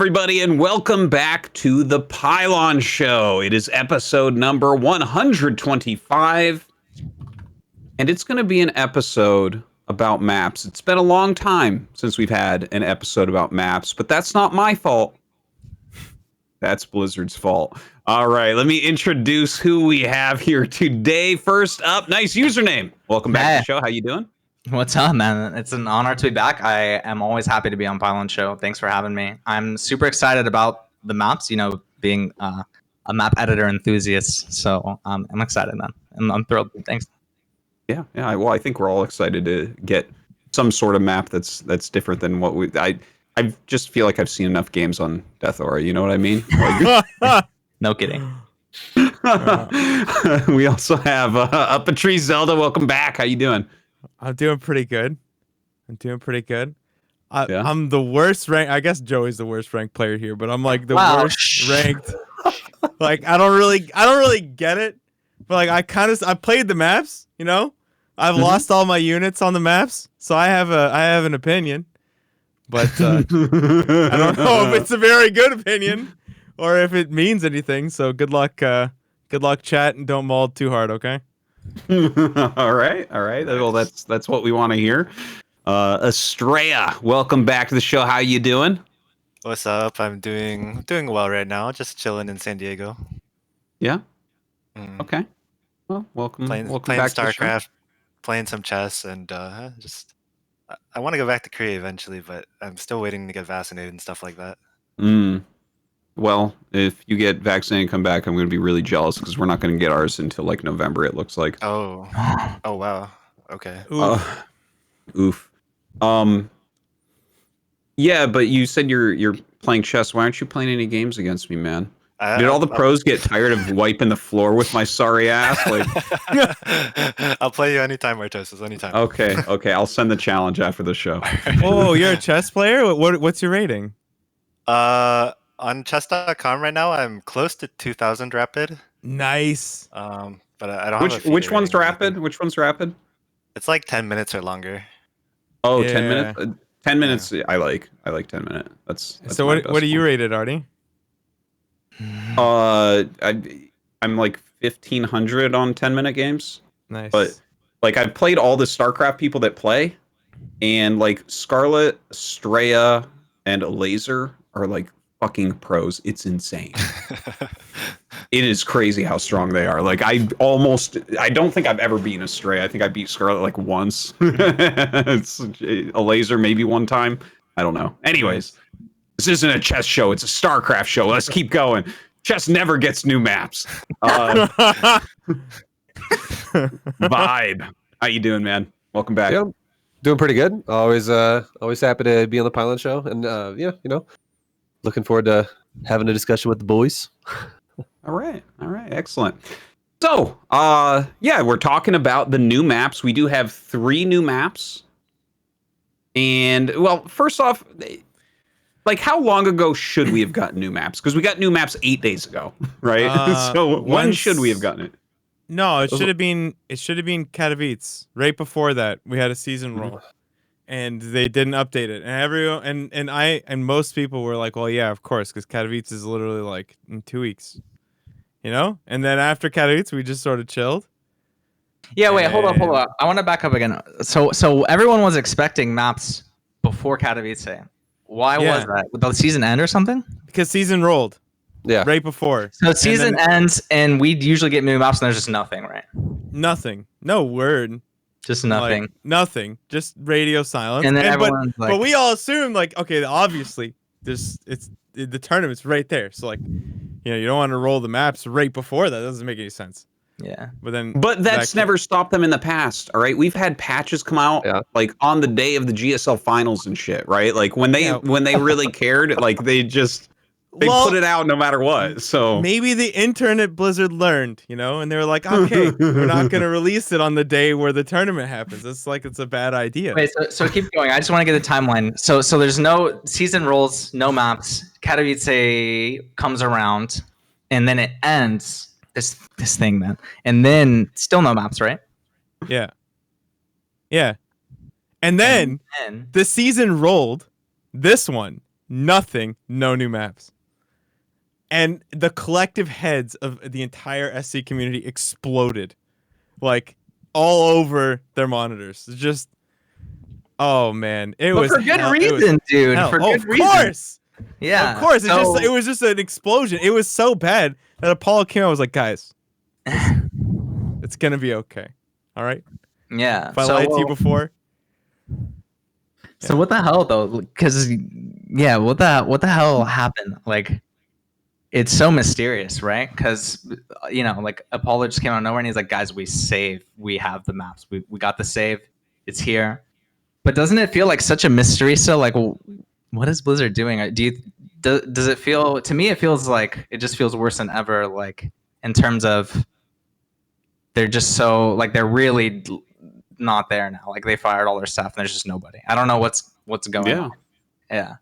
everybody, and welcome back to the Pylon Show. It is episode number 125, and it's going to be an episode about maps. It's been a long time since we've had an episode about maps, but that's not my fault. That's Blizzard's fault. All right, let me introduce who we have here today. First up, nice username. Welcome back to the show. How you doing? What's up, man? It's an honor to be back. I am always happy to be on Pylon Show. Thanks for having me. I'm super excited about the maps, being a map editor enthusiast. So I'm excited, man. I'm thrilled. Thanks. Yeah. Well, I think we're all excited to get some sort of map that's different than what I just feel like I've seen enough games on Death Aura. You know what I mean? Like, no kidding. We also have UpATreeZelda. Welcome back. How you doing? I'm doing pretty good. I'm the worst ranked. I guess Joey's the worst ranked player here, but I'm like the worst ranked. Like I don't really get it. But like I played the maps, I've lost all my units on the maps, so I have an opinion. But I don't know if it's a very good opinion or if it means anything. So good luck chat, and don't maul too hard, okay? All right. Well, that's what we want to hear. Astrea, welcome back to the show. How you doing? What's up? I'm doing well right now. Just chilling in San Diego. Yeah. Okay. Well, welcome playing back StarCraft, playing some chess, and I want to go back to Korea eventually, but I'm still waiting to get vaccinated and stuff like that. Well, if you get vaccinated and come back, I'm going to be really jealous because we're not going to get ours until like November, it looks like. Oh wow. Okay. Oof. Yeah, but you said you're playing chess. Why aren't you playing any games against me, man? Did all the pros get tired of wiping the floor with my sorry ass? Like, I'll play you anytime, Artosis, anytime. Okay. I'll send the challenge after the show. Oh, you're a chess player? What's your rating? On chess.com right now, I'm close to 2,000 rapid. Nice. But I don't have Which one's rapid? Which one's rapid? It's like 10 minutes or longer. Oh, yeah. 10 minutes? 10 minutes, yeah. I like 10 minutes. That's so what are you rated, Artie? I'm like 1,500 on 10-minute games. Nice. But like I've played all the StarCraft people that play, and like Scarlet, Astrea, and Laser are like fucking pros. It's insane. It is crazy how strong they are. Like I don't think I've ever beaten Astrea. I think I beat Scarlet like once. It's a Laser maybe one time. I don't know. Anyways, this isn't a chess show. It's a StarCraft show. Let's keep going. Chess never gets new maps. ViBE. How you doing, man? Welcome back. Yeah, doing pretty good. Always happy to be on the Pylon Show, and looking forward to having a discussion with the boys. All right, excellent. So, we're talking about the new maps. We do have 3 new maps, and well, first off, like how long ago should we have gotten new maps? Because we got new maps 8 days ago, right? So when should we have gotten it? No, it should have been Katowice. Right before that, we had a season roll. And they didn't update it, and everyone and most people were like, "Well, yeah, of course, because Katowice is literally like in 2 weeks, And then after Katowice, we just sort of chilled. Yeah, wait, hold up. I want to back up again. So everyone was expecting maps before Katowice. Why was that? Would the season end or something? Because season rolled. Yeah, right before. So season ends, and we usually get new maps, and there's just nothing, right? Nothing. No word. Just nothing. Like, nothing. Just radio silence. And then but we all assumed like, okay, obviously the tournament's right there. So like, you don't want to roll the maps right before that. Doesn't make any sense. Yeah. But that's never stopped them in the past. All right. We've had patches come out like on the day of the GSL finals and shit, right? Like when they really cared, like they put it out no matter what. So maybe the intern at Blizzard learned, and they were like, okay, we're not going to release it on the day where the tournament happens. It's like it's a bad idea. Wait, so keep going. I just want to get the timeline. So there's no season rolls, no maps. Katowice comes around, and then it ends. This thing, man, and then still no maps, right? Yeah. And then the season rolled. This one. nothing, no new maps. And the collective heads of the entire SC community exploded, like all over their monitors. It's just, oh man, it But was for good hell, reason, dude. hell. For Oh, good of reason. course, Yeah. of course. So, It was just an explosion. It was so bad that Apollo came out and was like, guys, it's gonna be okay. All right. yeah. If I lied to you before. So what the hell though? Because yeah, what the hell happened? Like, it's so mysterious, right? Because like Apollo just came out of nowhere and he's like, guys, we have the maps, we got the save, it's here. But doesn't it feel like such a mystery still? Like, what is Blizzard doing? Does it feel, to me it feels like it just feels worse than ever, like in terms of they're just so, like, they're really not there now. Like, they fired all their staff and there's just nobody. I don't know what's going on. Yeah.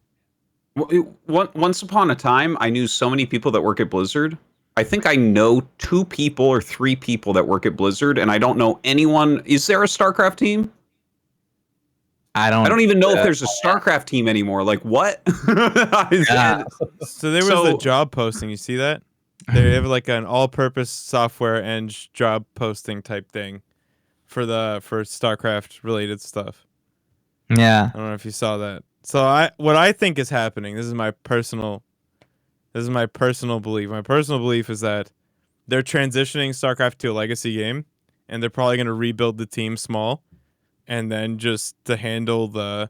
Well, once upon a time, I knew so many people that work at Blizzard. I think I know 2 people or 3 people that work at Blizzard, and I don't know anyone. Is there a StarCraft team? I I don't even know if there's a StarCraft team anymore. Like, what? Yeah. So there was the job posting. You see that? They have like an all-purpose software and job posting type thing for StarCraft related stuff. Yeah. I don't know if you saw that. So what I think is happening, this is my personal belief. My personal belief is that they're transitioning StarCraft to a legacy game, and they're probably going to rebuild the team small, and then just to handle the,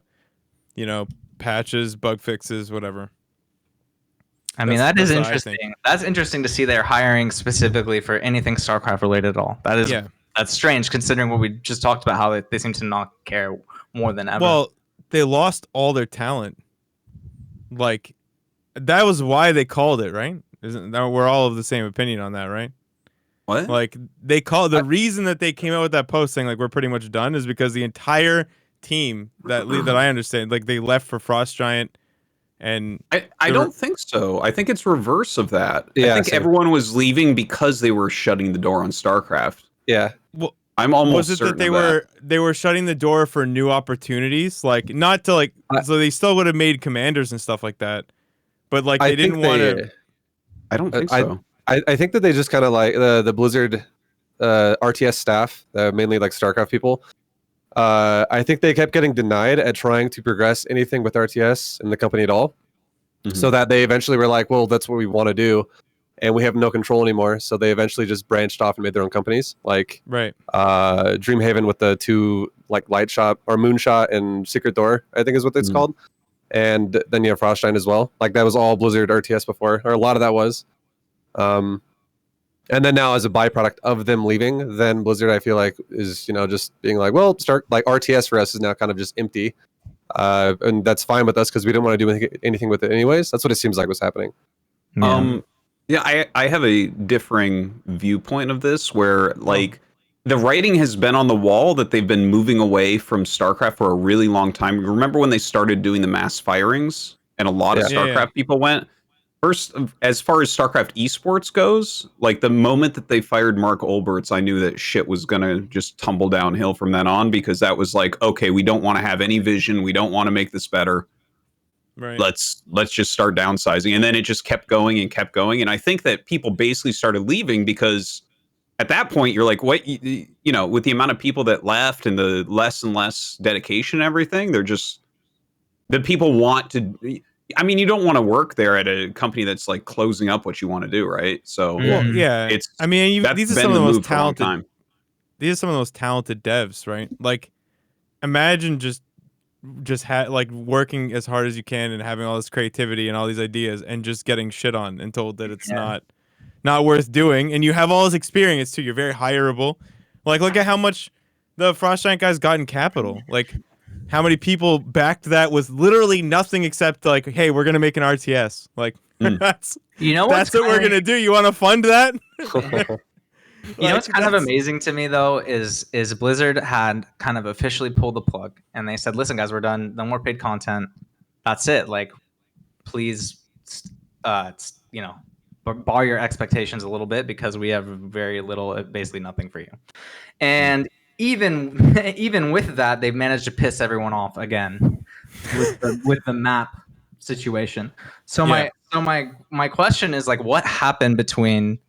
patches, bug fixes, whatever. I mean, that is interesting. That's interesting to see they're hiring specifically for anything StarCraft related at all. That is, that's strange considering what we just talked about, how they seem to not care more than ever. Well, they lost all their talent. Like, that was why they called it, right? Isn't that, we're all of the same opinion on that, right? What? Like, they called the reason that they came out with that post saying like we're pretty much done is because the entire team that I understand, like, they left for Frost Giant. And I don't think so. I think it's reverse of that. Yeah, I think everyone was leaving because they were shutting the door on StarCraft. Yeah. Well, I'm almost was it certain that they were shutting the door for new opportunities, like not to like so they still would have made commanders and stuff like that, but like they didn't want to. I don't think so. I think that they just kind of like the Blizzard RTS staff, mainly like StarCraft people. I think they kept getting denied at trying to progress anything with RTS in the company at all. Mm-hmm. So that they eventually were like, well, that's what we want to do, and we have no control anymore. So they eventually just branched off and made their own companies, like Dreamhaven with the 2 like Light Shot or Moonshot and Secret Door, I think is what it's called. And then you have Frostshine as well. Like that was all Blizzard RTS before, or a lot of that was. And then now, as a byproduct of them leaving, then Blizzard, I feel like, is just being like, well, like RTS for us is now kind of just empty, and that's fine with us because we didn't want to do anything with it anyways. That's what it seems like was happening. Yeah, I have a differing viewpoint of this, where like the writing has been on the wall that they've been moving away from StarCraft for a really long time. Remember when they started doing the mass firings, and a lot of StarCraft people went? First, as far as StarCraft esports goes, like the moment that they fired Mark Olberts, I knew that shit was gonna just tumble downhill from then on, because that was like, okay, we don't want to have any vision, we don't want to make this better. Right. Let's just start downsizing, and then it just kept going and kept going, and I think that people basically started leaving because at that point you're like, what, with the amount of people that left and the less and less dedication and everything, they're just the people want to. I mean, you don't want to work there at a company that's like closing up what you want to do, right? So, it's. I mean, these are some of the most talented. These are some of the most talented devs, right? Like, imagine just like working as hard as you can and having all this creativity and all these ideas, and just getting shit on and told that it's not worth doing. And you have all this experience too. You're very hireable. Like, look at how much the Frost Giant guys got in capital. Like, how many people backed that with literally nothing except like, hey, we're gonna make an RTS. Like, that's what we're gonna do. You want to fund that? What's kind of amazing to me though is Blizzard had kind of officially pulled the plug, and they said, listen guys, we're done, no more paid content, that's it, like, please bar your expectations a little bit because we have very little, basically nothing for you. And even with that, they've managed to piss everyone off again with the map situation. So Yeah. my question is like, what happened between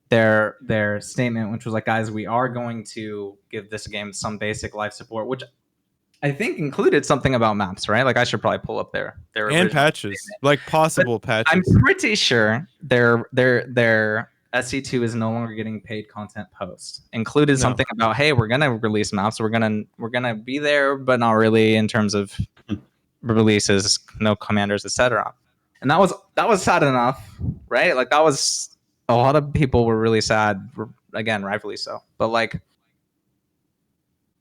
their statement, which was like, guys, we are going to give this game some basic life support, which I think included something about maps, right? Like I should probably pull up their And original patches, statement. like possible I'm patches. pretty sure their SC2 is no longer getting paid content posts. Included No. something about, hey, we're gonna release maps, we're gonna be there, but not really in terms of releases, no commanders, etc. And that was sad enough, right? Like that was a lot of people were really sad, again, rightfully so. But like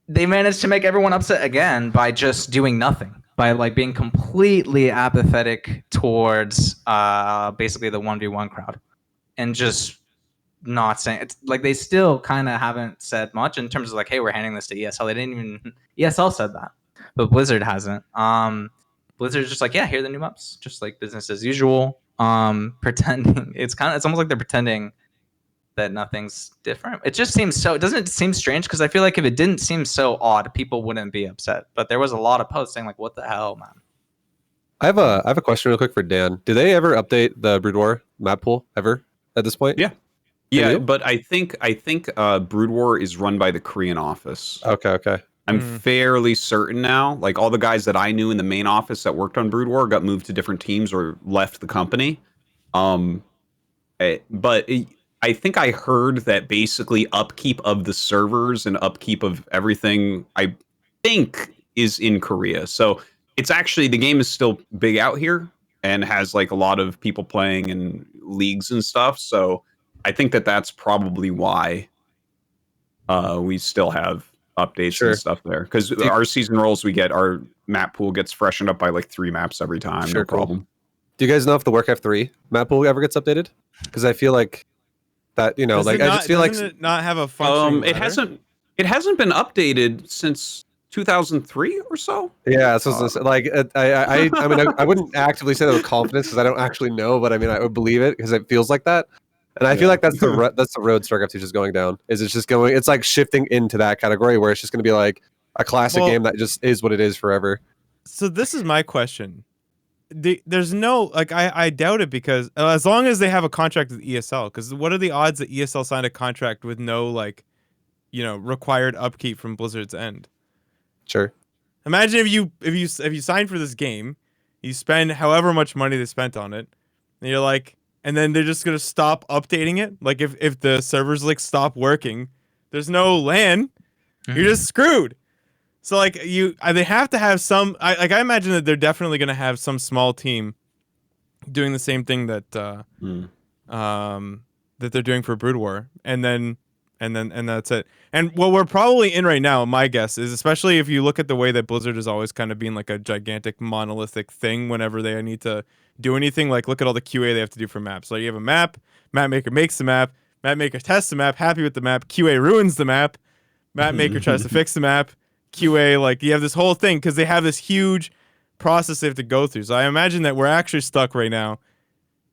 they managed to make everyone upset again by just doing nothing, by like being completely apathetic towards basically the 1v1 crowd and just not saying it's like they still kind of haven't said much in terms of like, hey, we're handing this to ESL. They didn't even ESL said that, but Blizzard hasn't. Blizzard's just like, yeah, here are the new maps, just like business as usual. Pretending it's almost like they're pretending that nothing's different. It just seems so. Doesn't it seem strange? Because I feel like if it didn't seem so odd, people wouldn't be upset. But there was a lot of posts saying like, "What the hell, man?" I have a question real quick for Dan. Do they ever update the Brood War map pool ever at this point? Yeah. They Yeah, do? but I think Brood War is run by the Korean office. Okay. I'm fairly certain now. Like all the guys that I knew in the main office that worked on Brood War got moved to different teams or left the company. I think I heard that basically upkeep of the servers and upkeep of everything, I think, is in Korea. So it's actually, the game is still big out here and has like a lot of people playing in leagues and stuff. So I think that that's probably why we still have updates Sure. and stuff there. Because our season rolls, we get our map pool gets freshened up by like 3 maps every time. Sure, No cool. problem. Do you guys know if the Warcraft 3 map pool ever gets updated? Because I feel like that, you know, Does like it I not, just feel like doesn't it not have a functioning It ladder? hasn't been updated since 2003 or so. yeah. So like I mean I wouldn't actively say that with confidence because I don't actually know, but I mean I would believe it because it feels like that. And I feel like that's the road StarCraft 2 is just going down. Is it's just going? It's like shifting into that category where it's just going to be like a classic game that just is what it is forever. So this is my question. There's no, like, I doubt it because as long as they have a contract with ESL, because what are the odds that ESL signed a contract with no, like, you know, required upkeep from Blizzard's end? Sure. Imagine if you sign for this game, you spend however much money they spent on it, and you're like, and then they're just gonna stop updating it. Like if the servers like stop working, there's no LAN, you're just screwed. So like they have to have some. I imagine that they're definitely gonna have some small team doing the same thing that that they're doing for Brood War, and that's it. And what we're probably in right now, my guess is, especially if you look at the way that Blizzard has always kind of been like a gigantic monolithic thing whenever they need to do anything. Like look at all the QA they have to do for maps. So you have a map maker makes the map maker tests the map, happy with the map, QA ruins the map maker tries to fix the map, QA, like you have this whole thing because they have this huge process they have to go through. So I imagine that we're actually stuck right now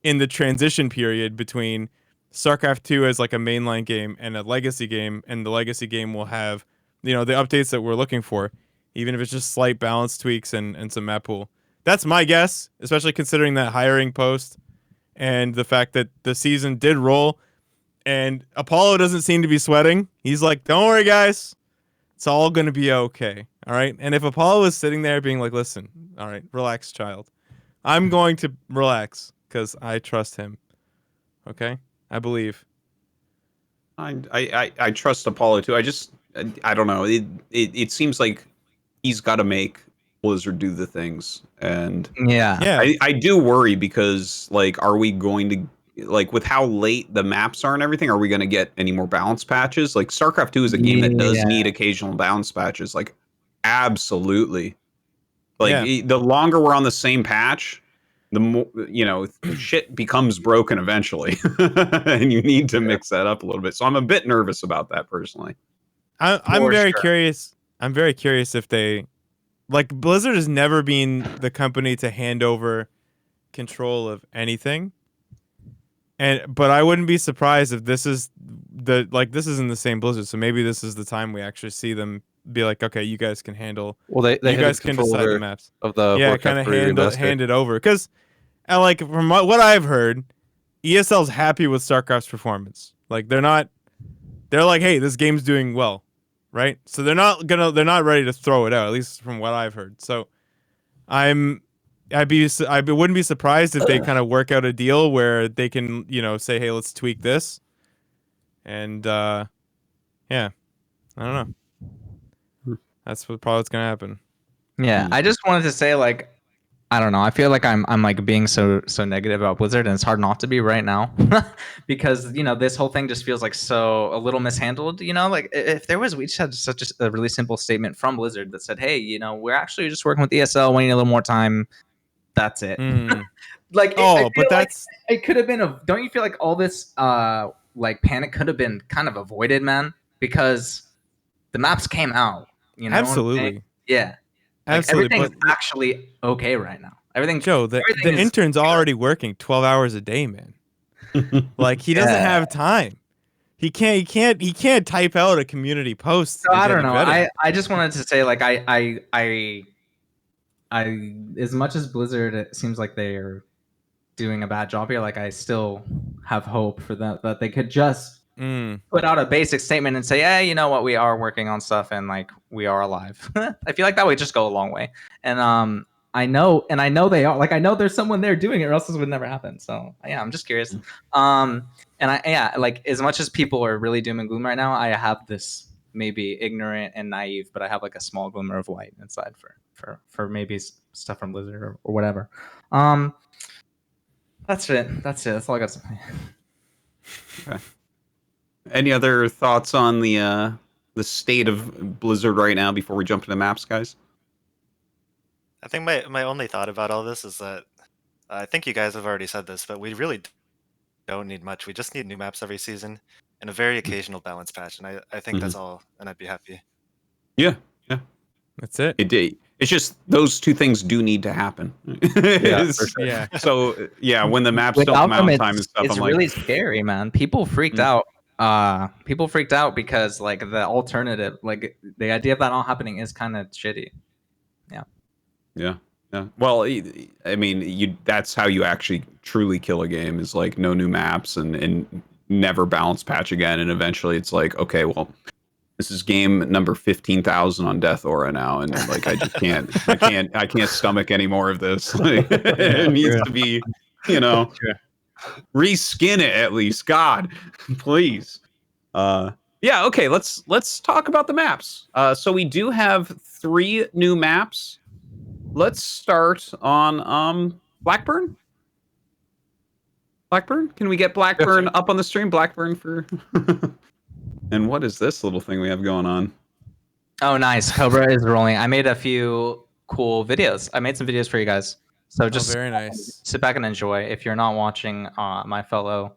in the transition period between StarCraft 2 as like a mainline game and a legacy game, and the legacy game will have, you know, the updates that we're looking for, even if it's just slight balance tweaks and some map pool. That's my guess, especially considering that hiring post and the fact that the season did roll and Apollo doesn't seem to be sweating. He's like, don't worry, guys. It's all going to be okay. All right. And if Apollo was sitting there being like, listen, all right, relax, child. I'm going to relax because I trust him. Okay. I believe. I trust Apollo too. I don't know. It seems like he's got to make Blizzard do the things, and Yeah. I do worry because like, are we going to, like, with how late the maps are and everything, are we going to get any more balance patches? Like StarCraft 2 is a game that does need occasional balance patches. Like absolutely. Like the longer we're on the same patch, the more, you know, shit becomes broken eventually, and you need to mix that up a little bit. So I'm a bit nervous about that personally. I'm very curious. I'm very curious if they, like, Blizzard has never been the company to hand over control of anything. But I wouldn't be surprised if this is this isn't the same Blizzard. So maybe this is the time we actually see them be like, okay, you guys can handle. Well, they You handed guys can control decide the over maps. of the Yeah, Warcraft kind of 3 remaster. hand it over. Because, like from what I've heard, ESL's happy with StarCraft's performance. Like they're like, hey, this game's doing well, right? So they're not ready to throw it out. At least from what I've heard. So I wouldn't be surprised if they kind of work out a deal where they can, say, hey, let's tweak this, and yeah, I don't know. That's probably what's gonna happen. Yeah, I just wanted to say, like, I don't know. I feel like I'm like being so negative about Blizzard, and it's hard not to be right now because this whole thing just feels like a little mishandled. Like if we just had such a really simple statement from Blizzard that said, hey, we're actually just working with ESL, we need a little more time. That's it. Like, but that's it could have been don't you feel like all this like panic could have been kind of avoided, man? Because the maps came out. You know what I'm saying? absolutely. Yeah. Like, Absolutely, everything's actually okay right now. Joe, the intern's already working 12 hours a day, man. Like he doesn't have time. He can't type out a community post. So I don't know. I just wanted to say, like, I as much as Blizzard, it seems like they're doing a bad job here. Like, I still have hope for that they could just put out a basic statement and say, hey, you know what, we are working on stuff and like we are alive. I feel like that would just go a long way. And I know they are. Like, I know there's someone there doing it, or else this would never happen. So yeah, I'm just curious. And like, as much as people are really doom and gloom right now, I have this maybe ignorant and naive, but I have like a small glimmer of light inside for maybe stuff from Blizzard or whatever. That's it. That's all I got to say. Okay. Any other thoughts on the state of Blizzard right now before we jump into maps, guys? I think my only thought about all this is that I think you guys have already said this, but we really don't need much. We just need new maps every season and a very occasional balance patch, and I think that's all, and I'd be happy. Yeah, that's it. It's just those two things do need to happen. Yeah, for sure. Yeah. So yeah, when the maps don't come out on time and stuff, it's I'm really like, scary, man. People freaked out. People freaked out because like the alternative, like the idea of that not happening is kind of shitty. Yeah. Well, I mean, that's how you actually truly kill a game, is like no new maps and never balance patch again, and eventually it's like, okay, well, this is game number 15,000 on Death Aura now, and like I just can't I can't stomach any more of this. It needs to be, reskin it at least. God, please. Yeah, okay, let's talk about the maps. So we do have 3 new maps. Let's start on Blackburn. Can we get Blackburn up on the stream? Blackburn for And what is this little thing we have going on? Oh, nice. Cobra is rolling. I made a few cool videos. I made some videos for you guys. So just very nice. Sit back and enjoy. If you're not watching my fellow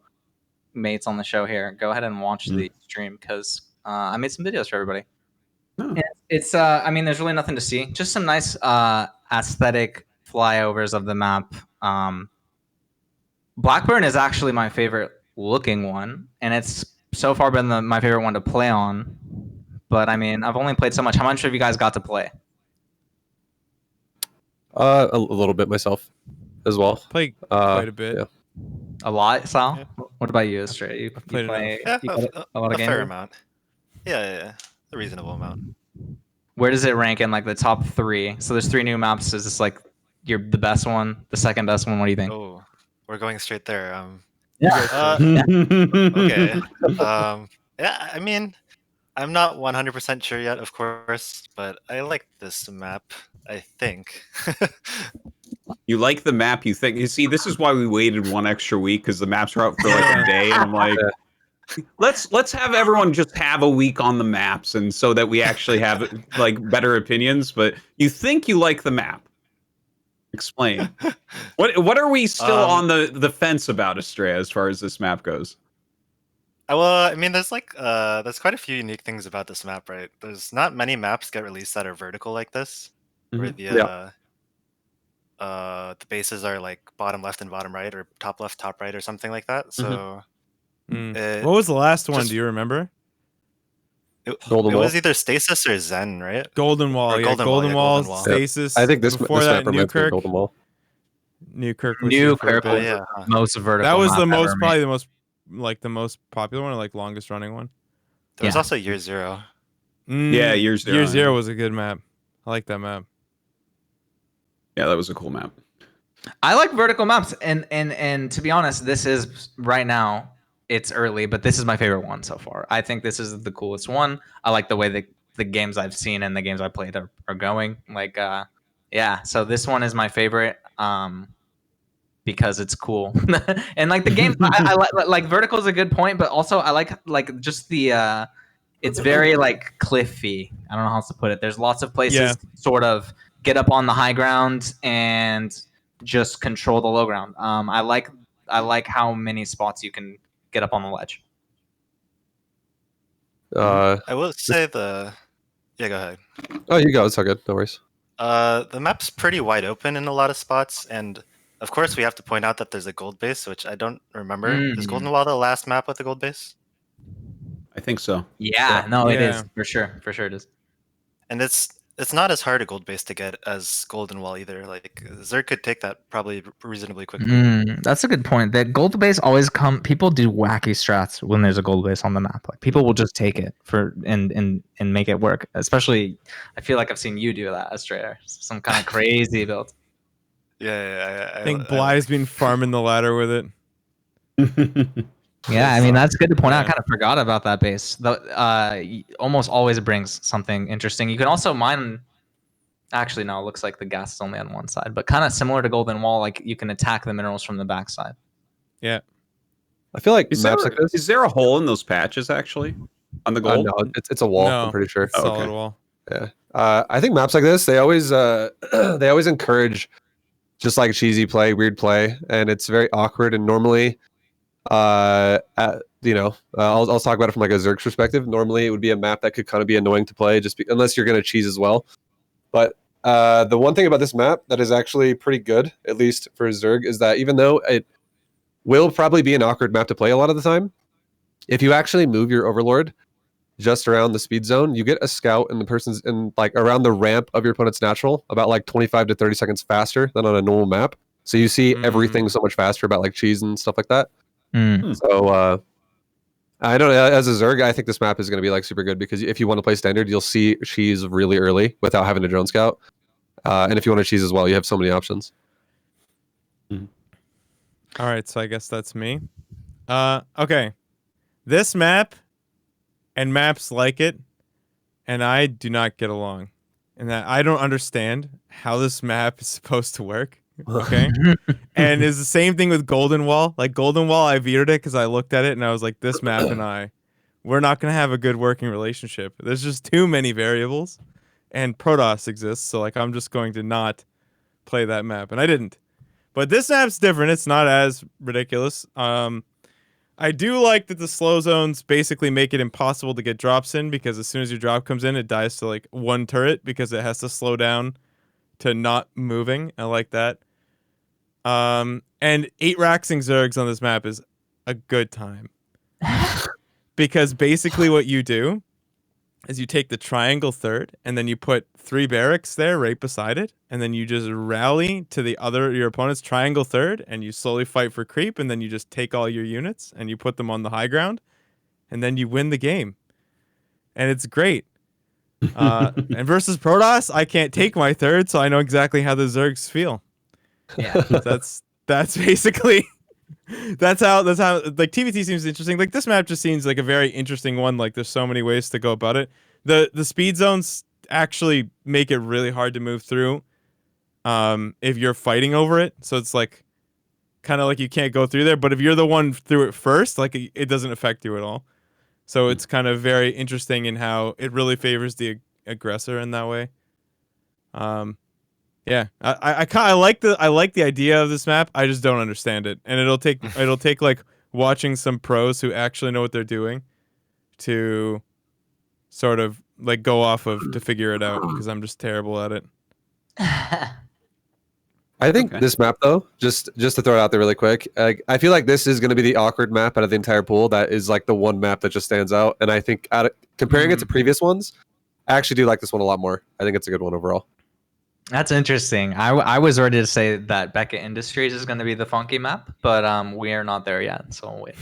mates on the show here, go ahead and watch the stream because I made some videos for everybody. Oh. It's I mean, there's really nothing to see. Just some nice aesthetic flyovers of the map. Blackburn is actually my favorite looking one, and it's so far been my favorite one to play on. But I mean, I've only played so much. How much have you guys got to play? A little bit myself as well. Played quite a bit. Yeah. A lot, Sal? Yeah. What about you, Astrea? You played play Yeah, you got a lot of games? fair amount. Yeah, a reasonable amount. Where does it rank in like the top 3? So there's 3 new maps. Is this like the best one, the second best one? What do you think? Oh, we're going straight there. Okay. Yeah, I mean, I'm not 100% sure yet, of course, but I like this map, I think. You like the map, you think. You see, this is why we waited 1 extra week, because the maps are out for like a day, and I'm like, let's have everyone just have a week on the maps, and so that we actually have like better opinions. But you think you like the map. Explain. What are we still on the fence about, Astrea, as far as this map goes? Well, I mean, there's quite a few unique things about this map, right? There's not many maps get released that are vertical like this, where the bases are like bottom left and bottom right, or top left, top right, or something like that. So what was the last one? Do you remember? Golden it Wall. was either Stasis or Zen, right? Golden Wall, Or yeah, Golden Wall, Golden yeah, Wall, Golden Wall. Stasis. I think this before this that, map reminds me of Newkirk. Golden Wall. Newkirk was here for a Newkirk bit. Oh was yeah. the most vertical. That was map the ever most, made. probably the most popular one, or like longest running one. There was Yeah. also Year Zero. Yeah, Year Zero. Year Zero was a good map. I like that map. Yeah, that was a cool map. I like vertical maps, and to be honest, this is right now. It's early, but this is my favorite one so far. I think this is the coolest one. I like the way the games I've seen and the games I played are going. Like, yeah. So this one is my favorite. Because it's cool, and like the games, I like vertical is a good point, but also I like just the it's very like cliffy. I don't know how else to put it. There's lots of places to sort of get up on the high ground and just control the low ground. I like how many spots you can get up on the ledge. I will say the. Yeah, go ahead. Oh, you go. It's all good. No worries. The map's pretty wide open in a lot of spots, and of course we have to point out that there's a gold base, which I don't remember. Is Golden Wall the last map with the gold base? I think so. Yeah, no, it is for sure it is. And it's not as hard a gold base to get as Golden Wall either. Like Zerg could take that probably reasonably quickly. That's a good point. That gold base always people do wacky strats when there's a gold base on the map. Like people will just take it and make it work. Especially, I feel like I've seen you do that, Astrea. Some kind of crazy build. Yeah, I think Bly's been farming the ladder with it. Yeah, I mean that's good to point out. I kind of forgot about that base. Almost always brings something interesting. You can also mine. Actually, no. It looks like the gas is only on one side, but kind of similar to Golden Wall. Like you can attack the minerals from the backside. Yeah, I feel like Is maps like this. there a hole in those patches actually on the gold? No, it's a wall. No. I'm pretty sure. solid okay. wall. Yeah. I think maps like this, they always they always encourage just like cheesy play, weird play, and it's very awkward. And normally, I'll talk about it from like a Zerg's perspective. Normally, it would be a map that could kind of be annoying to play, unless you're going to cheese as well. But the one thing about this map that is actually pretty good, at least for Zerg, is that even though it will probably be an awkward map to play a lot of the time, if you actually move your Overlord just around the speed zone, you get a scout in around the ramp of your opponent's natural about like 25 to 30 seconds faster than on a normal map. So you see everything so much faster about like cheese and stuff like that. So I don't know. As a Zerg, I think this map is going to be like super good because if you want to play standard, you'll see cheese really early without having a drone scout. And if you want to cheese as well, you have so many options. All right, so I guess that's me. Okay, this map and maps like it, and I do not get along, and that I don't understand how this map is supposed to work. Okay, and it's the same thing with Golden Wall. Like Golden Wall, I vetoed it because I looked at it and I was like, this map and we're not gonna have a good working relationship. There's just too many variables, and Protoss exists, so like I'm just going to not play that map, and I didn't. But this map's different. It's not as ridiculous. I do like that the slow zones basically make it impossible to get drops in because as soon as your drop comes in, it dies to like one turret because it has to slow down to not moving. I like that. And 8 Raxing Zergs on this map is a good time. Because basically what you do is you take the triangle third and then you put 3 barracks there right beside it, and then you just rally to your opponent's triangle third and you slowly fight for creep, and then you just take all your units and you put them on the high ground, and then you win the game. And it's great. And versus Protoss, I can't take my third, so I know exactly how the Zergs feel. Yeah. That's basically that's how like TVT seems interesting. Like this map just seems like a very interesting one. Like there's so many ways to go about it. The speed zones actually make it really hard to move through if you're fighting over it. So it's like kind of like you can't go through there, but if you're the one through it first, like it doesn't affect you at all. So it's kind of very interesting in how it really favors the aggressor in that way. Yeah, I like the idea of this map. I just don't understand it, and it'll take like watching some pros who actually know what they're doing to sort of like go off of to figure it out because I'm just terrible at it. I think Okay. this map, though, just to throw it out there really quick, I feel like this is going to be the awkward map out of the entire pool. That is like the one map that just stands out. And I think comparing it to previous ones, I actually do like this one a lot more. I think it's a good one overall. That's interesting. I was ready to say that Beckett Industries is going to be the funky map, but we are not there yet. So we'll wait.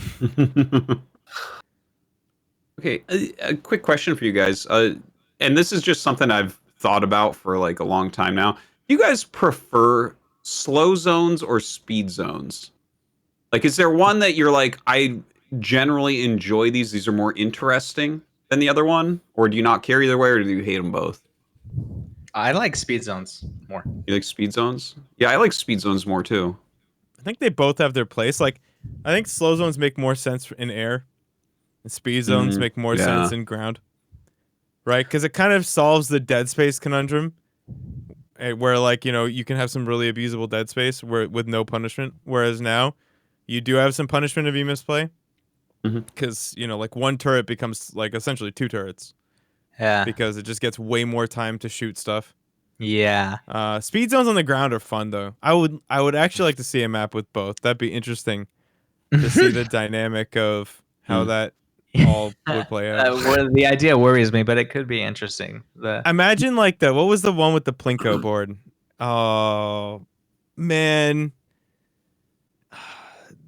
Okay, a quick question for you guys, and this is just something I've thought about for like a long time now. Do you guys prefer slow zones or speed zones? Like, is there one that you're like, I generally enjoy these? These are more interesting than the other one, or do you not care either way, or do you hate them both? I like speed zones more. You like speed zones? Yeah, I like speed zones more too. I think they both have their place. Like, I think slow zones make more sense in air, and speed zones make more sense in ground. Right? Because it kind of solves the dead space conundrum, where like you can have some really abusable dead space with no punishment. Whereas now, you do have some punishment if you misplay, because like one turret becomes like essentially two turrets. Yeah. Because it just gets way more time to shoot stuff. Yeah. Speed zones on the ground are fun though. I would actually like to see a map with both. That'd be interesting to see the dynamic of how that all would play out. Well, the idea worries me, but it could be interesting. Imagine like what was the one with the Plinko board? Oh man.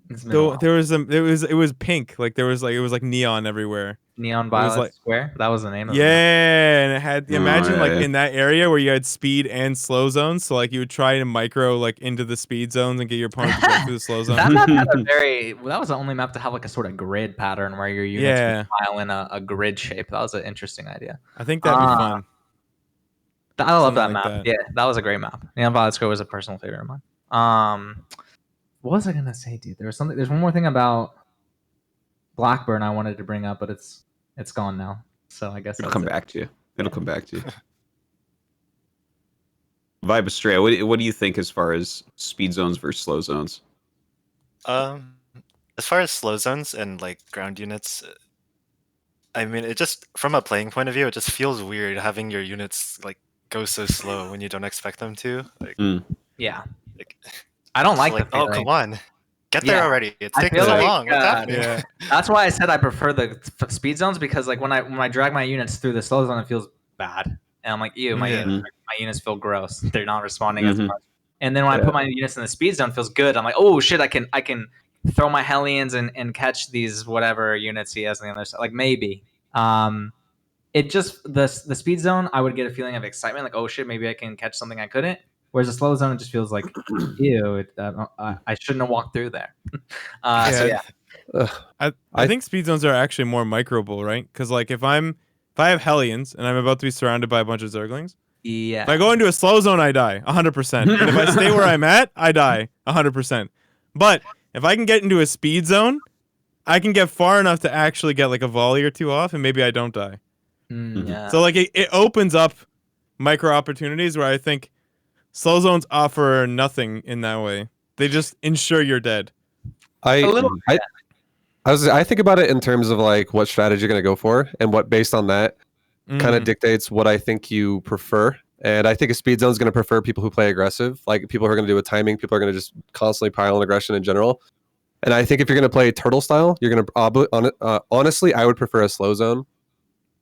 It was pink. Like it was like neon everywhere. Neon Violet Square. That was the name of it. Yeah, and it had in that area where you had speed and slow zones. So like you would try to micro like into the speed zones and get your opponent to go through the slow zone. That map had that was the only map to have like a sort of grid pattern where your units would pile in a grid shape. That was an interesting idea. I think that'd be fun. I love that map. Yeah, that was a great map. Neon Violet Square was a personal favorite of mine. What was I gonna say, dude? There's one more thing about Blackburn I wanted to bring up, but it's gone now. So I guess it'll come back to you. It'll come back to you. ViBE Astrea, what do you think as far as speed zones versus slow zones? As far as slow zones and like ground units, I mean, it just from a playing point of view, it just feels weird having your units like go so slow when you don't expect them to. Like, yeah, like, I don't like the oh, come on. Get there already. It's taking so long. What's happening? Yeah. That's why I said I prefer the speed zones, because like when I drag my units through the slow zone, it feels bad. And I'm like, ew, my units feel gross. They're not responding as much. And then when I put my units in the speed zone, it feels good. I'm like, oh shit, I can throw my Hellions and catch these whatever units he has on the other side. Like maybe. It just the speed zone, I would get a feeling of excitement, like, oh shit, maybe I can catch something I couldn't. Whereas the slow zone, it just feels like, ew, I shouldn't have walked through there. I think speed zones are actually more microable, right? Because like if I have Hellions and I'm about to be surrounded by a bunch of Zerglings, if I go into a slow zone, I die 100%. And if I stay where I'm at, I die 100%. But if I can get into a speed zone, I can get far enough to actually get like a volley or two off, and maybe I don't die. So like it opens up micro opportunities where I think slow zones offer nothing in that way. They just ensure you're dead. I think about it in terms of like what strategy you're going to go for, and what based on that kind of dictates what I think you prefer. And I think a speed zone is going to prefer people who play aggressive, like people who are going to do with timing. People are going to just constantly pile on aggression in general. And I think if you're going to play turtle style, you're going to honestly, I would prefer a slow zone.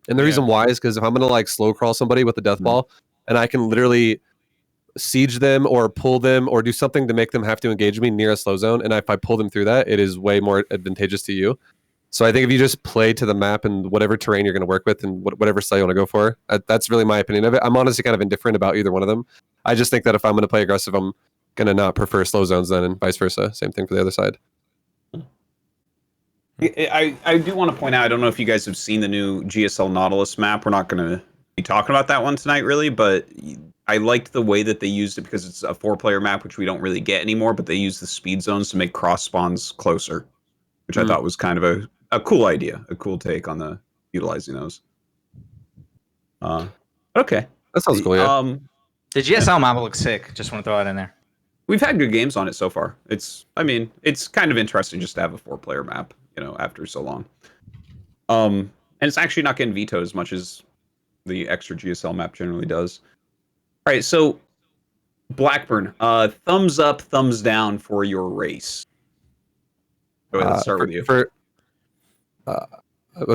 And the reason why is because if I'm going to like slow crawl somebody with a death ball, and I can literally siege them or pull them or do something to make them have to engage me near a slow zone, and if I pull them through that, it is way more advantageous to you. So I think if you just play to the map and whatever terrain you're going to work with and whatever style you want to go for, that's really my opinion of it. I'm honestly kind of indifferent about either one of them. I just think that if I'm going to play aggressive, I'm going to not prefer slow zones then, and vice versa. Same thing for the other side. I do want to point out, I don't know if you guys have seen the new GSL Nautilus map. We're not going to be talking about that one tonight, really, but I liked the way that they used it because it's a 4-player map, which we don't really get anymore, but they use the speed zones to make cross spawns closer, which I thought was kind of a cool idea, a cool take on the utilizing those. Okay. That sounds cool, yeah. The GSL map looks sick. Just want to throw it in there. We've had good games on it so far. It's kind of interesting just to have a 4-player map, after so long. And it's actually not getting vetoed as much as the extra GSL map generally does. All right, so Blackburn, thumbs up, thumbs down for your race. Go ahead, let's start with you.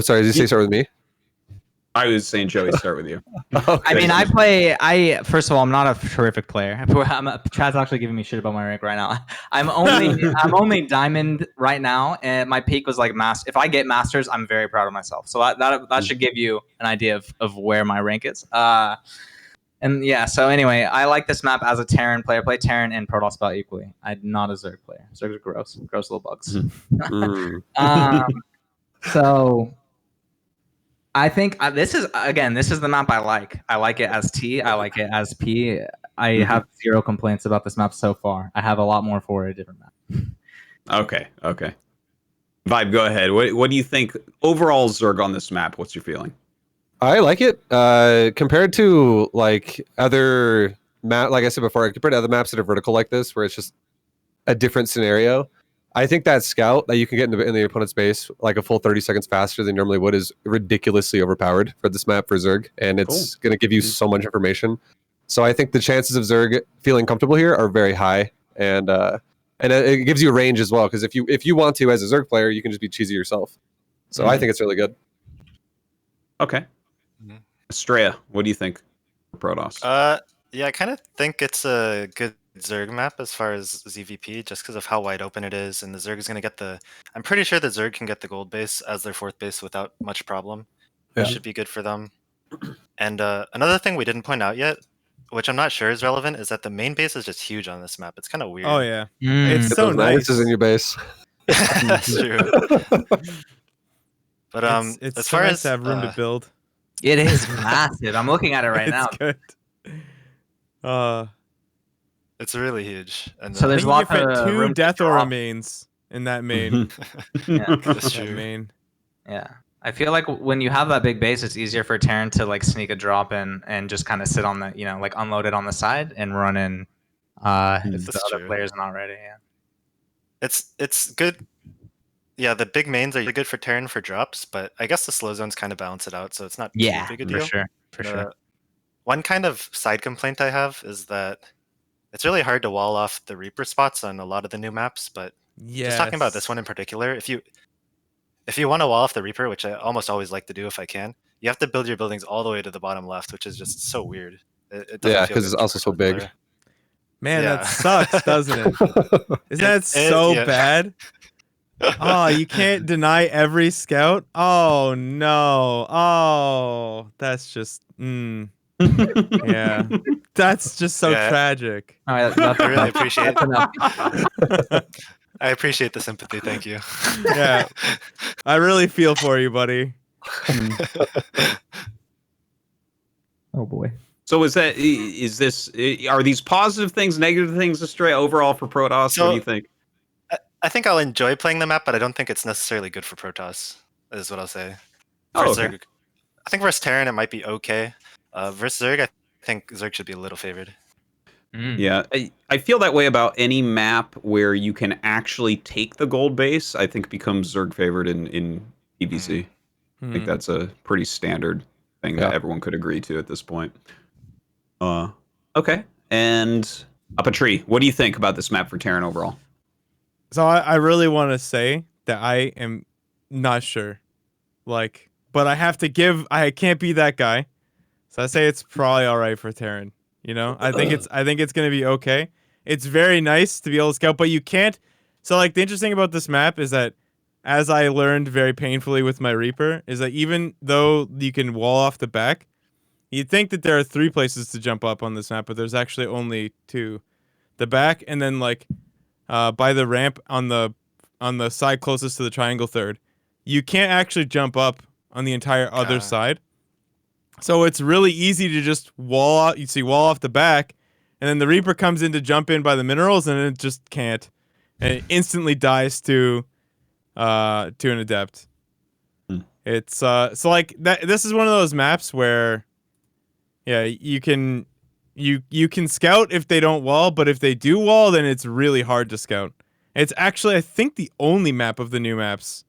Sorry, did you say start with me? I was saying, Joey, start with you. I mean, I first of all, I'm not a terrific player. Chad's actually giving me shit about my rank right now. I'm only diamond right now, and my peak was like master. If I get masters, I'm very proud of myself. So that should give you an idea of where my rank is. And yeah, so anyway, I like this map as a Terran player. Play Terran and Protoss about equally. I'm not a Zerg player. Zergs are gross little bugs. So I think this is the map I like. I like it as T. I like it as P. I have zero complaints about this map so far. I have a lot more for a different map. Okay. ViBE, go ahead. What do you think overall Zerg on this map? What's your feeling? I like it. Compared to like other like I said before, compared to other maps that are vertical like this, where it's just a different scenario. I think that scout that you can get in the opponent's base like a full 30 seconds faster than you normally would is ridiculously overpowered for this map for Zerg, and it's going to give you so much information. So I think the chances of Zerg feeling comfortable here are very high, and it gives you a range as well, because if you want to as a Zerg player, you can just be cheesy yourself. So I think it's really good. Okay. Astrea, what do you think for Protoss? Yeah, I kind of think it's a good Zerg map as far as ZVP, just because of how wide open it is, and the Zerg is going to get I'm pretty sure the Zerg can get the gold base as their fourth base without much problem. That should be good for them. And another thing we didn't point out yet, which I'm not sure is relevant, is that the main base is just huge on this map. It's kind of weird. Oh yeah, it's so nice. This is in your base. That's true. But it's as so far nice as to have room to build. It is massive. I'm looking at it right now. It's good. It's really huge. And So there's I think lots you fit of room two to Death Aura drop. mains in that main. Yeah. That's That true. main. Yeah. I feel like when you have that big base, it's easier for Terran to like sneak a drop in and just kind of sit on the, like unload it on the side and run in if the other player's not ready. Yeah. It's good. Yeah, the big mains are really good for Terran for drops, but I guess the slow zones kind of balance it out, so it's not too big a deal. For sure. One kind of side complaint I have is that it's really hard to wall off the Reaper spots on a lot of the new maps, but just talking about this one in particular, if you want to wall off the Reaper, which I almost always like to do if I can, you have to build your buildings all the way to the bottom left, which is just so weird. It doesn't feel because it's good also so big. player. Man, Yeah. that sucks, doesn't it? Isn't that so yeah. bad? Oh, you can't deny every scout? Oh, no. Oh, that's just... yeah. That's just so tragic. All right, that's I really enough. appreciate That's enough. I appreciate the sympathy. Thank you. Yeah. I really feel for you, buddy. Oh, boy. So are these positive things, negative things, Astrea, overall for Protoss? So- What do you think? I think I'll enjoy playing the map, but I don't think it's necessarily good for Protoss, is what I'll say. Oh, Versus okay. Zerg, I think versus Terran it might be okay. Versus Zerg, I think Zerg should be a little favored. Yeah, I feel that way about any map where you can actually take the gold base. I think becomes Zerg favored in PvC. I think that's a pretty standard thing that everyone could agree to at this point. Okay, and UpATree, what do you think about this map for Terran overall? So I really want to say that I am not sure. But I can't be that guy. So I say it's probably all right for Terran. I think it's going to be okay. It's very nice to be able to scout, but you can't. So the interesting about this map is that, as I learned very painfully with my Reaper, is that even though you can wall off the back, you'd think that there are 3 places to jump up on this map, but there's actually only 2. The back, and then by the ramp on the side closest to the triangle third. You can't actually jump up on the entire other side. So it's really easy to just wall off the back, and then the Reaper comes in to jump in by the minerals, and it just can't. And it instantly dies to an adept. It's so that this is one of those maps where you can scout if they don't wall, but if they do wall, then it's really hard to scout. It's actually, I think, the only map of the new maps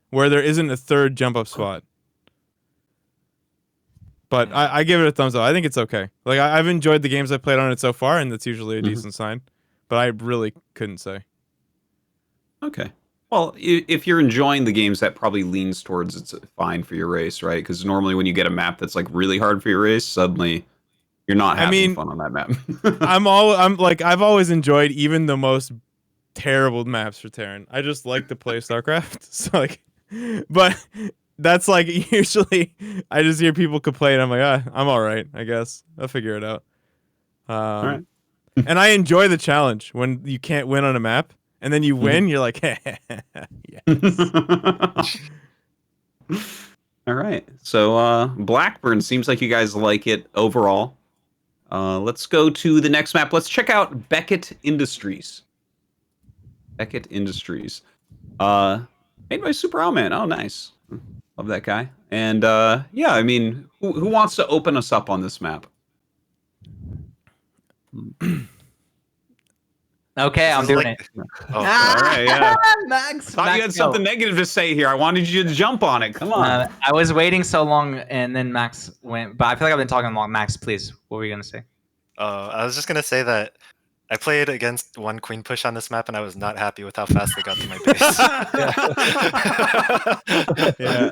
where there isn't a third jump up spot. But I give it a thumbs up. I think it's okay. Like I've enjoyed the games I've played on it so far, and that's usually a decent sign. But I really couldn't say. Okay. Well, if you're enjoying the games, that probably leans towards it's fine for your race, right? Because normally when you get a map that's like really hard for your race, suddenly you're not having fun on that map. I've always enjoyed even the most terrible maps for Terran. I just like to play StarCraft. So like, but that's like usually I just hear people complain. I'm like, I'm all right, I guess. I'll figure it out. All right. And I enjoy the challenge when you can't win on a map. And then you win, you're like, yes. All right. So Blackburn seems like you guys like it overall. Let's go to the next map. Let's check out Beckett Industries. Beckett Industries. Made by Super Owlman. Oh, nice. Love that guy. And yeah, I mean, who wants to open us up on this map? Okay, I'm doing it. Oh, all right, yeah. Max, I thought you had something negative to say here. I wanted you to jump on it. Come on. I was waiting so long, and then Max went. But I feel like I've been talking long. Max, please, what were you gonna say? I was just gonna say that I played against one queen push on this map, and I was not happy with how fast they got to my base. Yeah.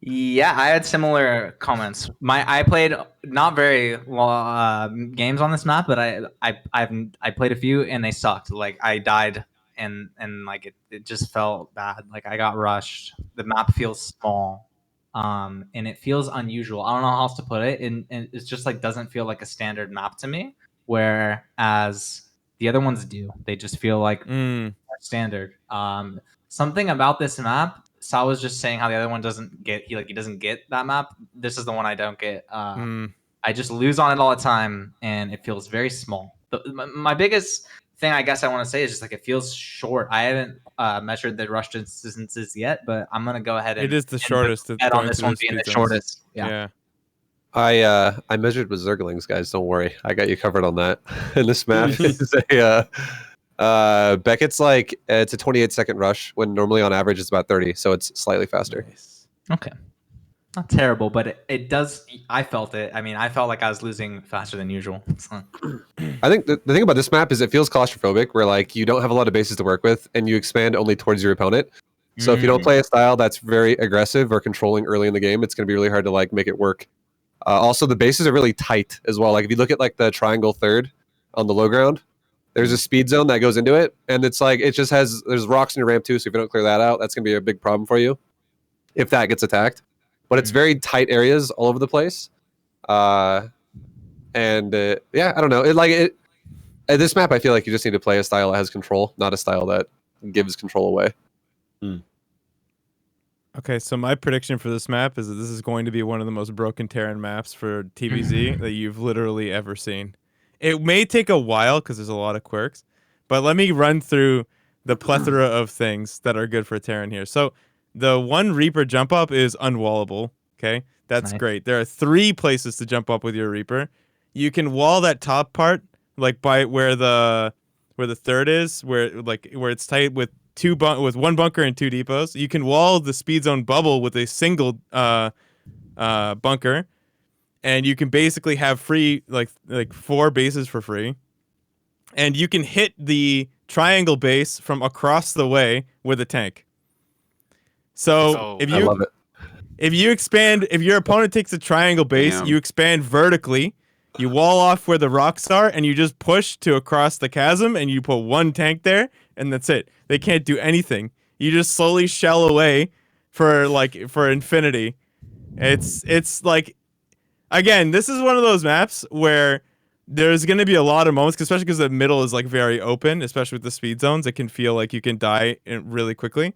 Yeah, I had similar comments. I played not very well games on this map, but I played a few and they sucked. Like I died and like it just felt bad. Like I got rushed. The map feels small, and it feels unusual. I don't know how else to put it, and it just like doesn't feel like a standard map to me. Whereas the other ones do. They just feel like standard. Something about this map. Sal was just saying how the other one doesn't get he doesn't get that map. This is the one I don't get. I just lose on it all the time, and it feels very small. My biggest thing I guess I want to say is just like it feels short. I haven't measured the rush distances yet, but I'm gonna go ahead and it is the shortest. Bet on this one being the shortest. Yeah. I measured with Zerglings, guys. Don't worry, I got you covered on that. And this map is Beckett's like it's a 28-second rush when normally on average it's about 30, so it's slightly faster. Nice. Okay, not terrible, but it does. I felt it. I mean, I felt like I was losing faster than usual. I think the thing about this map is it feels claustrophobic, where like you don't have a lot of bases to work with, and you expand only towards your opponent. So if you don't play a style that's very aggressive or controlling early in the game, it's going to be really hard to like make it work. Also, the bases are really tight as well. Like if you look at like the triangle third on the low ground. There's a speed zone that goes into it, and it's like it just has there's rocks in your ramp too, so if you don't clear that out, that's gonna be a big problem for you if that gets attacked. But it's very tight areas all over the place. Yeah, I don't know. At this map, I feel like you just need to play a style that has control, not a style that gives control away. Okay, so my prediction for this map is that this is going to be one of the most broken Terran maps for TVZ that you've literally ever seen. It may take a while because there's a lot of quirks, but let me run through the plethora of things that are good for Terran here. So the one Reaper jump up is unwallable. Okay, that's great. There are 3 places to jump up with your Reaper. You can wall that top part, like by where the third is, where it's tight with with 1 bunker and 2 depots. You can wall the speed zone bubble with a single bunker. And you can basically have free like 4 bases for free, and you can hit the triangle base from across the way with a tank. So if your opponent takes a triangle base, you expand vertically, you wall off where the rocks are, and you just push to across the chasm, and you put 1 tank there, and that's it. They can't do anything. You just slowly shell away for infinity. It's like. Again, this is one of those maps where there's going to be a lot of moments, especially because the middle is like very open, especially with the speed zones. It can feel like you can die really quickly.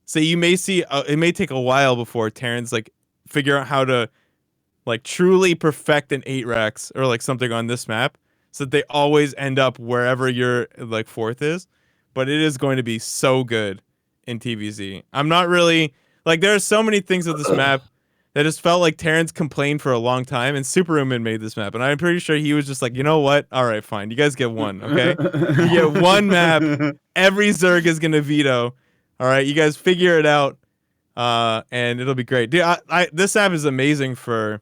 So you may see it may take a while before Terrans like figure out how to like truly perfect an 8 Rex or like something on this map, so that they always end up wherever your like 4th is. But it is going to be so good in TVZ. I'm not really like there are so many things with this map. That just felt like Terrence complained for a long time, and Superhuman made this map, and I'm pretty sure he was just like, you know what? All right, fine. You guys get 1, okay? You get 1 map. Every Zerg is gonna veto. All right, you guys figure it out. and it'll be great. Dude, this app is amazing for,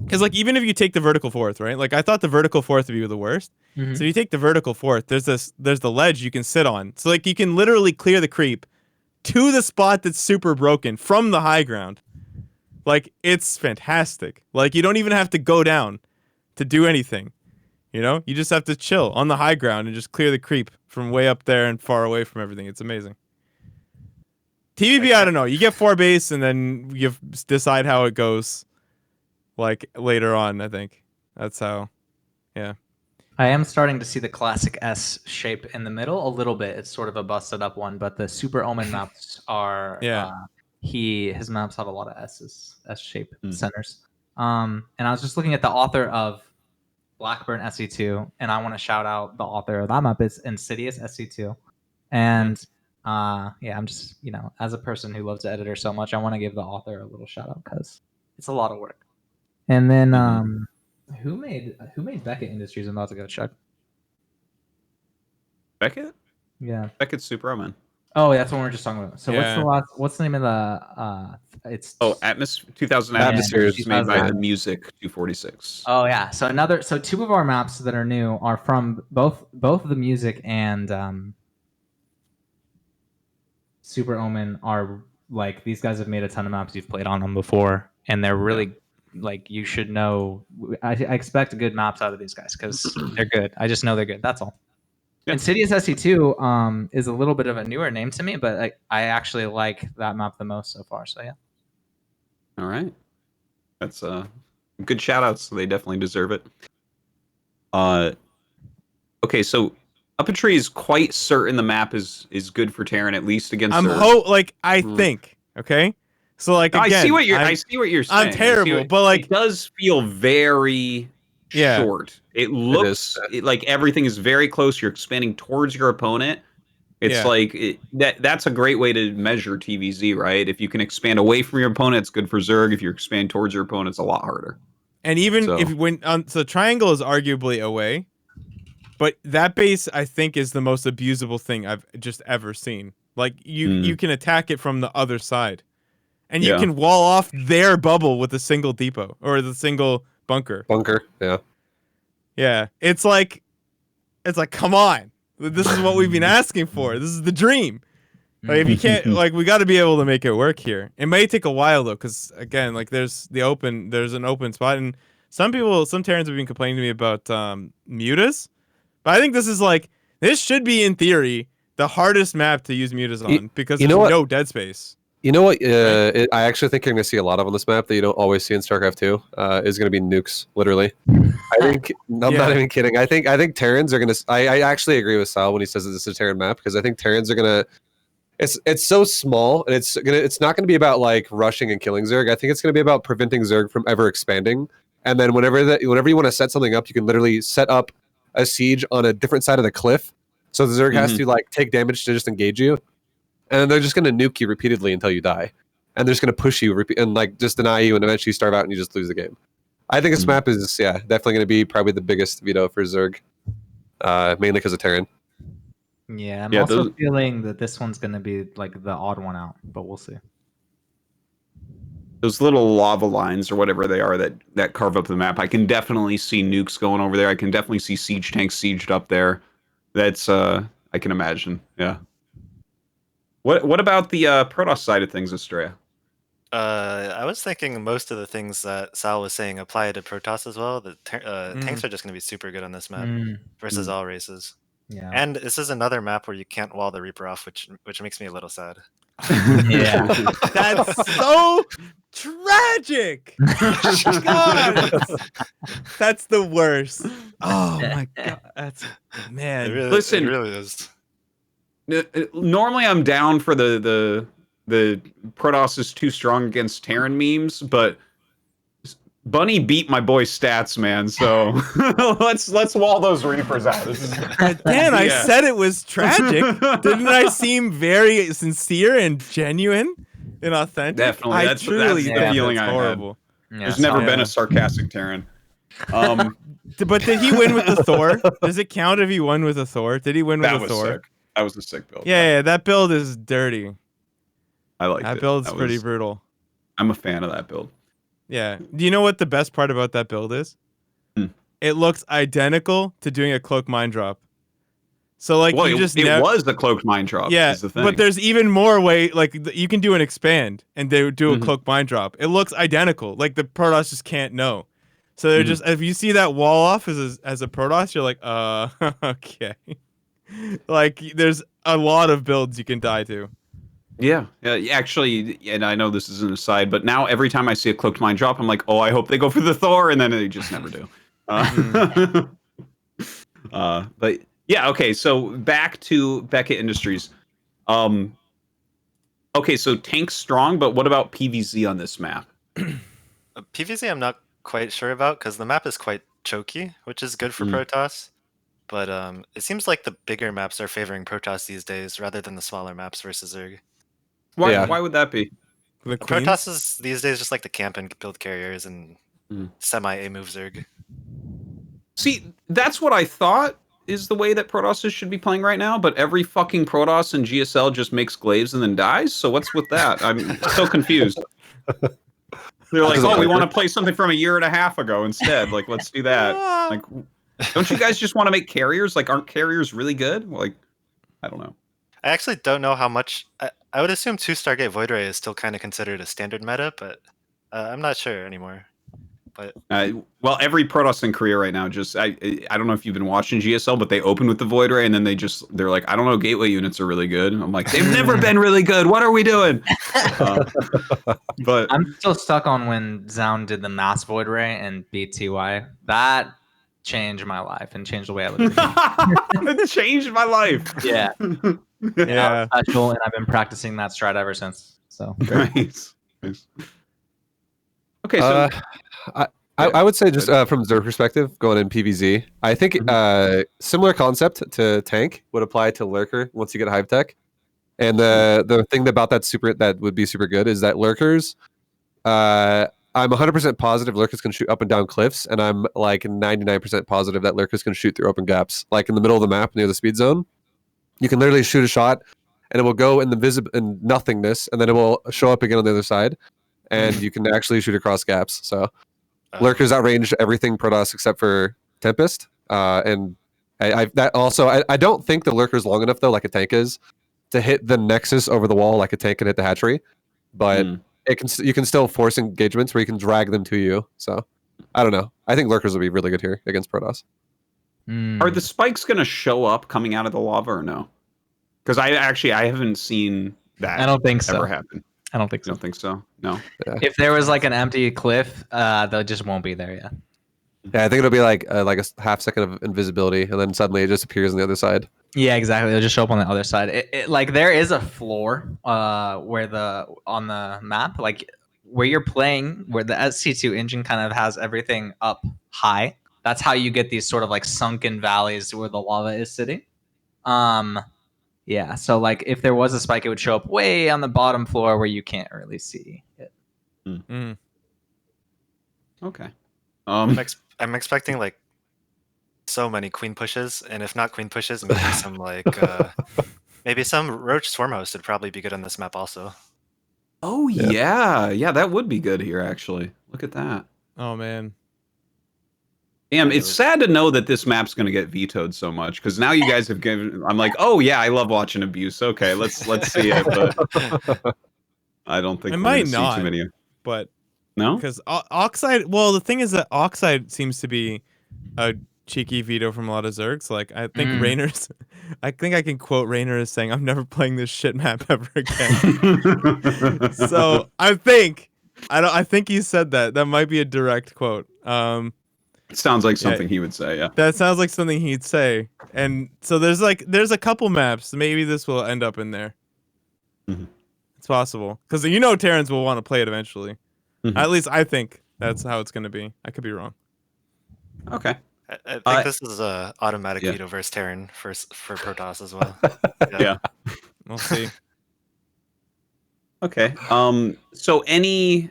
because like even if you take the vertical fourth, right? Like I thought the vertical fourth would be the worst. Mhm. So if you take the vertical fourth, there's the ledge you can sit on. So like you can literally clear the creep to the spot that's super broken from the high ground. Like it's fantastic. Like you don't even have to go down to do anything. You know, you just have to chill on the high ground and just clear the creep from way up there and far away from everything. It's amazing. TVP, I don't know. You get 4 base and then you decide how it goes. Like later on, I think that's how. Yeah. I am starting to see the classic S shape in the middle a little bit. It's sort of a busted up one, but the Super Omen maps are. Yeah. His maps have a lot of S shape centers. And I was just looking at the author of Blackburn SE2, and I want to shout out the author of that map is Insidious SE2. And yeah, I'm just, as a person who loves the editor so much, I want to give the author a little shout out because it's a lot of work. And then who made Beckett Industries? I'm about to go check. Beckett? Yeah. Beckett's Super Omen. Oh, that's what we were just talking about. So Yeah. what's the name of the it's 2000 Atmospheres. Atmospheres made by 2000. Music 246. Oh yeah. So two of our maps that are new are from both the Music and Super Omen are like these guys have made a ton of maps. You've played on them before, and they're really like you should know. I expect good maps out of these guys because they're good. I just know they're good. That's all. Yeah. Insidious SE2 is a little bit of a newer name to me, but I actually like that map the most so far. So yeah. All right. That's good shout outs. They definitely deserve it. Okay, so UpATree is quite certain the map is good for Terran, at least against I think, okay? So like again, I see what you're saying. I'm terrible, but like it does feel very short. It looks like everything is very close. You're expanding towards your opponent. It's like that's a great way to measure TVZ, right? If you can expand away from your opponent, it's good for Zerg. If you expand towards your opponent, it's a lot harder. And even so triangle is arguably away, but that base I think is the most abusable thing I've just ever seen. Like you can attack it from the other side, and you can wall off their bubble with a single depot or the single bunker. Yeah. It's like, come on. This is what we've been asking for. This is the dream. Like, if you can't, like, we got to be able to make it work here. It may take a while though, because again, like, there's an open spot, and some Terrans have been complaining to me about mutas, but I think this should be in theory the hardest map to use mutas on because there's no dead space. You know what? I actually think you're going to see a lot of on this map that you don't always see in StarCraft 2. Is going to be nukes, literally. I think I'm not even kidding. I think Terrans are going to. I actually agree with Sal when he says that this is a Terran map because I think Terrans are going to. It's so small and it's not going to be about like rushing and killing Zerg. I think it's going to be about preventing Zerg from ever expanding. And then whenever you want to set something up, you can literally set up a siege on a different side of the cliff, so the Zerg has to like take damage to just engage you. And then they're just going to nuke you repeatedly until you die. And they're just going to push you and like just deny you and eventually starve out and you just lose the game. I think this map is, definitely going to be probably the biggest veto for Zerg. Mainly because of Terran. Yeah, I'm also feeling that this one's going to be like the odd one out, but we'll see. Those little lava lines or whatever they are that carve up the map, I can definitely see nukes going over there. I can definitely see siege tanks sieged up there. That's, I can imagine, yeah. What about the Protoss side of things, Astrea? I was thinking most of the things that Sal was saying apply to Protoss as well. The tanks are just going to be super good on this map versus all races. Yeah, and this is another map where you can't wall the Reaper off, which makes me a little sad. Yeah, that's so tragic. God, that's the worst. Oh my God, that's man. Listen, it really is. Normally, I'm down for the Protoss is too strong against Terran memes, but Bunny beat my boy stats, man. So let's wall those Reapers out. Dan, I said it was tragic. Didn't I seem very sincere and genuine and authentic? Definitely, that's the feeling I horrible. Had. There's never been a sarcastic Terran. But did he win with the Thor? Does it count if he won with a Thor? Did he win with a Thor? Sick. That was a sick build. Yeah, that build is dirty. I liked That it. build's pretty brutal. I'm a fan of that build. Yeah. Do you know what the best part about that build is? It looks identical to doing a cloak mine drop. So like Well, you just it was the cloaked mine drop. Yeah, is the thing. but there's even more way. Like you can do an expand and they do a cloak mine drop. It looks identical. Like the Protoss just can't know. So they're just if you see that wall off as a Protoss, you're like, okay. Like there's a lot of builds you can die to. Yeah, actually, and I know this is an aside, but now every time I see a cloaked mine drop, I'm like, oh, I hope they go for the Thor, and then they just never do. But yeah, okay. So back to Beckett Industries. Okay, so tank's strong, but what about PVZ on this map? PVZ, I'm not quite sure about because the map is quite choky, which is good for Protoss. But it seems like the bigger maps are favoring Protoss these days rather than the smaller maps versus Zerg. Why would that be? The Protoss is these days just like the camp and build carriers and semi A move Zerg. See, that's what I thought is the way that Protosses should be playing right now, but every fucking Protoss in GSL just makes glaives and then dies, so what's with that? I'm so confused. They're like, oh, we want to play something from a year and a half ago instead. Like, let's do that. Like, don't you guys just want to make carriers? Like, aren't carriers really good? Like, I don't know. I actually don't know how much. I would assume 2 Stargate Void Ray is still kind of considered a standard meta, but I'm not sure anymore. But well, every Protoss in Korea right now just I don't know if you've been watching GSL, but they open with the Void Ray and then they're like, I don't know, gateway units are really good. I'm like, they've never been really good. What are we doing? But I'm still stuck on when Zound did the mass Void Ray and BTY. That changed my life and changed the way I live. It changed my life. Yeah. Yeah. Special, and I've been practicing that strat ever since. So Nice. Okay, so I would say just from Zerg perspective, going in PVZ, I think similar concept to tank would apply to Lurker once you get Hive Tech. And the thing about that would be super good is that Lurkers, I'm 100% positive Lurkers can shoot up and down cliffs, and I'm like 99% positive that Lurkers can shoot through open gaps, like in the middle of the map near the speed zone. You can literally shoot a shot, and it will go in the in nothingness, and then it will show up again on the other side, and you can actually shoot across gaps. So Lurkers outrange everything Protoss except for Tempest, and I don't think the Lurker's long enough though, like a tank is, to hit the Nexus over the wall like a tank can hit the hatchery, but you can still force engagements where you can drag them to you. So I don't know. I think Lurkers will be really good here against Protoss. Are the spikes going to show up coming out of the lava or no? Because I haven't seen that. I don't think so. Ever happen. I don't think so. You don't think so? No. Yeah. If there was like an empty cliff, they just won't be there yet. Yeah, I think it'll be like a half second of invisibility, and then suddenly it just appears on the other side. Yeah, exactly. They'll just show up on the other side. Like there is a floor where on the map, like where you're playing, where the SC2 engine kind of has everything up high. That's how you get these sort of like sunken valleys where the lava is sitting. Yeah, so like if there was a spike, it would show up way on the bottom floor where you can't really see it. Okay. I'm expecting like so many queen pushes, and if not queen pushes, maybe some like maybe some Roach Swarmhost would probably be good on this map also. Oh yeah, that would be good here actually. Look at that. Oh man. Damn, it's sad to know that this map's going to get vetoed so much because now you guys have given. I'm like, oh yeah, I love watching abuse. Okay, let's see it, but I don't think It we're might gonna not, see too many. but No, because Oxide. Well, the thing is that Oxide seems to be a cheeky veto from a lot of Zergs. Like I think Rainer's. I think I can quote Rainer as saying, "I'm never playing this shit map ever again." So I think he said that. That might be a direct quote. it sounds like something he would say. Yeah, that sounds like something he'd say. And so there's a couple maps. Maybe this will end up in there. It's possible because Terrans will want to play it eventually. At least I think that's how it's going to be. I could be wrong. Okay. I think this is a automatic veto versus Terran for Protoss as well. Yeah. We'll see. Okay. So any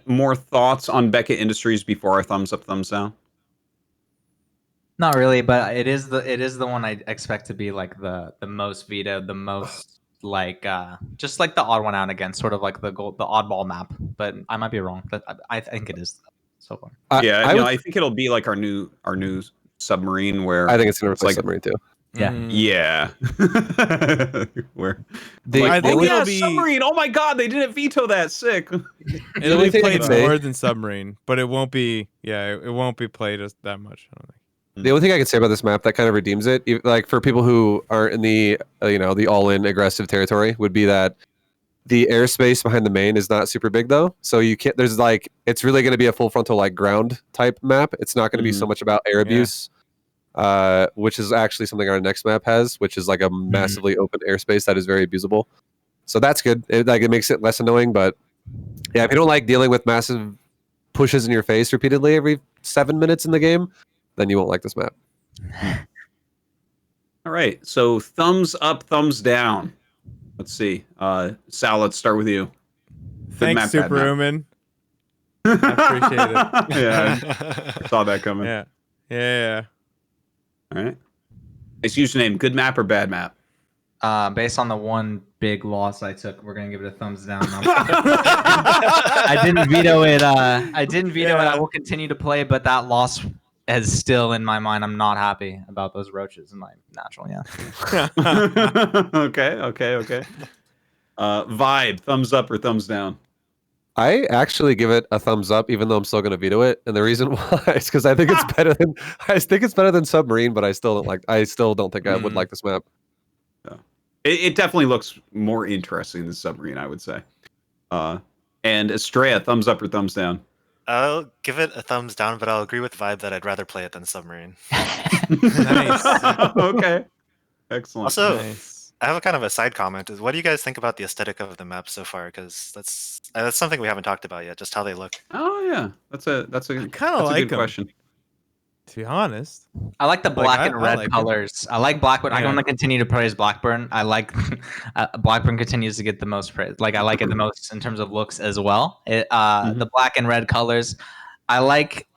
more thoughts on Beckett Industries before our thumbs up, thumbs down? Not really, but it is the one I expect to be like the most vetoed, the most just like the odd one out again, sort of like the oddball map. But I might be wrong. But I think it is so far. I think it'll be like our new submarine where I think it's gonna replace like submarine too. Yeah. Yeah. Where I think it'll be submarine. Oh my god, they didn't veto that. Sick. It'll be played say- more than submarine, but it won't be. Yeah, it won't be played as that much. I don't think. The only thing I could say about this map that kind of redeems it, like for people who aren't in the the all-in aggressive territory, would be that the airspace behind the main is not super big though. So you can't. There's like it's really going to be a full frontal like ground type map. It's not going to be so much about air abuse. Which is actually something our next map has, which is like a massively open airspace that is very abusable. So that's good. It makes it less annoying. But yeah, if you don't like dealing with massive pushes in your face repeatedly every 7 minutes in the game, then you won't like this map. All right. So thumbs up, thumbs down. Let's see. Sal, let's start with you. Good Thanks, map, bad map. Superhuman. I appreciate it. Yeah, I saw that coming. Yeah. All right. Nice username. Good map or bad map? Based on the one big loss I took, we're gonna give it a thumbs down. I didn't veto it. It. I will continue to play, but that loss is still in my mind. I'm not happy about those roaches in my natural. Yeah. Okay. ViBE. Thumbs up or thumbs down? I actually give it a thumbs up, even though I'm still going to veto it. And the reason why is because I think it's better than Submarine, but I still don't think I would like this map. Yeah. It definitely looks more interesting than Submarine, I would say. And Astrea, thumbs up or thumbs down? I'll give it a thumbs down, but I'll agree with ViBE that I'd rather play it than Submarine. Nice. Okay. Excellent. Also, Nice. I have a kind of a side comment. Is what do you guys think about the aesthetic of the map so far? Because that's something we haven't talked about yet. Just how they look. Oh yeah, that's a kinda like good 'em. question. To be honest, I like the black I and red like it. colors. I like Blackburn. I'm Yeah. going to continue to praise Blackburn. I like Blackburn continues to get the most praise. Like I like it the most in terms of looks as well. The black and red colors. I like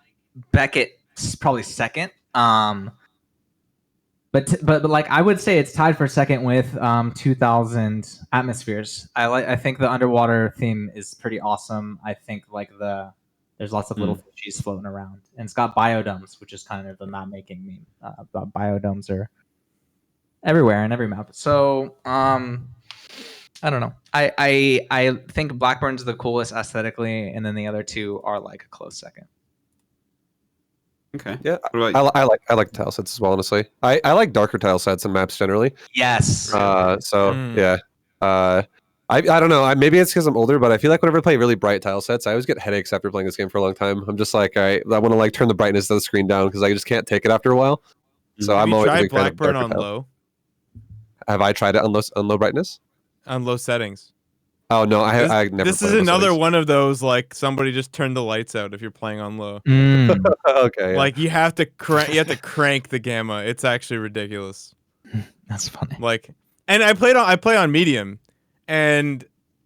Beckett probably second. But like I would say it's tied for second with 2000 Atmospheres. I think the underwater theme is pretty awesome. I think like there's lots of little fishies floating around, and it's got biodomes, which is kind of the map making meme. Biodomes are everywhere in every map. So I don't know. I think Blackburn's the coolest aesthetically, and then the other two are like a close second. Okay. Yeah, What about you? I like the tile sets as well. Honestly, I like darker tile sets and maps generally. Yes. Yeah. I don't know. Maybe it's because I'm older, but I feel like whenever I play really bright tile sets, I always get headaches after playing this game for a long time. I'm just like, I want to like turn the brightness of the screen down because I just can't take it after a while. So have I'm you always a tried big fan of Blackburn darker on tile. low? Have I tried it on low brightness? On low settings. Oh no, I never. This is played on low another settings. one of those like somebody just turned the lights out if you're playing on low. Okay. Yeah. Like you have to crank the gamma. It's actually ridiculous. That's funny. Like, and I play on medium, and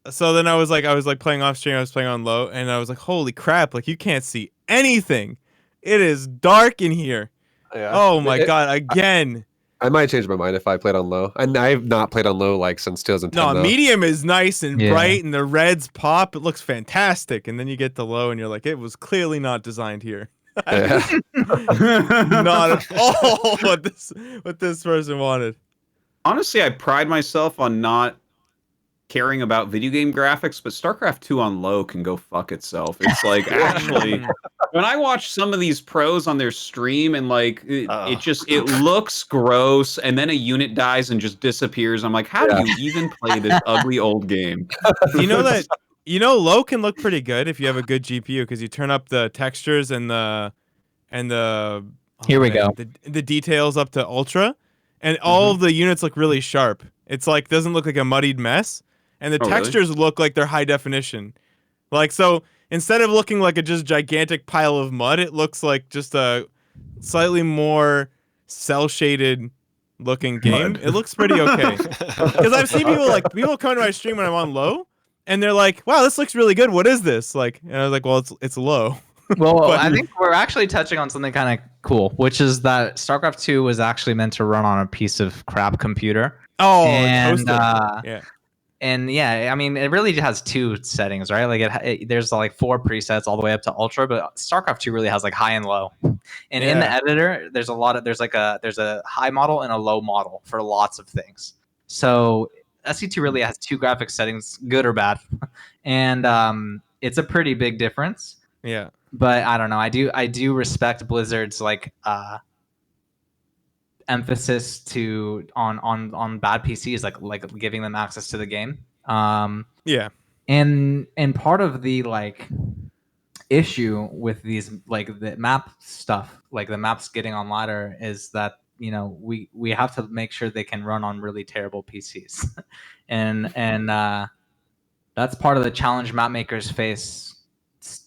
so then I was like playing off stream. I was playing on low, and I was like, holy crap! Like you can't see anything. It is dark in here. Yeah. Oh my god! Again. I might change my mind if I played on low. And I've not played on low like since 2010. No, though. medium is nice and Yeah. bright, and the reds pop. It looks fantastic, and then you get to low, and you're like, it was clearly not designed here. Yeah. Not at all what this person wanted. Honestly, I pride myself on not caring about video game graphics, but StarCraft 2 on low can go fuck itself. It's like actually when I watch some of these pros on their stream and like it looks gross, and then a unit dies and just disappears. I'm like, how do you even play this ugly old game? You know that low can look pretty good if you have a good GPU because you turn up the textures and the Here we go. the details up to ultra, and all of the units look really sharp. It's like doesn't look like a muddied mess, and the textures look like they're high definition. Like so, instead of looking like a just gigantic pile of mud, it looks like just a slightly more cell shaded looking game. It looks pretty okay. Because I've seen people come to my stream when I'm on low, and they're like, "Wow, this looks really good. What is this?" Like, and I was like, "Well, it's low." Well, But- I think we're actually touching on something kind of cool, which is that StarCraft 2 was actually meant to run on a piece of crap computer. Oh, And, toasted. Yeah. And yeah, I mean, it really has two settings, right? Like there's like 4 presets all the way up to ultra, but StarCraft 2 really has like high and low. And in the Yeah. editor, there's a high model and a low model for lots of things. So SC2 really has 2 graphics settings, good or bad, and it's a pretty big difference. Yeah. But I don't know. I do respect Blizzard's like emphasis on bad PCs, like giving them access to the game. Yeah. And part of the like issue with these like the map stuff, like the maps getting on ladder, is that we have to make sure they can run on really terrible PCs, and that's part of the challenge map makers face.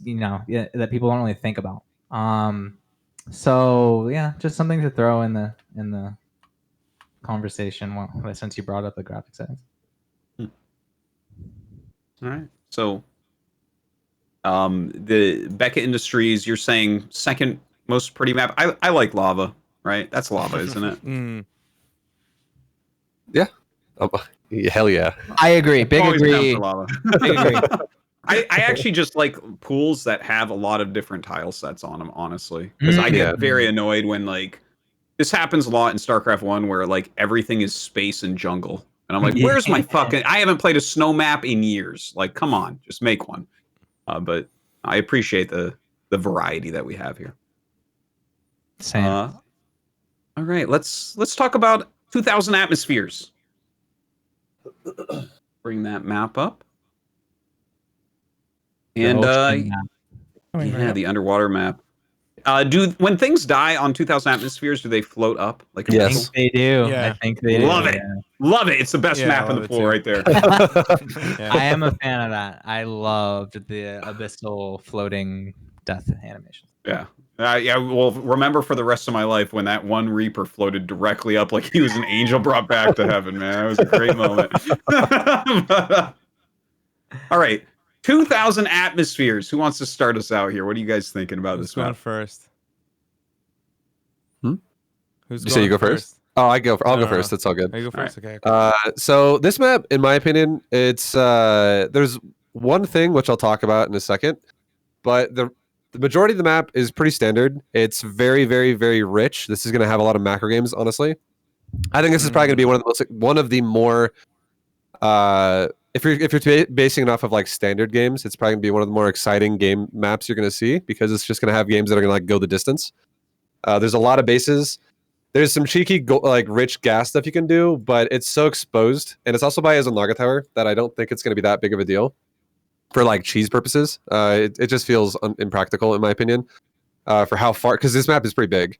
That people don't really think about. So yeah, just something to throw in the conversation since you brought up the graphic settings. All right. So, the Beckett Industries, you're saying second most pretty map. I like lava, right? That's lava, isn't it? Mm. Oh, hell yeah. I agree. Big Always down agree. for lava. Big agree. I actually just like pools that have a lot of different tile sets on them, honestly, because I get Yeah. very annoyed when like this happens a lot in StarCraft 1 where like everything is space and jungle. And I'm like, where's my fucking I haven't played a snow map in years. Like, come on, just make one. But I appreciate the variety that we have here. Same. All right, let's talk about 2000 atmospheres. Bring that map up. And yeah, the underwater map. When things die on 2000 atmospheres, do they float up like a Yes. I missile? think they do. Yeah. I think they do. Love it. Yeah. Love it. It's the best Yeah, map I in the love it pool too. right there. Yeah. I am a fan of that. I loved the abyssal floating death animation. Yeah. Yeah, well, remember for the rest of my life when that one Reaper floated directly up like he was an angel brought back to heaven, man. It was a great moment. All right. 2000 atmospheres. Who wants to start us out here? What are you guys thinking about Who's this going map? first? Hmm? Who's You say you go first? Oh, I'll go No. first. That's all good. I go first. Okay. So this map, in my opinion, it's there's one thing which I'll talk about in a second, but the majority of the map is pretty standard. It's very, very, very rich. This is going to have a lot of macro games, honestly. I think this is probably going to be one of the more if you're basing it off of like standard games, it's probably going to be one of the more exciting game maps you're going to see because it's just going to have games that are going to like go the distance. There's a lot of bases. There's some cheeky, rich gas stuff you can do, but it's so exposed, and it's also by Naga Tower that I don't think it's going to be that big of a deal for like cheese purposes. It just feels impractical in my opinion for how far, because this map is pretty big,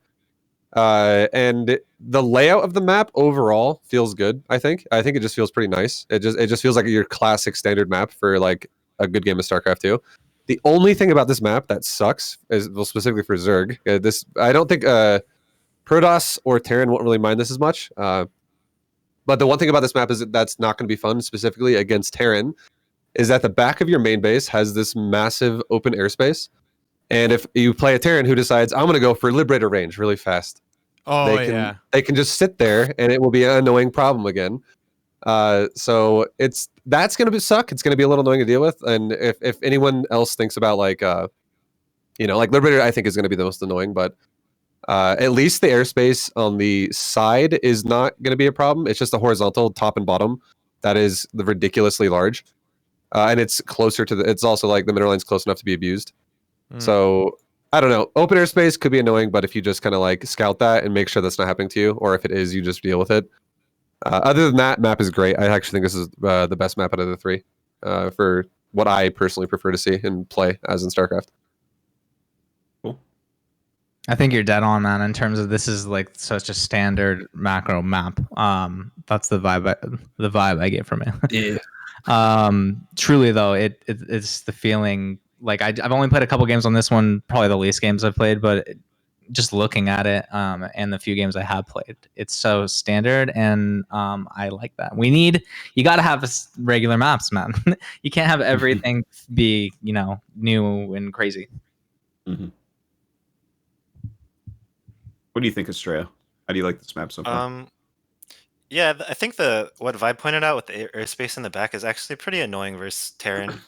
and the layout of the map overall feels good. I think it just feels pretty nice. It just feels like your classic standard map for like a good game of StarCraft 2. The only thing about this map that sucks is, well, specifically for Zerg, I don't think Protoss or Terran won't really mind this as much. But the one thing about this map is that's not going to be fun, specifically against Terran, is that the back of your main base has this massive open airspace. And if you play a Terran who decides, I'm going to go for Liberator range really fast, Oh they can just sit there and it will be an annoying problem again. So that's going to suck. It's going to be a little annoying to deal with. And if anyone else thinks about like Liberator, I think is going to be the most annoying, but at least the airspace on the side is not going to be a problem. It's just the horizontal top and bottom that is ridiculously large, and it's closer to it's also like the mineral line's close enough to be abused. So I don't know. Open airspace could be annoying, but if you just kind of like scout that and make sure that's not happening to you, or if it is, you just deal with it. Other than that, map is great. I actually think this is the best map out of the 3 for what I personally prefer to see and play as in StarCraft. I think you're dead on, man. In terms of this is like such a standard macro map. That's the vibe I get from it. Yeah. Truly though, it's the feeling. Like I've only played a couple games on this one, probably the least games I've played, but just looking at it, and the few games I have played, it's so standard, and I like that. You got to have regular maps, man. You can't have everything be new and crazy. Mhm. What do you think, Astrea? How do you like this map so far? Yeah, I think what ViBE pointed out with the airspace in the back is actually pretty annoying versus Terran.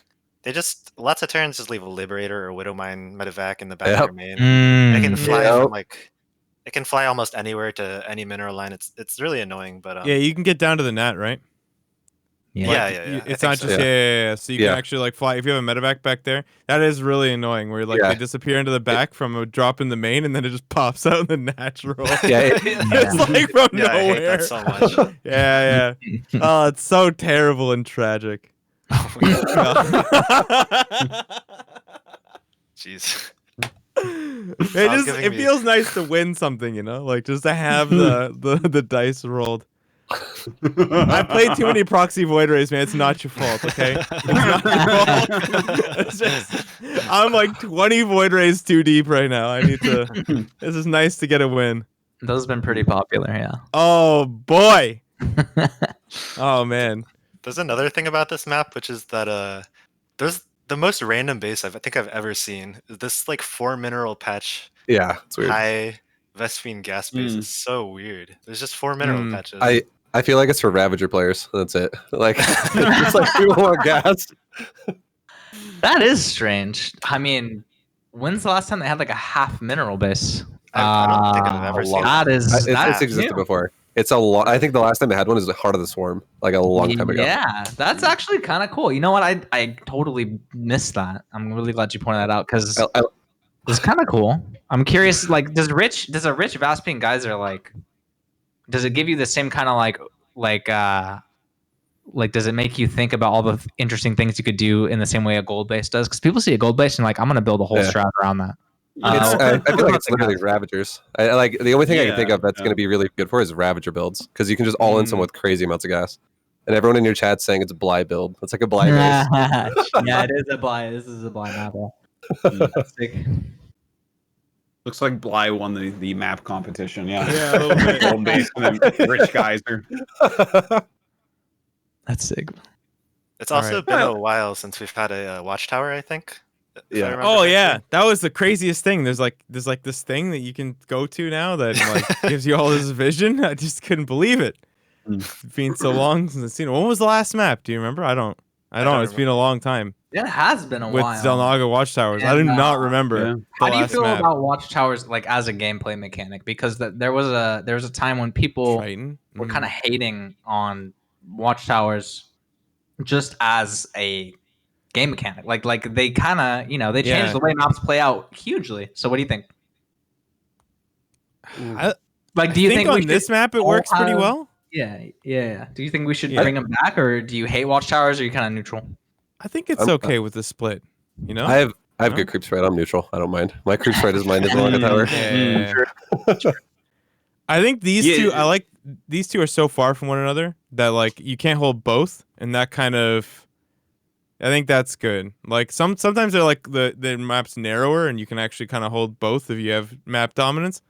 Lots of Terrans just leave a Liberator or Widowmine medevac in the back of their main. It can fly from it can fly almost anywhere to any mineral line. It's really annoying, but Yeah, you can get down to the net, right? Yeah. yeah. It's not just so you can actually like fly if you have a medevac back there. That is really annoying. Where like they disappear into the back from a drop in the main, and then it just pops out in the natural. It's like from nowhere. I hate that so much. Yeah. Oh, it's so terrible and tragic. Jeez. It feels nice to win something, you know, like just to have the dice rolled. I played too many proxy void rays, man. It's not your fault, okay? It's not your fault. It's just, I'm like 20 void rays too deep right now. I need to. This is nice to get a win. Those have been pretty popular, yeah. Oh boy. Oh man. There's another thing about this map, which is that there's the most random base I think I've ever seen. This like 4 mineral patch. Yeah, it's weird. High Vespine gas base is so weird. There's just 4 mineral patches. I feel like it's for Ravager players. That's it. Like, it's like people want gas. That is strange. I mean, when's the last time they had like a half mineral base? I don't think I've ever seen that. It's existed before. It's a lot. I think the last time they had one is the Heart of the Swarm, like a long time ago. Yeah, that's actually kind of cool. You know what? I totally missed that. I'm really glad you pointed that out because it's kind of cool. I'm curious. Like, does a rich Vespine geyser like? Does it give you the same kind of like does it make you think about all the interesting things you could do in the same way a gold base does? Because people see a gold base and like, I'm gonna build a whole strat around that. I feel like it's literally Ravagers. Like the only thing I can think of that's going to be really good for is Ravager builds because you can just all in someone with crazy amounts of gas. And everyone in your chat's saying it's a Bly build. It's like a Bly base. Yeah, it is a Bly. This is a Bly map. That's sick. Looks like Bly won the map competition. Yeah, a little bit. Gold base and then Rich Geyser. That's sick. It's also been a while since we've had a watchtower, I think. Yeah. Oh yeah, that was the craziest thing. There's like this thing that you can go to now that like gives you all this vision. I just couldn't believe it. It's been so long since I've seen it. When was the last map? Do you remember? I don't. It's been a long time. It has been a with while. With Zelnaga Watchtowers. I do not remember. Yeah. How do you feel about Watchtowers like as a gameplay mechanic? Because there was a time when people were kind of hating on Watchtowers just as a game mechanic. Like they kind of, they changed the way maps play out hugely. So what do you think? Do you think on this map it works pretty well? Yeah. Do you think we should bring them back, or do you hate Watchtowers, or are you kind of neutral? I think it's okay with the split. You know, I have good creep spread. I'm neutral. I don't mind. My creep spread is mine as well. Tower. I think these two. I like these two are so far from one another that like you can't hold both, and that kind of. I think that's good. Like sometimes they're like the map's narrower, and you can actually kind of hold both if you have map dominance,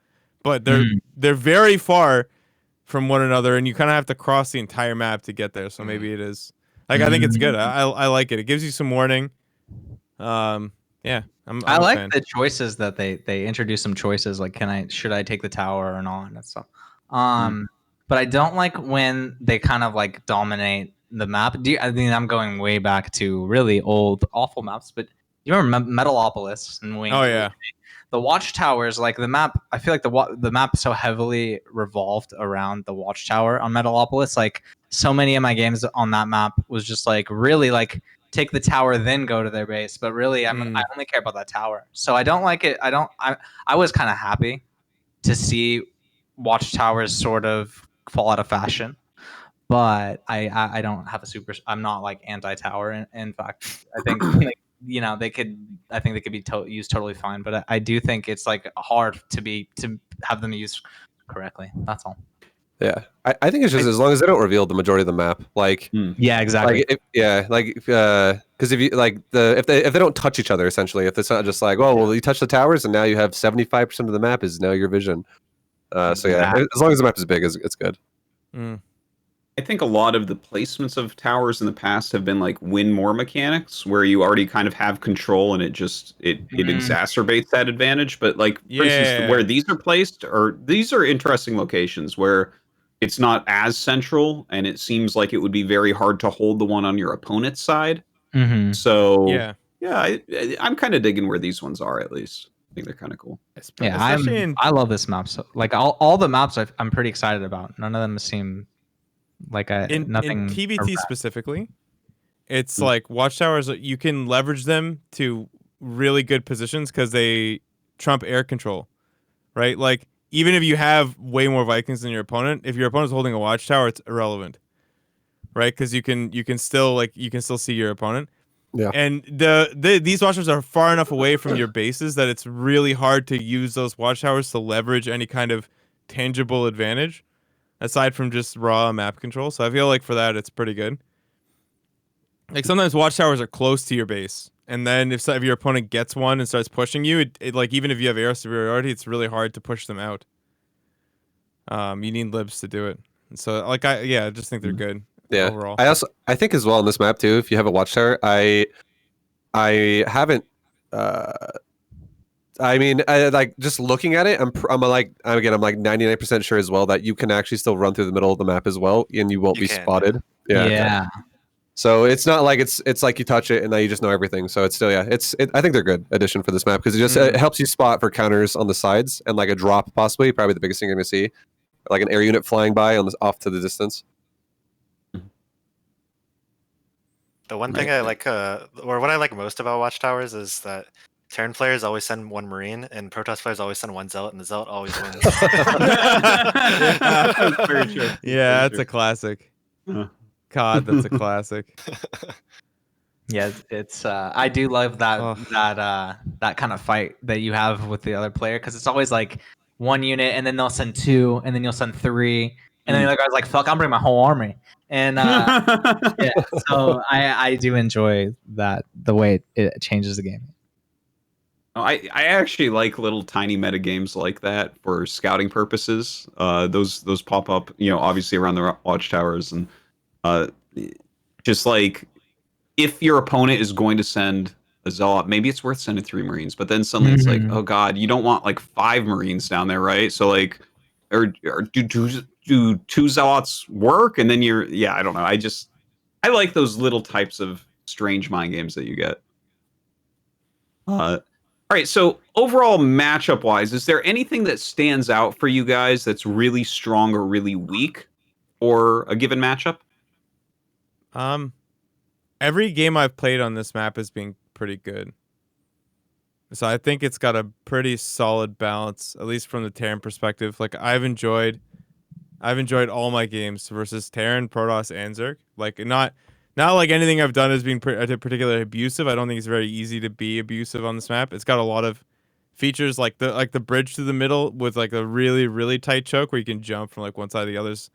but they're very far from one another, and you kind of have to cross the entire map to get there. So maybe it is. Like I think it's good. I like it. It gives you some warning. I'm I like the choices that they introduce some choices like should I take the tower or not and stuff. But I don't like when they kind of like dominate the map. I mean I'm going way back to really old awful maps, but you remember Metalopolis and Wing? Oh yeah. The Watchtowers, like the map, I feel like the map so heavily revolved around the Watchtower on Metalopolis. Like so many of my games on that map was just like really like take the tower then go to their base, but really I only care about that tower. So I don't like it. I was kind of happy to see Watchtowers sort of fall out of fashion, but I don't have I'm not like anti-tower. In fact, I think like, they could be used totally fine, but I do think it's like hard to have them used correctly. That's all. Yeah, I think it's just as long as they don't reveal the majority of the map, like yeah, exactly. Because if you like if they don't touch each other, essentially, if it's not just like, well, you touch the towers and now you have 75% of the map is now your vision. So yeah, as long as the map is big, it's good. I think a lot of the placements of towers in the past have been like win more mechanics, where you already kind of have control, and it exacerbates that advantage. But like for instance, Yeah. where these are placed, or these are interesting locations where it's not as central, and it seems like it would be very hard to hold the one on your opponent's side. Mm-hmm. So Yeah. yeah, I'm kind of digging where these ones are at least. I think they're kind of cool. Yeah, Especially in I love this map. So like all the maps I'm pretty excited about. None of them seem like in nothing. TBT specifically, it's Mm. like watchtowers. You can leverage them to really good positions because they trump air control, right? Like even if you have way more Vikings than your opponent, if your opponent's holding a watchtower, it's irrelevant, right? Because you can still see your opponent. Yeah. And these watchtowers are far enough away from your bases that it's really hard to use those watchtowers to leverage any kind of tangible advantage aside from just raw map control. So I feel like for that, it's pretty good. Like sometimes watchtowers are close to your base, and then if your opponent gets one and starts pushing you, it like even if you have air superiority, it's really hard to push them out. You need libs to do it. And so like I just think they're good. Yeah. Overall. I think as well on this map too, if you have a watchtower, I haven't I mean, like just looking at it, I'm like 99% sure as well that you can actually still run through the middle of the map as well, and you won't You be can, spotted. Yeah. So it's not like it's like you touch it and now you just know everything. So it's still I think they're good addition for this map because it helps you spot for counters on the sides and like a drop possibly probably the biggest thing you're gonna see, like an air unit flying by off to the distance. The one thing I like, or what I like most about Watchtowers is that Terran players always send one Marine, and Protoss players always send one Zealot, and the Zealot always wins. That's very true. Yeah, that's a classic. God, that's a classic. Yeah, it's I do love that kind of fight that you have with the other player because it's always like one unit and then they'll send two and then you'll send three and then the other guy's like, fuck, I'm bringing my whole army. And yeah, so I do enjoy that the way it changes the game. I actually like little tiny meta games like that for scouting purposes. Those pop up, obviously around the watchtowers, and just like if your opponent is going to send a Zealot, maybe it's worth sending 3 Marines. But then suddenly it's like, oh god, you don't want like 5 Marines down there, right? So like, or do 2 Zealots work? And then I don't know. I like those little types of strange mind games that you get. All right, so overall matchup wise, is there anything that stands out for you guys that's really strong or really weak for a given matchup? Every game I've played on this map has been pretty good. So I think it's got a pretty solid balance, at least from the Terran perspective. Like I've enjoyed all my games versus Terran, Protoss, and Zerg. Like not like anything I've done has been particularly abusive. I don't think it's very easy to be abusive on this map. It's got a lot of features like the bridge through the middle with like a really, really tight choke where you can jump from like one side to the others.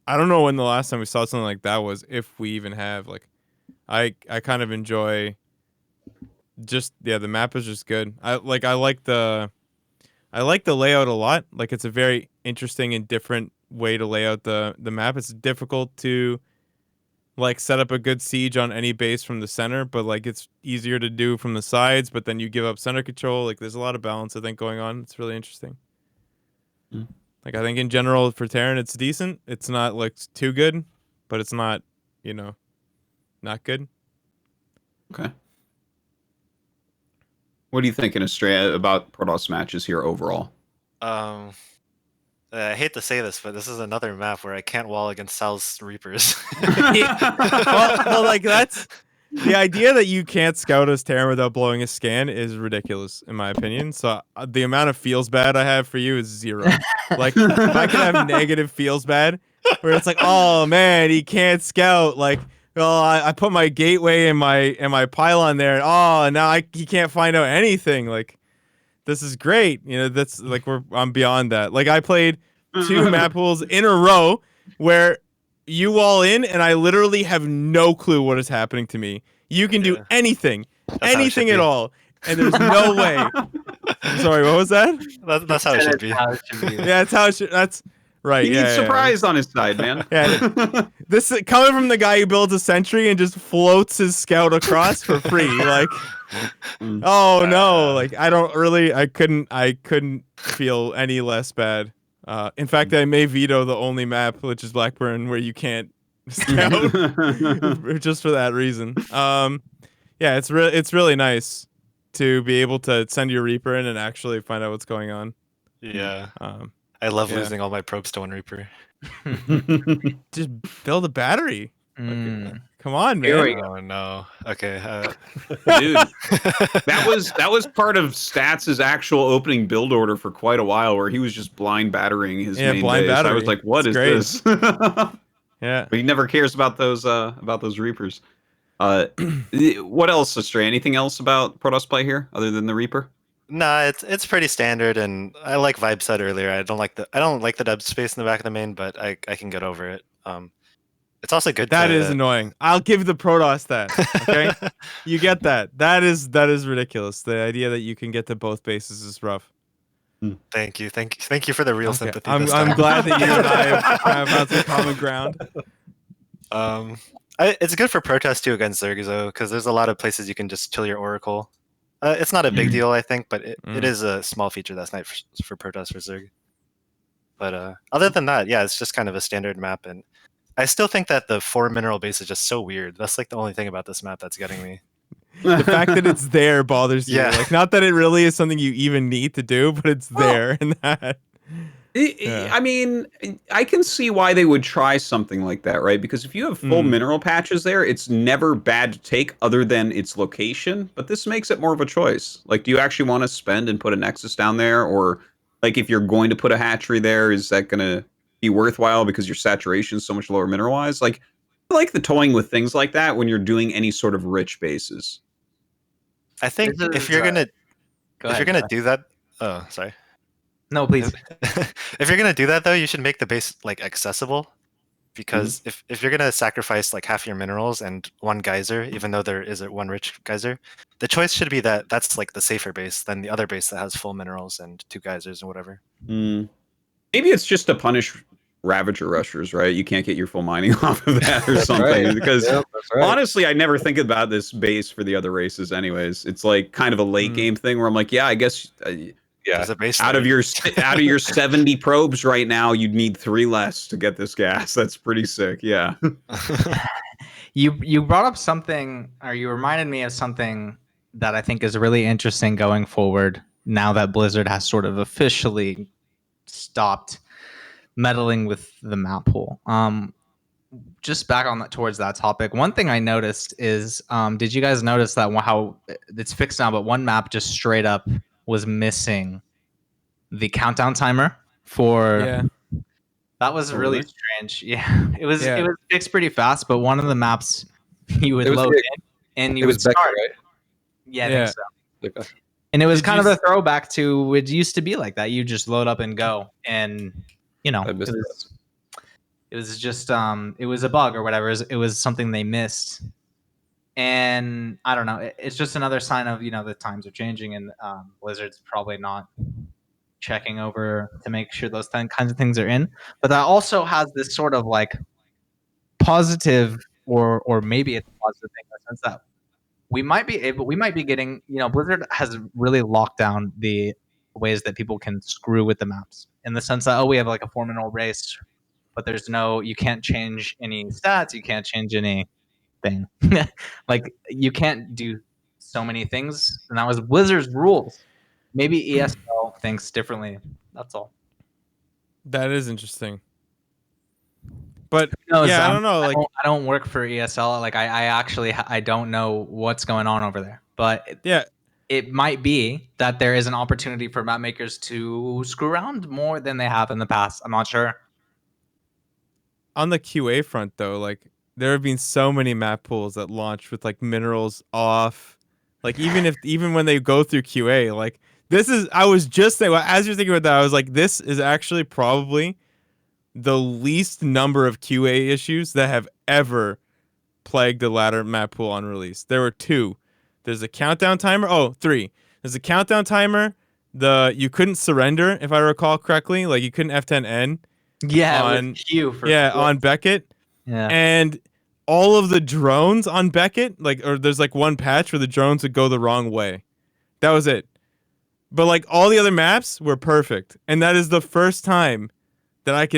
I don't know when the last time we saw something like that was, if we even have. Like I kind of enjoy the map is just good. I like the layout a lot. Like it's a very interesting and different way to lay out the map. It's difficult to like set up a good siege on any base from the center, but like it's easier to do from the sides, but then you give up center control. Like there's a lot of balance I think going on. It's really interesting. Like I think in general for Terran it's decent. It's not like too good, but it's not, not good. Okay. What are you thinking, Astrea, about Protoss matches here overall? I hate to say this, but this is another map where I can't wall against Sal's Reapers. well, like that's the idea that you can't scout as Terran without blowing a scan is ridiculous in my opinion. So the amount of feels bad I have for you is 0. Like if I can have negative feels bad where it's like, oh man, he can't scout. Like, well, I put my gateway and my pylon there, and now he can't find out anything. Like, this is great. That's like I'm beyond that. Like I played 2 map pools in a row where you all in and I literally have no clue what is happening to me. You can do anything at all, and there's no way. Sorry, what was that? That's how it should be. Yeah, that's how it should. Right. He needs surprise on his side, man. Yeah. This is coming from the guy who builds a sentry and just floats his scout across for free. Like, oh no! Like I couldn't feel any less bad. In fact, I may veto the only map, which is Blackburn, where you can't scout, just for that reason. Yeah, it's really nice to be able to send your Reaper in and actually find out what's going on. Yeah. I love yeah. losing all my probes to one Reaper. Just build a battery. Mm. Come on, Here man. we go. Oh no. Okay. Dude, that was part of Stats' actual opening build order for quite a while, where he was just blind battering his main blind base. battery. I was like, "What is this?" Yeah. But he never cares about those Reapers. What else, Astrea? Anything else about Protoss play here other than the Reaper? Nah, it's pretty standard, and I like ViBE said earlier. I don't like the dev space in the back of the main, but I can get over it. It's also good. That is annoying. I'll give the Protoss that. Okay, you get that. That is ridiculous. The idea that you can get to both bases is rough. Thank you for the real sympathy. I'm glad that you and I have found some common ground. It's good for Protest too against Zerg though, because there's a lot of places you can just chill your Oracle. It's not a big deal, I think, but it is a small feature that's nice for Protest for Zerg. But other than that, yeah, it's just kind of a standard map, and I still think that the 4 mineral base is just so weird. That's like the only thing about this map that's getting me. The fact that it's there bothers you. Yeah. Like, not that it really is something you even need to do, but it's there, and that. I mean, I can see why they would try something like that, right? Because if you have full mineral patches there, it's never bad to take other than its location. But this makes it more of a choice. Like, do you actually want to spend and put a Nexus down there? Or, like, if you're going to put a hatchery there, is that going to be worthwhile because your saturation is so much lower mineral-wise? Like, I like the toying with things like that when you're doing any sort of rich bases. I think if you're gonna do that, oh sorry. No, please. If you're gonna do that though, you should make the base like accessible, because if you're gonna sacrifice like half your minerals and one geyser, even though there is one rich geyser, the choice should be that's like the safer base than the other base that has full minerals and 2 geysers and whatever. Maybe it's just to punish Ravager rushers, right? You can't get your full mining off of that or something. Right. Because Yep, right. honestly, I never think about this base for the other races. Anyways, it's like kind of a late game thing where I'm like, yeah, I guess. There's a base out of your 70 probes right now, you'd need 3 less to get this gas. That's pretty sick. Yeah. You brought up something, or you reminded me of something that I think is really interesting going forward. Now that Blizzard has sort of officially stopped meddling with the map pool. Just back on that towards that topic. One thing I noticed is, did you guys notice that how it's fixed now, but one map just straight up was missing the countdown timer for that was really strange. Yeah. It was fixed pretty fast, but one of the maps you would load in and you would Beckett, start. right? Yeah, I think so. Okay. And it was kind of a throwback to it used to be like that. You just load up and go, and you know, it was just it was a bug or whatever. It was something they missed. And I don't know. It's just another sign of, the times are changing, and Blizzard's probably not checking over to make sure those kinds of things are in. But that also has this sort of like positive, or maybe it's a positive thing in the sense that we might be getting, Blizzard has really locked down the ways that people can screw with the maps, in the sense that, we have like a 4 mineral race, but you can't change any stats, you can't change anything. Like, you can't do so many things, and that was Blizzard's rules. Maybe ESL thinks differently. That's all. That is interesting. But I don't know. Like, I don't work for ESL. Like, I actually I don't know what's going on over there. But it might be that there is an opportunity for map makers to screw around more than they have in the past. I'm not sure. On the QA front, though, like, there have been so many map pools that launch with like minerals off. Like, even when they go through QA, like, I was just saying, as you're thinking about that, I was like, this is actually probably the least number of QA issues that have ever plagued the ladder map pool on release. There were 2. There's a countdown timer. 3. There's a countdown timer. You couldn't surrender, if I recall correctly. Like, you couldn't F10N. Yeah, on with Q for on Beckett, yeah. and all of the drones on Beckett, or there's like one patch where the drones would go the wrong way. That was it. But like all the other maps were perfect, and that is the first time that like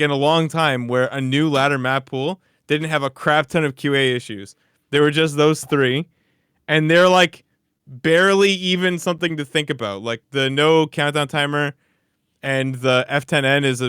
in a long time where a new ladder map pool didn't have a crap ton of QA issues. There were just those three, and they're like barely even something to think about. Like the no countdown timer and the F10N is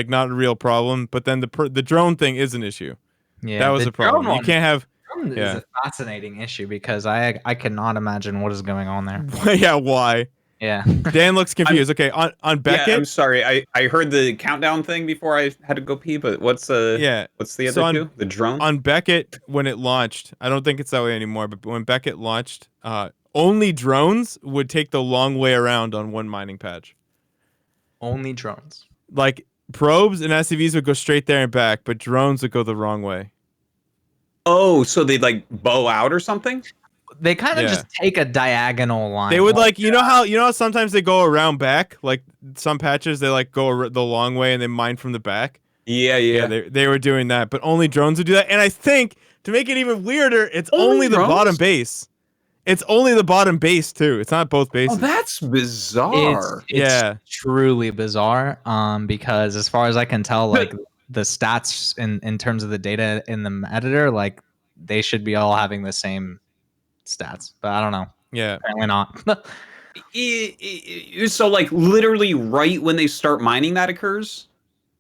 not a real problem, but then the drone thing is an issue. Yeah, That was the a problem. drone You can't have one is yeah. a fascinating issue because I cannot imagine what is going on there. Yeah, why? Yeah. Dan looks confused. Okay, on Beckett. Yeah, I'm sorry. I heard the countdown thing before I had to go pee, but what's the So other two? The drone? On Beckett, when it launched, I don't think it's that way anymore, but when Beckett launched, only drones would take the long way around on one mining patch. Only drones. Like probes and SCVs would go straight there and back, but drones would go the wrong way. Oh, so they'd like bow out or something? They kind of just take a diagonal line. They would you know how sometimes they go around back, like some patches they like go the long way and they mine from the back. Yeah. They were doing that, but only drones would do that. And I think to make it even weirder, it's only the bottom base. It's only the bottom base too. It's not both bases. Oh, that's bizarre. It's truly bizarre. Because as far as I can tell, like the stats in terms of the data in the editor, like they should be all having the same stats, but I don't know. Yeah, apparently not. So like literally right when they start mining that occurs?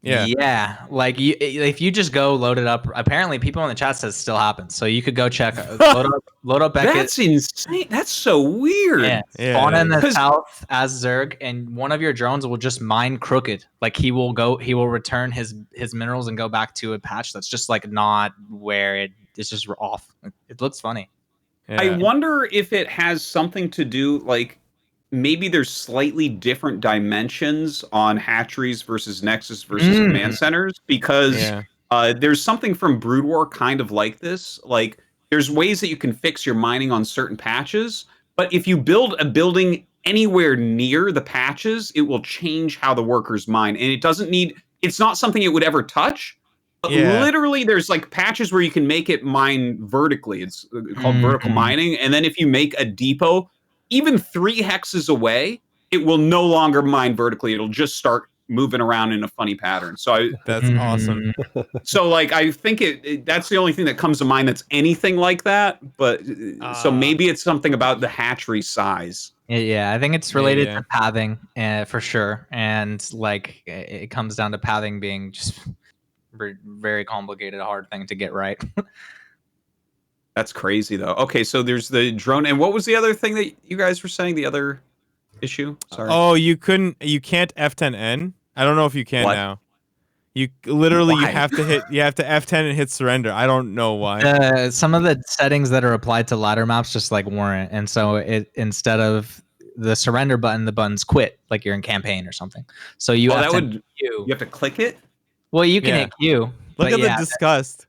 Yeah, like if you just go load it up, apparently people in the chat says still happens, so you could go check load up Beckett. That's insane. That's so weird. Yeah. Spawn in the south as Zerg, and one of your drones will just mine crooked. Like he will return his minerals and go back to a patch that's just like not where it's just off. It looks funny. Yeah. I wonder if it has something to do, like maybe there's slightly different dimensions on hatcheries versus Nexus versus command centers, because there's something from Brood War kind of like this. Like there's ways that you can fix your mining on certain patches, but if you build a building anywhere near the patches, it will change how the workers mine. And it's not something it would ever touch. But literally, there's like patches where you can make it mine vertically. It's called vertical mining. And then if you make a depot, even 3 hexes away, it will no longer mine vertically. It'll just start moving around in a funny pattern. So that's awesome. So like I think that's the only thing that comes to mind that's anything like that. But so maybe it's something about the hatchery size. Yeah, I think it's related to pathing for sure. And like it comes down to pathing being just very complicated, hard thing to get right. That's crazy though. Okay, so there's the drone, and what was the other thing that you guys were saying? The other issue? Sorry. Oh, you can't F10N. I don't know if you can now. You literally you have to F10 and hit surrender. I don't know why. Some of the settings that are applied to ladder maps just like weren't, and so it instead of the surrender button, the button's quit, like you're in campaign or something. So you have you have to click it. Well, you can hit Q. Look at the disgust.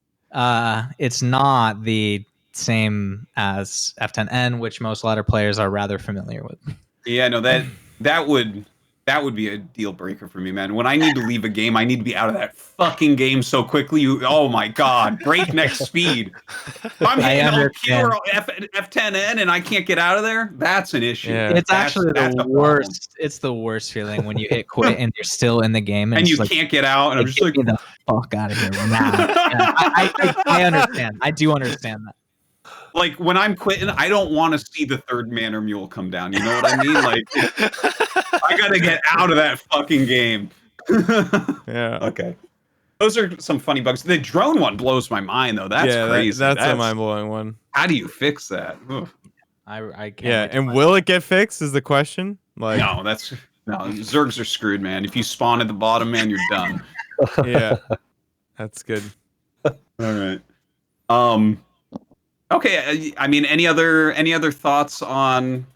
It's not the same as F10N, which most ladder players are rather familiar with. Yeah, no, that would be a deal breaker for me, man. When I need to leave a game, I need to be out of that fucking game so quickly. Oh my god, breakneck speed. If I'm hitting Q or F10N and I can't get out of there, that's an issue. Yeah. It's actually the worst. It's the worst feeling when you hit quit and you're still in the game and you can't get out. And I'm just like, get the fuck out of here now. I understand. I do understand that. Like when I'm quitting, I don't want to see the third man or mule come down. You know what I mean? Like I gotta get out of that fucking game. Yeah. Okay. Those are some funny bugs. The drone one blows my mind though. That's crazy. That's a mind blowing one. How do you fix that? Ugh. I can't. Yeah, and will it get fixed? Is the question? Like no, Zergs are screwed, man. If you spawn at the bottom, man, you're done. Yeah. That's good. All right. Okay, I mean, any other thoughts on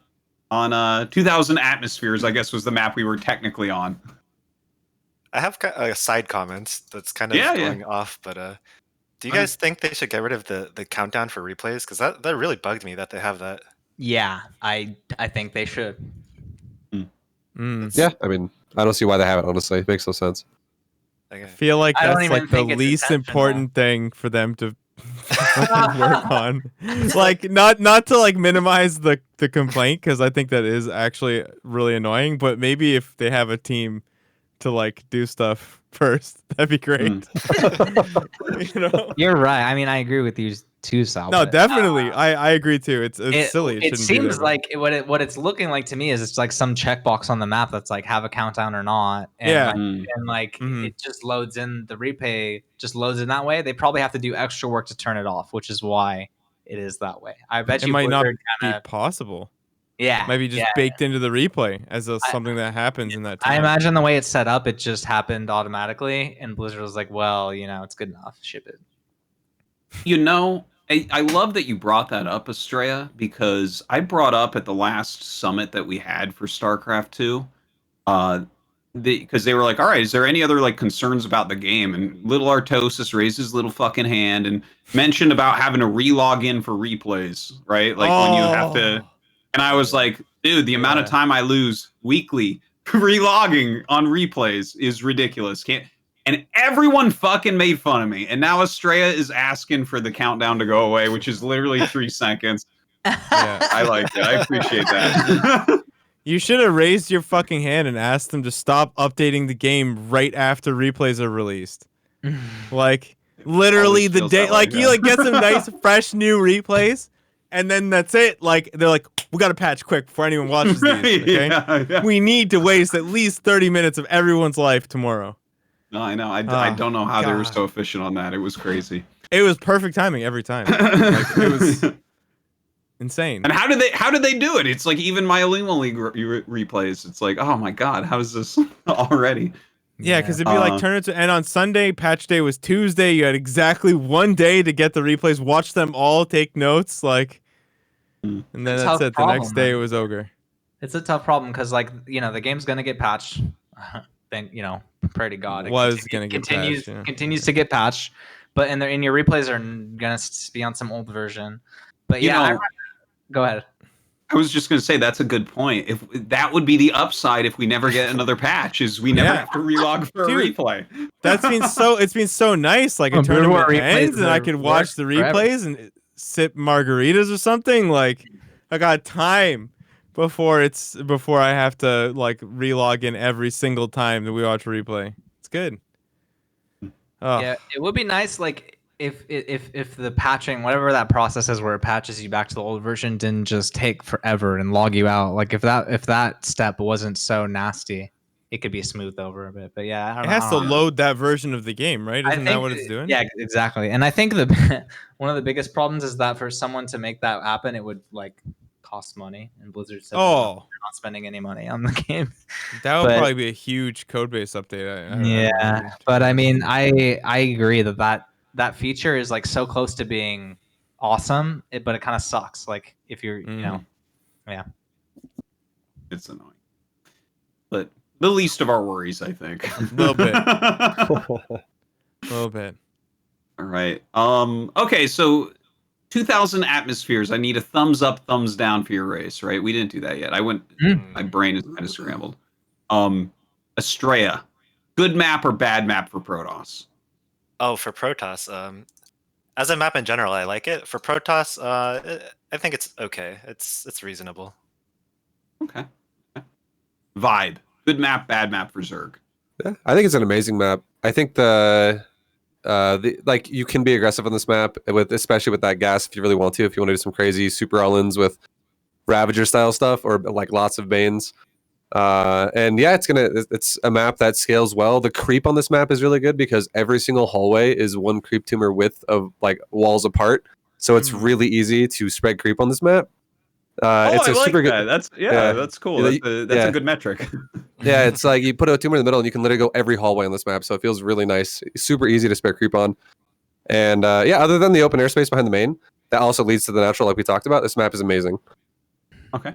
2000 Atmospheres? I guess was the map we were technically on. I have side comments that's kind of going off, but do you guys think they should get rid of the countdown for replays? Because that really bugged me that they have that. Yeah, I think they should. Yeah, I mean, I don't see why they have it. Honestly, it makes no sense. Like, I feel like I don't that's even like the think it's least intentional. important thing for them to fucking work on. Like not to like minimize the complaint, because I think that is actually really annoying, but maybe if they have a team to like do stuff first, that'd be great. You know? You're right. I mean, I agree with you too, Sal. No, but, definitely. I agree too. It's silly. It It shouldn't be there, seems but- like what it's looking like to me is it's like some checkbox on the map that's like have a countdown or not, and Yeah. like, Mm. and like Mhm. it just loads in the replay, just loads in that way. They probably have to do extra work to turn it off, which is why it is that way. I bet it you might not Blizzard be kinda, possible. yeah, Might be just yeah. baked into the replay as something that happens in that time. I imagine the way it's set up, it just happened automatically, and Blizzard was like, "Well, it's good enough. Ship it." You know, I love that you brought that up, Astrea, because I brought up at the last summit that we had for StarCraft 2, because they were like, all right, is there any other like concerns about the game? And little Artosis raised his little fucking hand and mentioned about having to re-log in for replays, right? Like when you have to. And I was like, dude, the amount of time I lose weekly re-logging on replays is ridiculous. And everyone fucking made fun of me. And now Astrea is asking for the countdown to go away, which is literally 3 seconds. Yeah. I like it. I appreciate that. You should have raised your fucking hand and asked them to stop updating the game right after replays are released. Like literally Always the feels day, that way, like you yeah. like get some nice fresh new replays, and then that's it. Like they're like, we got to patch quick before anyone watches these. Okay, Yeah. we need to waste at least 30 minutes of everyone's life tomorrow. No, I know. I don't know how they were so efficient on that. It was crazy. It was perfect timing every time. Like, it was insane. And how did they do it? It's like even my Alima League replays. It's like, oh my god, how is this already? Yeah, because it'd be like turn it to, and on Sunday, patch day was Tuesday. You had exactly 1 day to get the replays, watch them all, take notes, like, and then that's it. The next day it was ogre. It's a tough problem because, like, the game's gonna get patched. Then pray to God, it continues to get patched. But in your replays are gonna be on some old version. But go ahead. I was just going to say that's a good point. If that would be the upside if we never get another patch, is we never have to relog for a replay. It's been so nice. Like a tournament ends and I could watch the replays and sip margaritas or something. Like I got time before I have to like relog in every single time that we watch a replay. It's good. Oh. Yeah, it would be nice, like if the patching, whatever that process is, where it patches you back to the old version, didn't just take forever and log you out. Like if that step wasn't so nasty, it could be smoothed over a bit. But yeah, I don't know. It has to load that version of the game, right? Isn't that what it's doing? Yeah, exactly. And I think one of the biggest problems is that for someone to make that happen, it would like cost money, and Blizzard said they're not spending any money on the game. That would probably be a huge code base update. I don't know. But I mean, I agree that feature is like so close to being awesome, but it kind of sucks. Like if you're, yeah, it's annoying, but the least of our worries, I think. A little bit. A little bit. All right. Okay. So 2,000 atmospheres. I need a thumbs up, thumbs down for your race, right? We didn't do that yet. My brain is kind of scrambled. Astrea, good map or bad map for Protoss? Oh, for Protoss, as a map in general, I like it. For Protoss, I think it's okay. It's reasonable. Okay. ViBE, good map, bad map for Zerg. Yeah, I think it's an amazing map. I think the like you can be aggressive on this map especially with that gas if you really want to. If you want to do some crazy super all-ins with Ravager style stuff or like lots of Banes. And yeah, it's a map that scales well. The creep on this map is really good because every single hallway is one creep tumor width of like walls apart. So it's really easy to spread creep on this map. It's a super good. That's cool. That's a good metric. Yeah, it's like you put a tumor in the middle and you can literally go every hallway on this map. So it feels really nice. Super easy to spread creep on. And yeah, other than the open airspace behind the main, that also leads to the natural like we talked about. This map is amazing. Okay.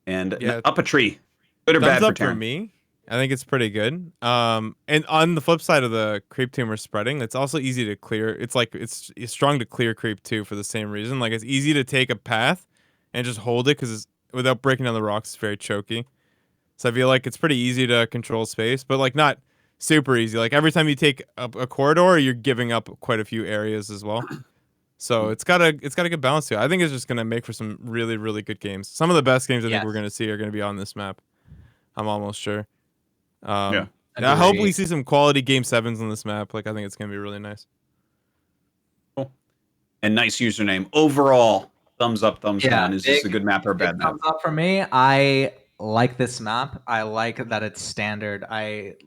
And up a tree. Good or Thumbs bad up for for me. I think it's pretty good. And on the flip side of the creep tumor spreading, it's also easy to clear. It's like it's strong to clear creep too for the same reason. Like it's easy to take a path and just hold it because without breaking down the rocks, it's very choky. So I feel like it's pretty easy to control space, but like not super easy. Like every time you take a corridor, you're giving up quite a few areas as well. So it's got a good balance to it. I think it's just gonna make for some really, really good games. Some of the best games I think we're gonna see are gonna be on this map. I'm almost sure. Yeah. I hope we see some quality game 7s on this map. Like I think it's gonna be really nice. Cool. And nice username. Overall, thumbs up, thumbs down. Is this a good map or a bad map? Thumbs up for me. I like this map. I like that it's standard.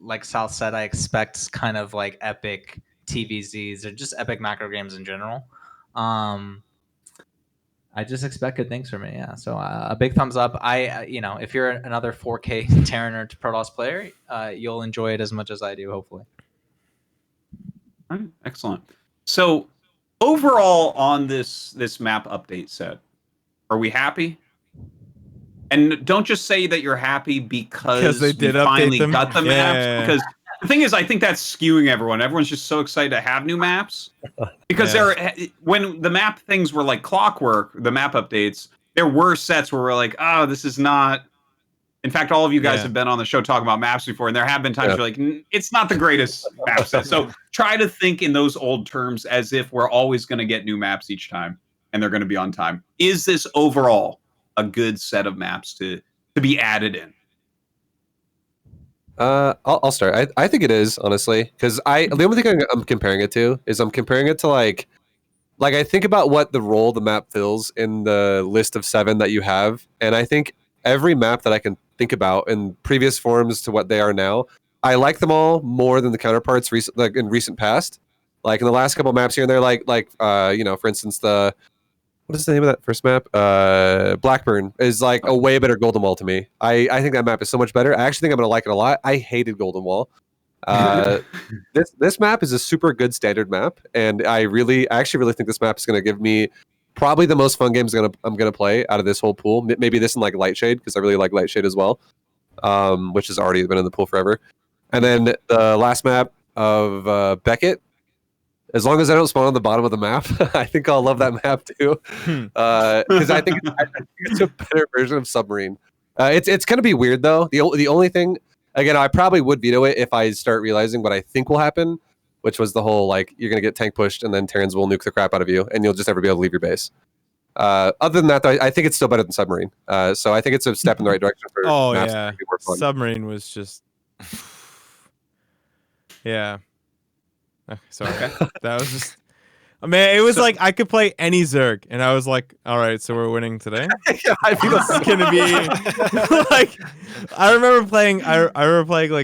Like Sal said, I expect kind of like epic TVZs or just epic macro games in general. I just expect good things from it. Yeah. So a big thumbs up. If you're another 4K Terran or Protoss player, you'll enjoy it as much as I do, hopefully. All right, excellent. So overall on this map update set, are we happy? And don't just say that you're happy because they did you finally update them. got the maps. Because the thing is, I think that's skewing everyone. Everyone's just so excited to have new maps. Because when the map things were like clockwork, the map updates, there were sets where we're like, oh, this is not. In fact, all of you guys have been on the show talking about maps before, and there have been times where like, it's not the greatest map set. So try to think in those old terms as if we're always going to get new maps each time, and they're going to be on time. Is this overall a good set of maps to be added in? I'll start. I think it is, honestly, because the only thing I'm comparing it to is I'm comparing it to like I think about what the role the map fills in the list of 7 that you have, and I think every map that I can think about in previous forms to what they are now, I like them all more than the counterparts in recent past. Like in the last couple maps here and there, for instance, what is the name of that first map? Blackburn is like a way better Golden Wall to me. I think that map is so much better. I actually think I'm going to like it a lot. I hated Golden Wall. This map is a super good standard map, and I actually really think this map is going to give me probably the most fun games I'm gonna play out of this whole pool. Maybe this and like Lightshade, because I really like Lightshade as well, which has already been in the pool forever. And then the last map of Beckett. As long as I don't spawn on the bottom of the map, I think I'll love that map too. Because I think it's a better version of Submarine. It's gonna be weird though. The only thing, again, I probably would veto it if I start realizing what I think will happen, which was the whole like you're gonna get tank pushed and then Terrans will nuke the crap out of you and you'll just never be able to leave your base. Other than that, though, I think it's still better than Submarine. So I think it's a step in the right direction for maps to be more fun. Submarine was just sorry. That was just man, it was like I could play any Zerg and I was like, all right, so we're winning today. I feel this is gonna be like I remember playing like 5-6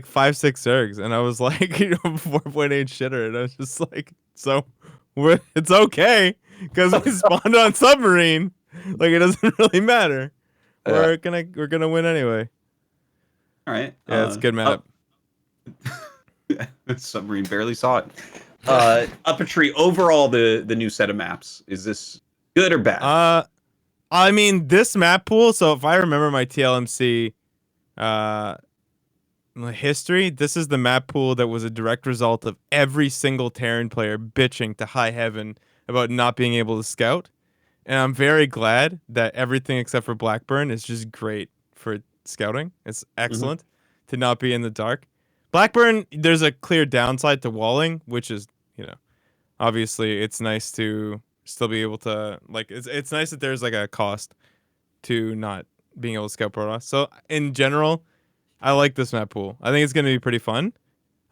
Zergs and I was like 4.8 shitter and I was just like, so it's okay because we spawned on Submarine, like it doesn't really matter. We're gonna win anyway. All right, it's a good map. Submarine barely saw it. UpATree, overall, the new set of maps, is this good or bad? I mean, this map pool, so if I remember my TLMC history, this is the map pool that was a direct result of every single Terran player bitching to high heaven about not being able to scout. And I'm very glad that everything except for Blackburn is just great for scouting. It's excellent to not be in the dark. Blackburn, there's a clear downside to walling, which is, obviously it's nice to still be able to, like, it's nice that there's like a cost to not being able to scout Protoss. So in general, I like this map pool. I think it's going to be pretty fun.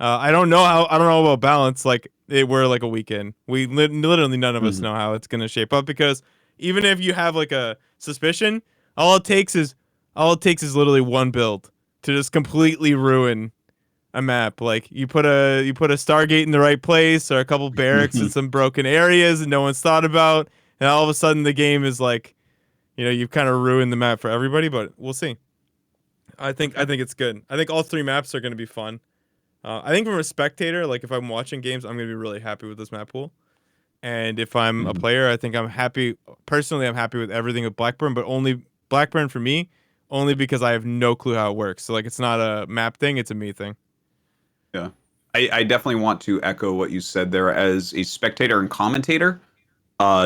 I don't know about balance. Like we're like a week in. We literally none of us know how it's going to shape up because even if you have like a suspicion, all it takes is literally one build to just completely ruin a map. Like you put a Stargate in the right place or a couple barracks in some broken areas and no one's thought about, and all of a sudden the game is like, you've kind of ruined the map for everybody. But we'll see. I think it's good. I think all 3 maps are going to be fun. I think from a spectator, like if I'm watching games, I'm going to be really happy with this map pool. And if I'm a player, I think I'm happy. Personally, I'm happy with everything with Blackburn, but only Blackburn for me, only because I have no clue how it works. So like it's not a map thing, it's a me thing. Yeah. I definitely want to echo what you said there as a spectator and commentator.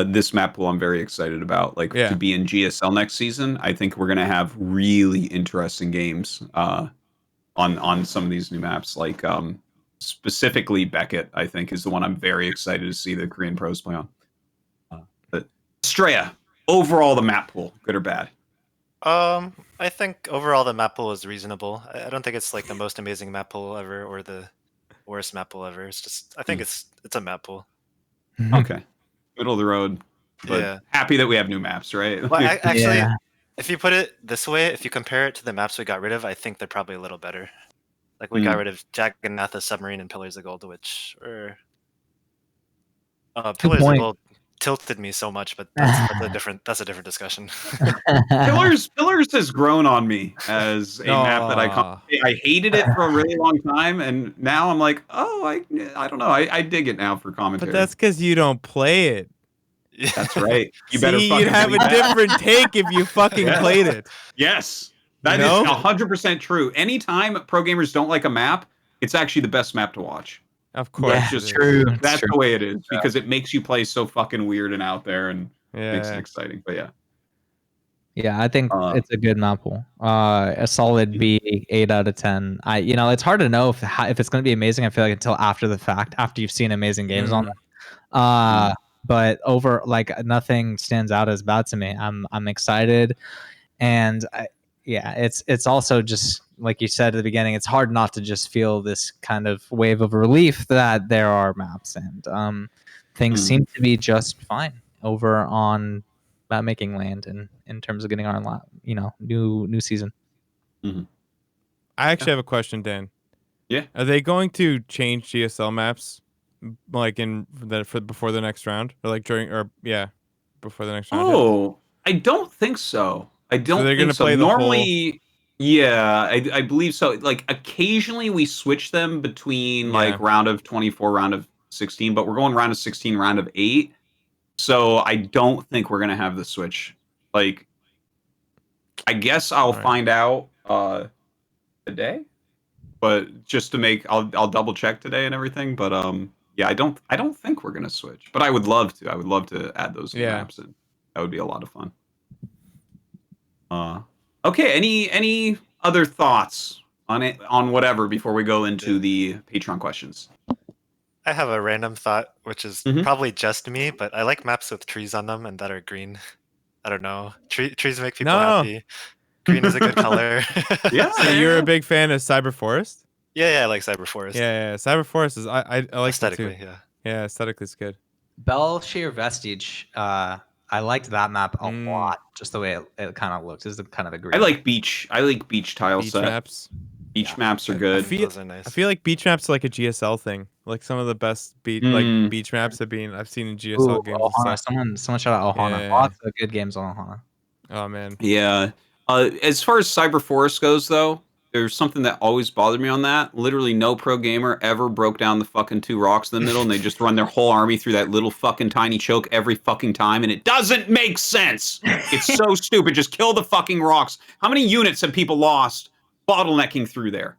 This map pool I'm very excited about. Like to be in GSL next season, I think we're gonna have really interesting games on some of these new maps. Like specifically Beckett, I think, is the one I'm very excited to see the Korean pros play on. But Astrea, overall the map pool, good or bad? I think overall the map pool is reasonable. I don't think it's like the most amazing map pool ever or the worst map pool ever. It's just I think it's a map pool. Okay, middle of the road, but Yeah. happy that we have new maps, right? Well, actually, Yeah. if you put it this way, if you compare it to the maps we got rid of, I think they're probably a little better. Like we got rid of Jagannath, Submarine, and Pillars of Gold, which are Pillars of point. Gold tilted me so much, but that's a different discussion. Pillars has grown on me as a map that I hated it for a really long time, and now I'm like, oh, I don't know, I dig it now for commentary. But that's because you don't play it. That's right. You See, better fucking you'd have a believe that. different take if you fucking played it. Yes, that You is know? 100% true. Anytime pro gamers don't like a map, it's actually the best map to watch. Of course. Yeah, it is. true. That's true. the way it is because it makes you play so fucking weird and out there and makes it Yeah. exciting. But yeah. Yeah, I think it's a good map pool. A solid B, 8 out of 10. It's hard to know if it's going to be amazing. I feel like until after the fact, after you've seen amazing games on them. But nothing stands out as bad to me. I'm excited, and it's also just like you said at the beginning. It's hard not to just feel this kind of wave of relief that there are maps and things seem to be just fine over on map making land and in terms of getting our new season. I actually have a question, Dan. Yeah. Are they going to change GSL maps like before the next round or like before the next round? Oh, I don't think so. I don't they're think gonna so. play the Normally, yeah, I believe so. Like occasionally we switch them between like round of 24, round of 16, but we're going round of 16, round of 8. So I don't think we're gonna have the switch. Like, I guess I'll find out today, but just to make, I'll double check today and everything. But yeah, I don't think we're gonna switch. But I would love to. I would love to add those new maps. And that would be a lot of fun. Okay. Any other thoughts on whatever before we go into the Patreon questions? I have a random thought, which is probably just me, but I like maps with trees on them and that are green. I don't know. Trees make people happy. Green is a good color. Yeah. So you're a big fan of Cyber Forest? Yeah, I like Cyber Forest. Yeah. Cyber Forest is I like aesthetically, that too. Yeah, aesthetically it's good. Belshire Vestige. I liked that map a lot. Just the way it kind of looks. Is kind of a green. I like beach tile set. Maps. Beach maps are good. Those are nice. I feel like beach maps are like a GSL thing. Like some of the best beach maps I've seen in GSL games. Ohana. Someone shout out Ohana. Yeah. Lots of good games on Ohana. Oh man. Yeah. As far as Cyber Forest goes, though, there's something that always bothered me on that. Literally, no pro gamer ever broke down the fucking 2 rocks in the middle, and they just run their whole army through that little fucking tiny choke every fucking time, and it doesn't make sense. It's so stupid. Just kill the fucking rocks. How many units have people lost bottlenecking through there?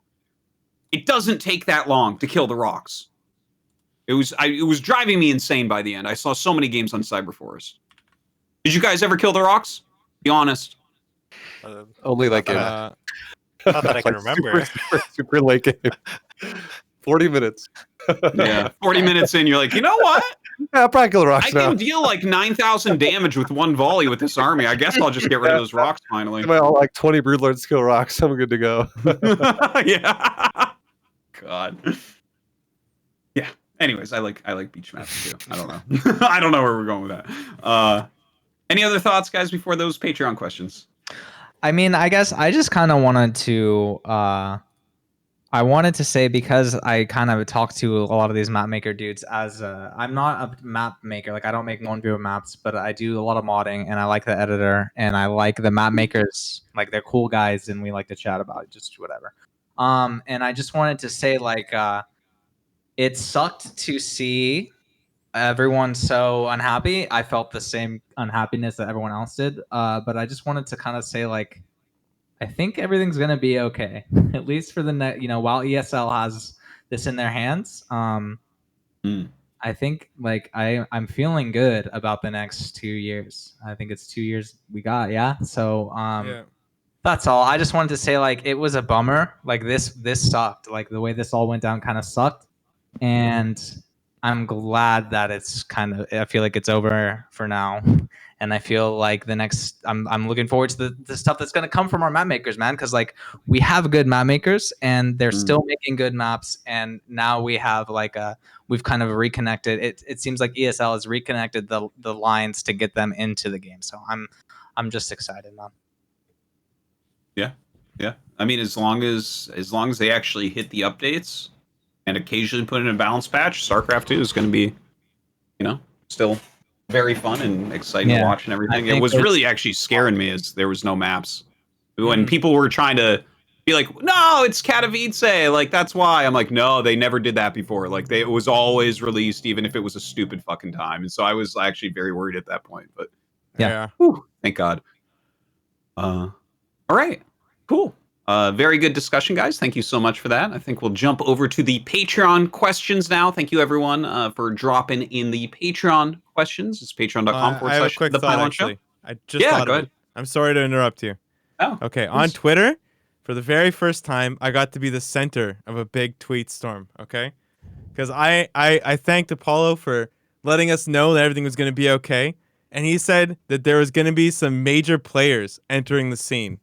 It doesn't take that long to kill the rocks. It was driving me insane by the end. I saw so many games on Cyber Forest. Did you guys ever kill the rocks? Be honest. Only like not that I can remember. Super late game. 40 minutes. Yeah, 40 minutes in, you're like, you know what? Yeah, I'll probably kill the rocks I now. can deal like 9,000 damage with one volley with this army. I guess I'll just get rid of those rocks finally. All like 20 Broodlord skill rocks. I'm good to go. Yeah. God. Yeah. Anyways, I like beach maps too. I don't know. I don't know where we're going with that. Any other thoughts, guys, before those Patreon questions? I mean, I guess I just kind of wanted to say, because I kind of talked to a lot of these map maker dudes, as I'm not a map maker, like I don't make one-viewer maps, but I do a lot of modding, and I like the editor, and I like the map makers, like they're cool guys, and we like to chat about it, just whatever. And I just wanted to say, like, it sucked to see everyone so unhappy. I felt the same unhappiness that everyone else did, but I just wanted to kind of say, like, I think everything's gonna be okay, at least for the while ESL has this in their hands. I think like I'm feeling good about the next 2 years. I think it's 2 years we got, yeah. So that's all. I just wanted to say, like, it was a bummer. Like this sucked. Like the way this all went down kind of sucked. and I'm glad that it's I feel like it's over for now. And I feel like I'm looking forward to the stuff that's going to come from our map makers, man. Because like we have good map makers, and they're still making good maps. And now we have we've kind of reconnected. It seems like ESL has reconnected the lines to get them into the game. So I'm just excited, man. Yeah. I mean, as long as they actually hit the updates and occasionally put in a balance patch, StarCraft 2 is going to be, still very fun and exciting to watch and everything. It was really actually scaring me as there was no maps. When people were trying to be like, no, it's Katowice, like that's why. I'm like, no, they never did that before. Like it was always released, even if it was a stupid fucking time. And so I was actually very worried at that point. But whew, thank God. All right, cool. Very good discussion, guys. Thank you so much for that. I think we'll jump over to the Patreon questions now. Thank you, everyone, for dropping in the Patreon questions. It's patreon.com/the I have a quick thought, actually. I just thought of it. I'm sorry to interrupt you. Oh, okay, on Twitter, for the very first time, I got to be the center of a big tweet storm, okay? Because I thanked Apollo for letting us know that everything was going to be okay, and he said that there was going to be some major players entering the scene,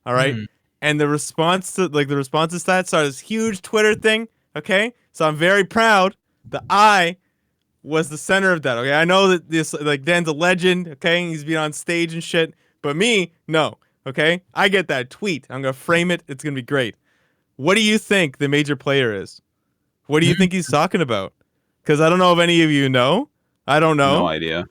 all right? And the response to that started this huge Twitter thing, okay? So I'm very proud that I was the center of that, okay? I know that this, like, Dan's a legend, okay? He's been on stage and shit, but me, no, okay? I get that tweet. I'm going to frame it. It's going to be great. What do you think the major player is? What do you think he's talking about? Because I don't know if any of you know. I don't know. No idea.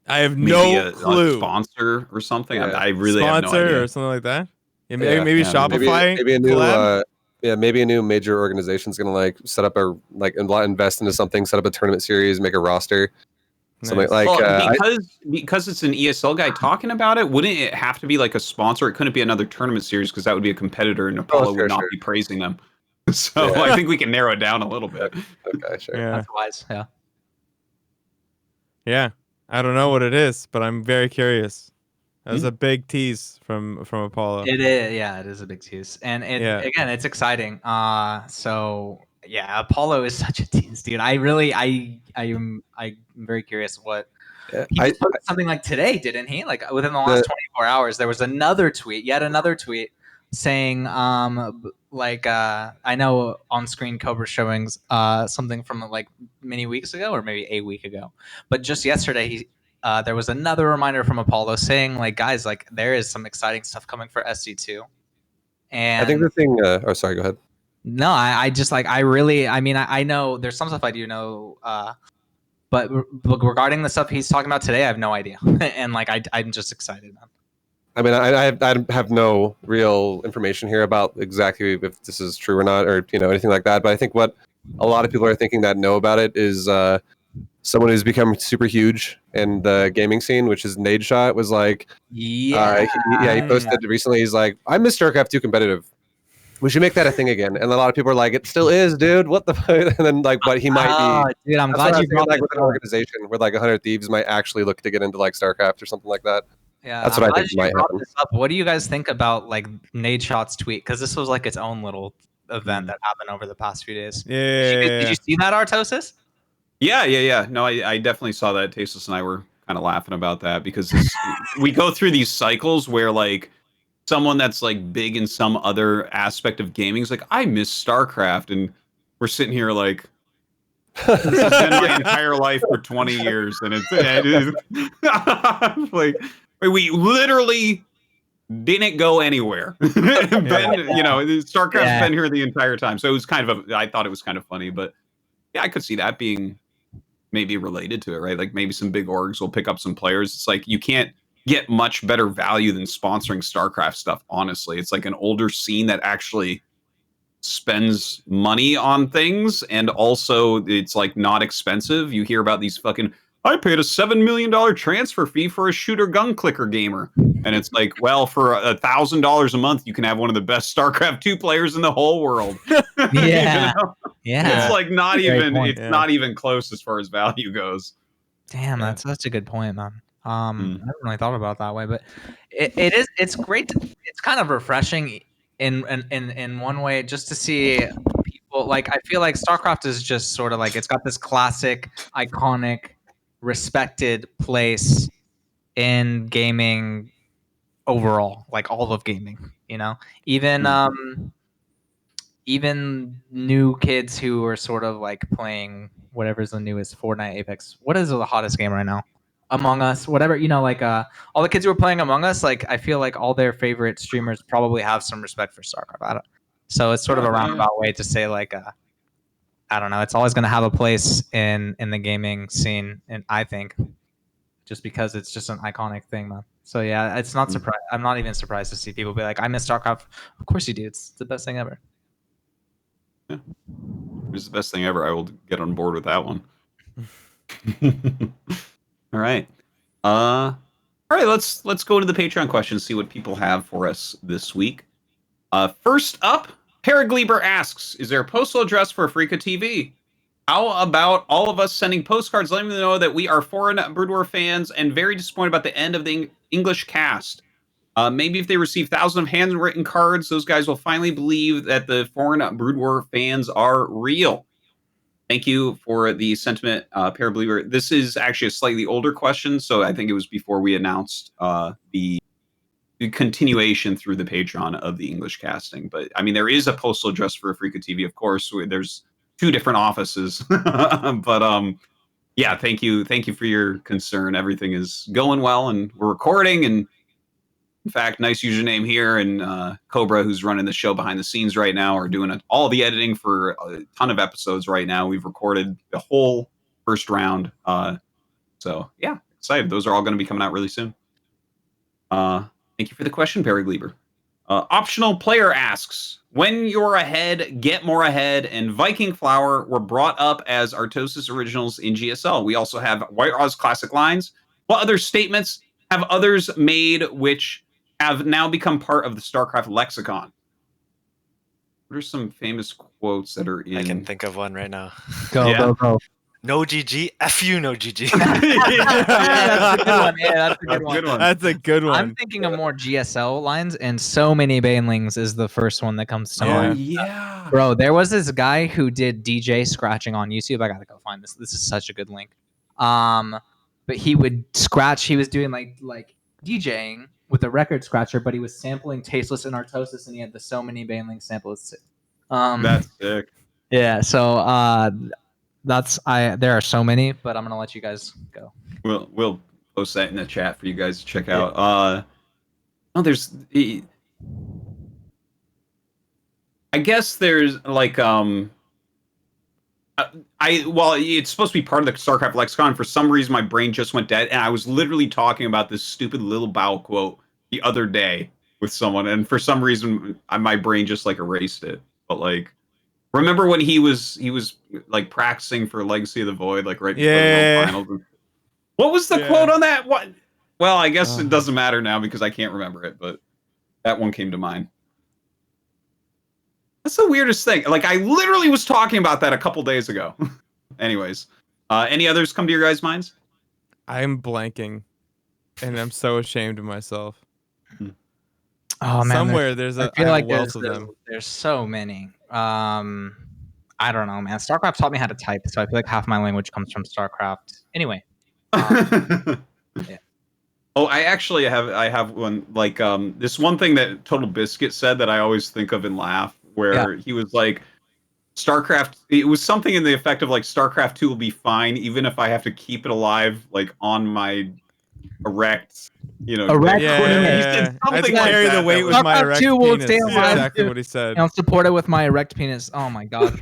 I have Maybe no clue. A sponsor or something. Yeah. I really have no idea. Or something like that. Yeah, maybe Shopify. Maybe a new collab? maybe a new major organization's gonna like set up invest into something, set up a tournament series, make a roster. Something like because it's an ESL guy talking about it, wouldn't it have to be like a sponsor? It couldn't be another tournament series because that would be a competitor and Apollo would not be praising them. So I think we can narrow it down a little bit. Okay, sure. Yeah. That's wise. Yeah. Yeah. I don't know what it is, but I'm very curious. That was a big tease from Apollo. It is, yeah, it is a big tease, and again, it's exciting. So yeah, Apollo is such a tease, dude. I'm very curious what he posted something like today, didn't he? Like within the last 24 hours, there was yet another tweet saying, I know on screen Cobra's showing something from like many weeks ago or maybe a week ago, but just yesterday there was another reminder from Apollo saying, like, guys, like there is some exciting stuff coming for SC2. And I think the thing. Oh, sorry. Go ahead. No, I know there's some stuff I do know, but regarding the stuff he's talking about today, I have no idea, and like I'm just excited, man. I mean, I have no real information here about exactly if this is true or not, or anything like that. But I think what a lot of people are thinking that know about it is someone who's become super huge in the gaming scene, which is Nadeshot, was like, he posted recently. He's like, I miss StarCraft 2 competitive. We should make that a thing again. And a lot of people are like, it still is, dude. What the fuck? And then like, what he might be. Dude, I'm glad you brought like with an organization where like 100 Thieves might actually look to get into like StarCraft or something like that. Yeah, that's what I think might happen. What do you guys think about like Nadeshot's tweet? Because this was like its own little event that happened over the past few days. Yeah. Did you see that, Artosis? Yeah. No, I definitely saw that. Tasteless and I were kind of laughing about that because we go through these cycles where like someone that's like big in some other aspect of gaming is like, I miss StarCraft, and we're sitting here like, this has been my entire life for 20 years, and it's like we literally didn't go anywhere. StarCraft's been here the entire time, so it was kind of I thought it was kind of funny, but yeah, I could see that being maybe related to it, right? Like maybe some big orgs will pick up some players. It's like you can't get much better value than sponsoring StarCraft stuff, honestly. It's like an older scene that actually spends money on things, and also it's like not expensive. You hear about these fucking, I paid a $7 million transfer fee for a shooter gun clicker gamer. And it's like, well, for $1,000 a month, you can have one of the best StarCraft 2 players in the whole world. Yeah. Yeah. It's like not not even close as far as value goes. Damn, that's such a good point, man. I haven't really thought about it that way, but it's great. It's kind of refreshing in one way just to see Well, like I feel like StarCraft is just sort of like it's got this classic, iconic, respected place in gaming overall, like all of gaming. You know, even even new kids who are sort of like playing whatever's the newest Fortnite, Apex. What is the hottest game right now? Among Us, whatever, you know, like all the kids who are playing Among Us, like I feel like all their favorite streamers probably have some respect for StarCraft. I don't, so it's sort of a roundabout way to say like I don't know, it's always going to have a place in the gaming scene, and I think just because it's just an iconic thing, man. So yeah, it's not surprised. I'm not even surprised to see people be like, "I miss StarCraft." Of course you do. It's the best thing ever. Yeah. It's the best thing ever. I will get on board with that one. All right. All right, let's go to the Patreon questions, see what people have for us this week. First up, Paragleber asks, is there a postal address for AfreecaTV? How about all of us sending postcards letting them know that we are foreign Brood War fans and very disappointed about the end of the English cast? Maybe if they receive thousands of handwritten cards, those guys will finally believe that the foreign Brood War fans are real. Thank you for the sentiment, Parabeliever. This is actually a slightly older question, so I think it was before we announced the continuation through the Patreon of the English casting. But I mean, there is a postal address for AfreecaTV, of course. There's 2 different offices, but yeah, thank you for your concern. Everything is going well, and we're recording. And in fact, nice username here, and Cobra, who's running the show behind the scenes right now, are doing all the editing for a ton of episodes right now. We've recorded the whole first round, so yeah, excited. Those are all going to be coming out really soon. Thank you for the question, Perry Gleber. Optional player asks, when you're ahead, get more ahead, and Viking Flower were brought up as Artosis originals in GSL. We also have White Oz classic lines. What other statements have others made which have now become part of the StarCraft lexicon? What are some famous quotes that are in? I can think of one right now. Go. No GG, F you, no GG. That's a good one. Yeah, that's a good one. That's a good one. I'm thinking of more GSL lines, and so many banelings is the first one that comes to mind. Yeah. Bro, there was this guy who did DJ scratching on YouTube. I gotta go find this. This is such a good link. But he would scratch. He was doing like DJing with a record scratcher, but he was sampling Tasteless and Artosis, and he had the so many banelings samples. That's sick. Yeah. So there are so many, but I'm gonna let you guys go. We'll post that in the chat for you guys to check out. There's I guess there's like it's supposed to be part of the StarCraft lexicon. For some reason, my brain just went dead, and I was literally talking about this stupid little bow quote the other day with someone, and for some reason, my brain just like erased it. But like, remember when he was like practicing for Legacy of the Void, like right before the finals? What was the quote on that? What? Well, I guess it doesn't matter now because I can't remember it, but that one came to mind. That's the weirdest thing. Like, I literally was talking about that a couple days ago. Anyways, any others come to your guys' minds? I'm blanking, and I'm so ashamed of myself. Oh man, somewhere there's a wealth of them. There's so many. I don't know, man. StarCraft taught me how to type, so I feel like half my language comes from StarCraft. Anyway. Yeah. Oh, I have one, like this one thing that Total Biscuit said that I always think of and laugh, where he was like, StarCraft, it was something in the effect of like, StarCraft 2 will be fine even if I have to keep it alive like on my erect, erect. He said something like carry that. the weight with my erect 2 will penis. stay That's alive. exactly what he said. I'll support it with my erect penis. Oh my god.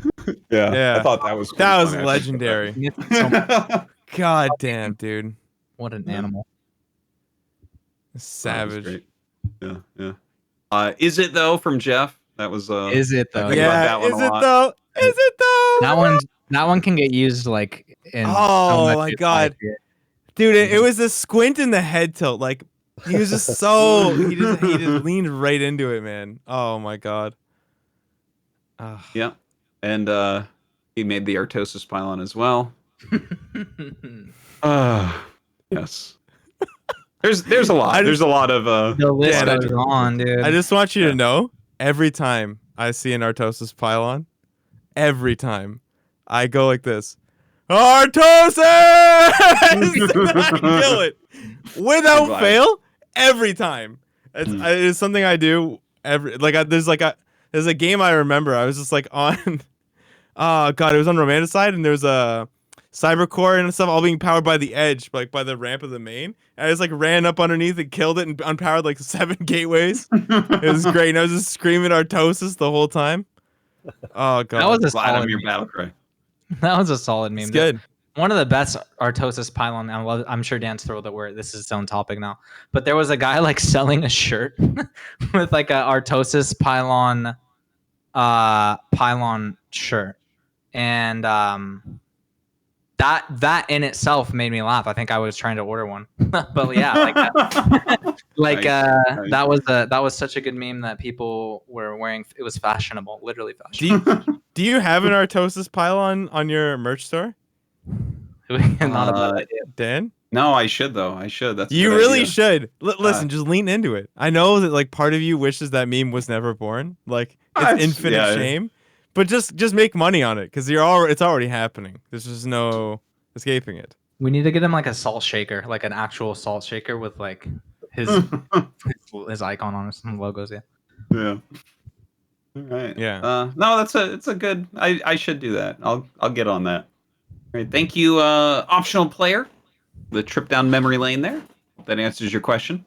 Yeah. I thought that was funny. Legendary. God damn, dude. What an animal. Savage. Yeah. Is it though from Jeff? That was Is it though? Yeah. Is it though? Is it though? That one can get used like in. Oh my god, dude! It was a squint in the head tilt. Like he was just so he just leaned right into it, man. Oh my god. Yeah, and he made the Artosis Pylon as well. Yes. There's a lot. There's a lot of the list goes on, dude. I just want you to know, every time I see an Artosis Pylon, every time. I go like this. Artosis! I kill it without fail every time. It's something I do every there's a game I remember. I was just like on oh god, it was on Romanticide, and there's a Cybercore and stuff all being powered by the edge, like by the ramp of the main. And I just like ran up underneath and killed it and unpowered like 7 gateways. It was great. And I was just screaming Artosis the whole time. Oh god, That was a Glad I'm solid your meme. battle cry. That was a solid meme. It's good. One of the best Artosis Pylon, and I'm sure Dan's thrilled that this is its own topic now. But there was a guy like selling a shirt with like a Artosis Pylon Pylon shirt. And that in itself made me laugh. I think I was trying to order one. But yeah, like Nice. that was such a good meme that people were wearing. It was fashionable, literally fashionable. Do you have an Artosis Pylon on your merch store, Not a bad idea. Dan? No, I should though. I should. That's a You good really idea. should. Listen, just lean into it. I know that like part of you wishes that meme was never born. Like it's infinite shame. But just make money on it because it's already happening. There's just no escaping it. We need to get him like a salt shaker, like an actual salt shaker with like his his icon on it, some logos. Yeah. Yeah. All right. Yeah. No, it's a good. I should do that. I'll get on that. All right. Thank you, optional player. The trip down memory lane there. That answers your question.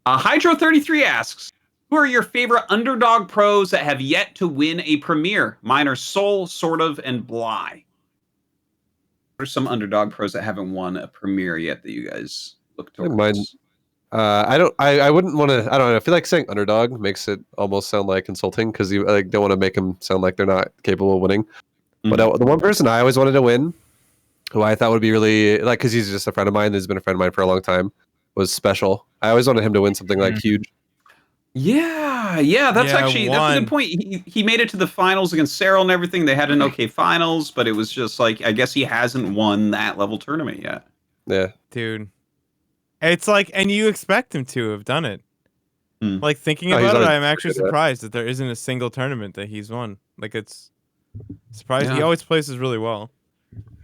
Hydro33 asks, who are your favorite underdog pros that have yet to win a premiere? Mine are Soul, Sort of, and Bly. What are some underdog pros that haven't won a premiere yet that you guys look towards? Mine, I wouldn't want to. I don't know. I feel like saying underdog makes it almost sound like insulting because you like don't want to make them sound like they're not capable of winning. Mm-hmm. But the one person I always wanted to win, who I thought would be really like, because he's just a friend of mine, has been a friend of mine for a long time, was Special. I always wanted him to win something like huge. Yeah, that's actually that's a good point. He made it to the finals against Cyril and everything. They had an okay finals, but it was just like I guess he hasn't won that level tournament yet. Yeah, dude. It's like, and you expect him to have done it. Like thinking he's about it, always I'm actually good at it. surprised that there isn't a single tournament that he's won. Like it's surprising. Yeah. He always places really well.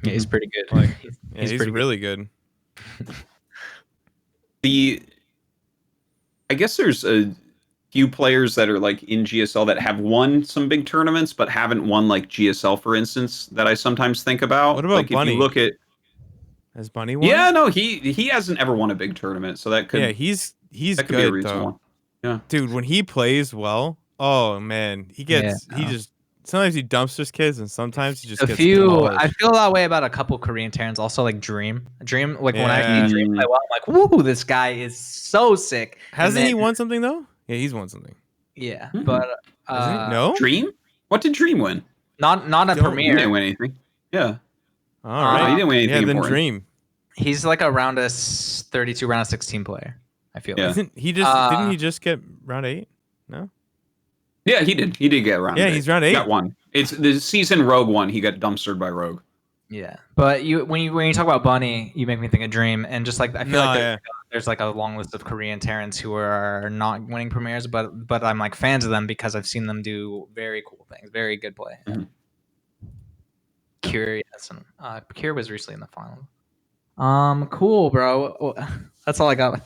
Yeah, he's pretty good. Like, yeah, he's he's pretty really good. I guess there's a few players that are like in GSL that have won some big tournaments but haven't won like GSL, for instance, that I sometimes think about. What about like Bunny? if you look at Has Bunny won? yeah, no, he hasn't ever won a big tournament, so that could he's that could be a good reason though. why. Yeah, Dude, when he plays well, oh man, he just sometimes he dumpsters kids and sometimes he just gets demolished. I feel that way about a couple Korean Terrans. Also, like Dream, like when I Yeah. see Dream play well, I'm like, woo, this guy is so sick. Hasn't he won something though? Yeah, he's won something. Yeah, Mhm. but Hasn't he? No? Dream. What did Dream win? not a Don't- He premiere. didn't win anything. Yeah, All right. he didn't win anything Yeah, then important. Dream. He's like a round of 32, round of 16 player. I feel Yeah. like. Isn't he just didn't he just get round 8? No? Yeah, he did. He did get round. Yeah, 8. he's round He 8. got one. It's the season Rogue one. He got dumpstered by Rogue. Yeah, but when you talk about Bunny, you make me think of Dream, and just like I feel like there's like a long list of Korean Terrans who are not winning premieres, but I'm like fans of them because I've seen them do very cool things, very good play. Mhm. Cure, yes, and Cure was recently in the final. Cool, bro. That's all I got.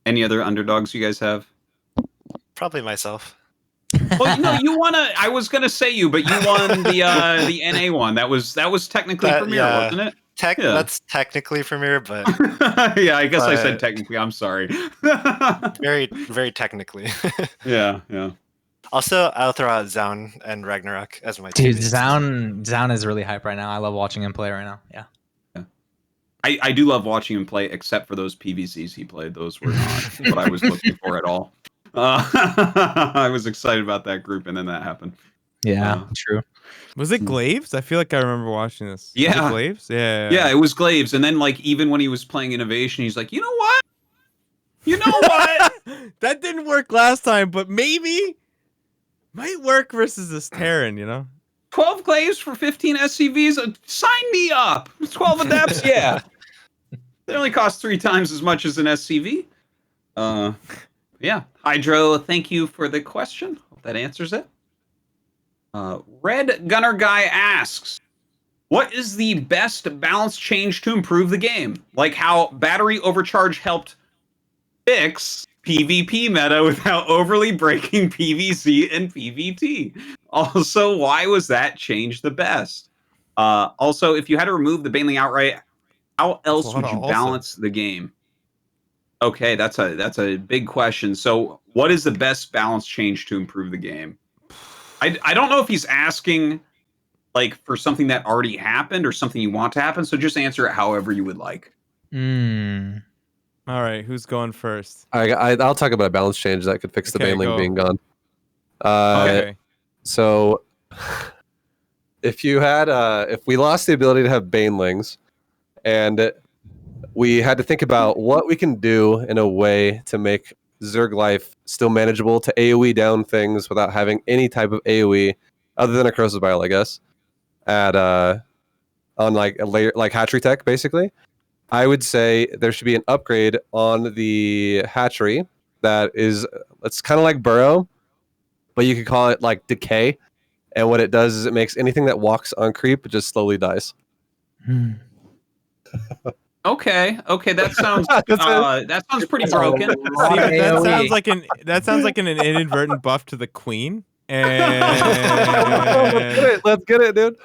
Any other underdogs you guys have? Probably myself. Well, no, you won a. I was gonna say you, but you won the NA one. That was technically premiere, wasn't it? Yeah. That's technically premiere, but Yeah, I guess I said But- technically. I'm sorry. very, very technically. yeah. Also, I'll throw out Zaun and Ragnarok as my Dude, teammates. Zaun is really hype right now. I love watching him play right now. Yeah. I do love watching him play, except for those PVCs he played. Those were not what I was looking for at all. I was excited about that group, and then that happened. Yeah, true. Was it Glaves? I feel like I remember watching this. Was Yeah. it Glaves? Yeah. Yeah, it was Glaves, and then like even when he was playing Innovation, he's like, you know what? That didn't work last time, but maybe might work versus this Terran, you know? 12 Glaves for 15 SCVs? Sign me up! 12 adapts, yeah. They only cost 3 times as much as an SCV. Yeah. Hydro, thank you for the question. Hope that answers it. Red Gunner Guy asks, what is the best balance change to improve the game? Like how battery overcharge helped fix PvP meta without overly breaking PvC and PvT. Also, why was that change the best? Also, if you had to remove the baneling outright, how else would you balance the game? Okay, that's a big question. So, what is the best balance change to improve the game? I don't know if he's asking like for something that already happened or something you want to happen. So just answer it however you would like. All right, who's going first? I'll talk about a balance change that could fix the baneling being gone. Okay. So if we lost the ability to have banelings, and we had to think about what we can do in a way to make Zerg life still manageable to AoE down things without having any type of AoE other than a corrosive bile, I guess, on like a layer like hatchery tech, basically. I would say there should be an upgrade on the hatchery that is, it's kind of like burrow, but you could call it like decay. And what it does is it makes anything that walks on creep just slowly dies. Okay, that sounds pretty broken. That sounds like an inadvertent buff to the queen. And let's get it, dude.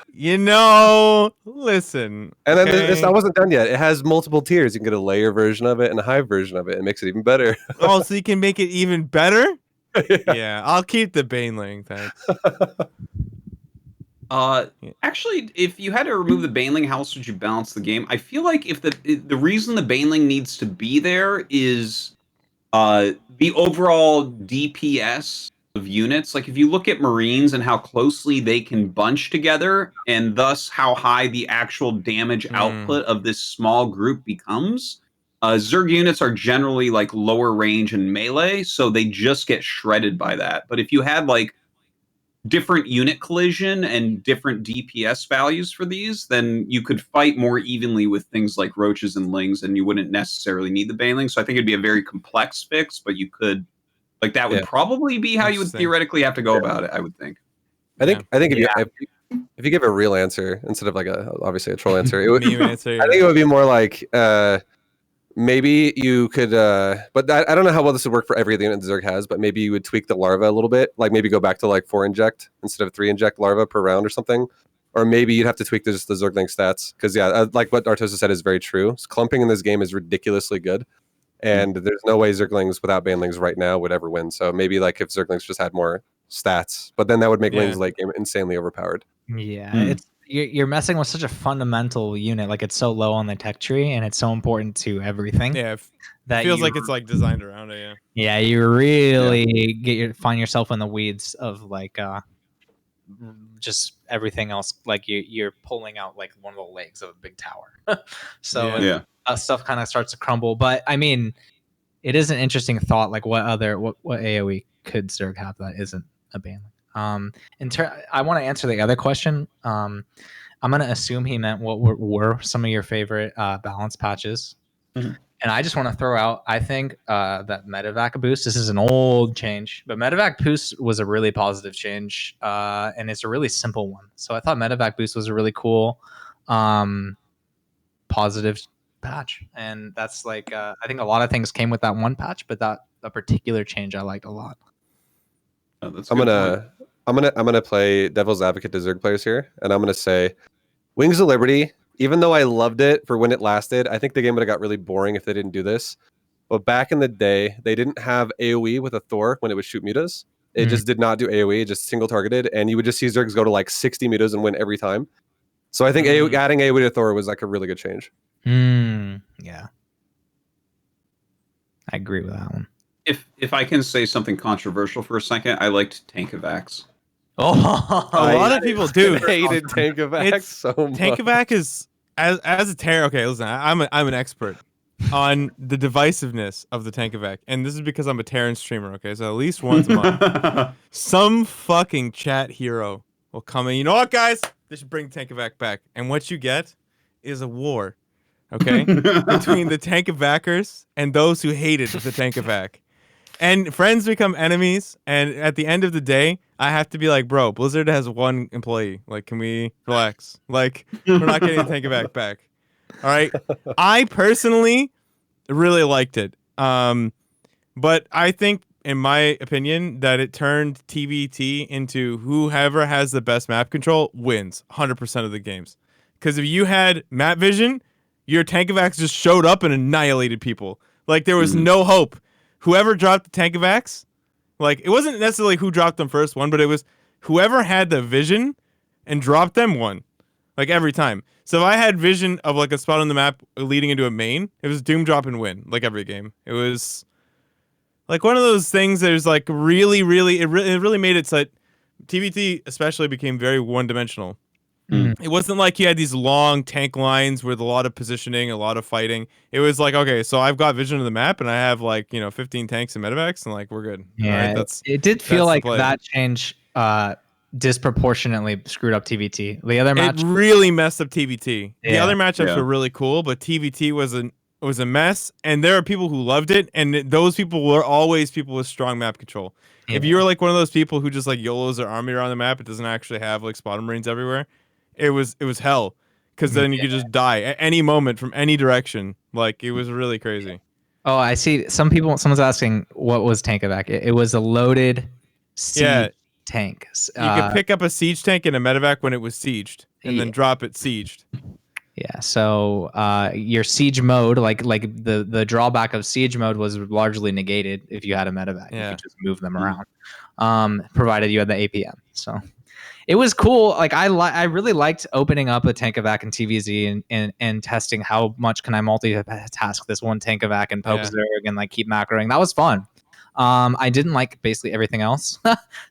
Listen. And then this I wasn't done yet. It has multiple tiers. You can get a layer version of it and a high version of it. It makes it even better. Oh, so you can make it even better? Yeah, I'll keep the baneling, thanks. Actually, if you had to remove the baneling, how else would you balance the game? I feel like if the reason the baneling needs to be there is the overall DPS of units. Like if you look at Marines and how closely they can bunch together, and thus how high the actual damage output of this small group becomes. Zerg units are generally like lower range and melee, so they just get shredded by that. But if you had like different unit collision and different DPS values for these, then you could fight more evenly with things like roaches and lings, and you wouldn't necessarily need the baneling. So I think it'd be a very complex fix, but you could, like, that would probably be how you would theoretically have to go about it, I would think. I think if you give a real answer instead of like obviously a troll answer, it would, I think it would be more like maybe you could, but I don't know how well this would work for every unit Zerg has, but maybe you would tweak the larva a little bit, like maybe go back to like 4 inject instead of 3 inject larva per round or something. Or maybe you'd have to tweak the Zergling stats, because like what Artosis said is very true. Clumping in this game is ridiculously good, and there's no way Zerglings without banelings right now would ever win. So maybe like if Zerglings just had more stats, but then that would make Lings late game insanely overpowered. Yeah, you're messing with such a fundamental unit. Like it's so low on the tech tree, and it's so important to everything. Yeah, that feels like it's like designed around it. Yeah. Yeah, you really find yourself in the weeds of like just everything else. Like you're pulling out like one of the legs of a big tower. So stuff kind of starts to crumble. But I mean, it is an interesting thought. Like what AOE could Zerg have that isn't a banling? I want to answer the other question. I'm going to assume he meant what were some of your favorite balance patches. And I just want to throw out, I think that medevac boost, this is an old change, but medevac boost was a really positive change, and it's a really simple one. So I thought medevac boost was a really cool positive patch. And that's like, I think a lot of things came with that one patch, but that a particular change I liked a lot. I'm gonna play devil's advocate to Zerg players here, and I'm gonna say Wings of Liberty. Even though I loved it for when it lasted, I think the game would have got really boring if they didn't do this. But back in the day, they didn't have AoE with a Thor when it would shoot mutas. It just did not do AoE, just single targeted, and you would just see Zergs go to like 60 mutas and win every time. So I think adding AoE to Thor was like a really good change. Yeah, I agree with that one. If I can say something controversial for a second, I liked Tankovacs. A lot of people do. Hated Tankovacs so much. Tankovac is as a Terran. Okay, listen, I'm an expert on the divisiveness of the Tankovac, and this is because I'm a Terran streamer. Okay, so at least once a month, some fucking chat hero will come in. You know what, guys? They should bring Tankovac back, and what you get is a war. Okay, between the Tankovacers and those who hated the Tankovac. And friends become enemies, and at the end of the day, I have to be like, bro, Blizzard has 1 employee. Like, can we relax? Like, we're not getting Tank Evac back. All right. I personally really liked it. But I think, in my opinion, that it turned TVT into whoever has the best map control wins 100% of the games. Because if you had map vision, your Tank Evacs just showed up and annihilated people. Like, there was no hope. Whoever dropped the Tank Evacs, like, it wasn't necessarily who dropped them first one, but it was whoever had the vision and dropped them won. Like, every time. So if I had vision of, like, a spot on the map leading into a main, it was doom drop and win, like, every game. It was, like, one of those things that is, like, it really made it so that TVT especially became very one-dimensional. It wasn't like you had these long tank lines with a lot of positioning, a lot of fighting. It was like, okay, so I've got vision of the map, and I have, like, 15 tanks and medevacs, and, like, we're good. Yeah, right? it did feel like that change disproportionately screwed up TVT. The other match, it really messed up TVT. The Yeah. other matchups were really cool, but TVT was a mess, and there are people who loved it, and those people were always people with strong map control. Yeah. If you're like one of those people who just like YOLOs their army around the map, it doesn't actually have like spot marines everywhere. It was hell, because then you could just die at any moment from any direction. Like, it was really crazy. Oh, I see. Someone's asking what was Tank Evac. It was a loaded siege tank. You could pick up a siege tank and a medevac when it was sieged, and then drop it sieged. Yeah, so your siege mode, like the drawback of siege mode was largely negated if you had a medevac. You could just move them around, provided you had the APM. So it was cool. Like, I really liked opening up a Tank Evac in TVZ and testing how much can I multitask this one Tank Evac and poke Zerg and like keep macroing. That was fun. I didn't like basically everything else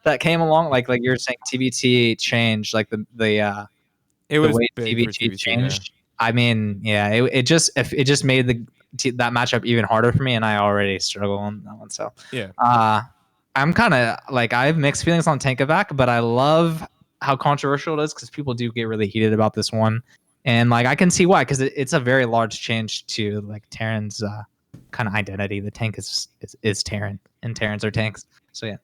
that came along. Like you're saying, TVT changed, like the way TVT changed. I mean, yeah, it just made that matchup even harder for me, and I already struggle on that one. So yeah, I'm kind of like, I have mixed feelings on Tank Evac, but I love how controversial it is because people do get really heated about this one, and like I can see why, because it's a very large change to like Terran's kind of identity. The tank is Terran, and Terrans are tanks. So yeah,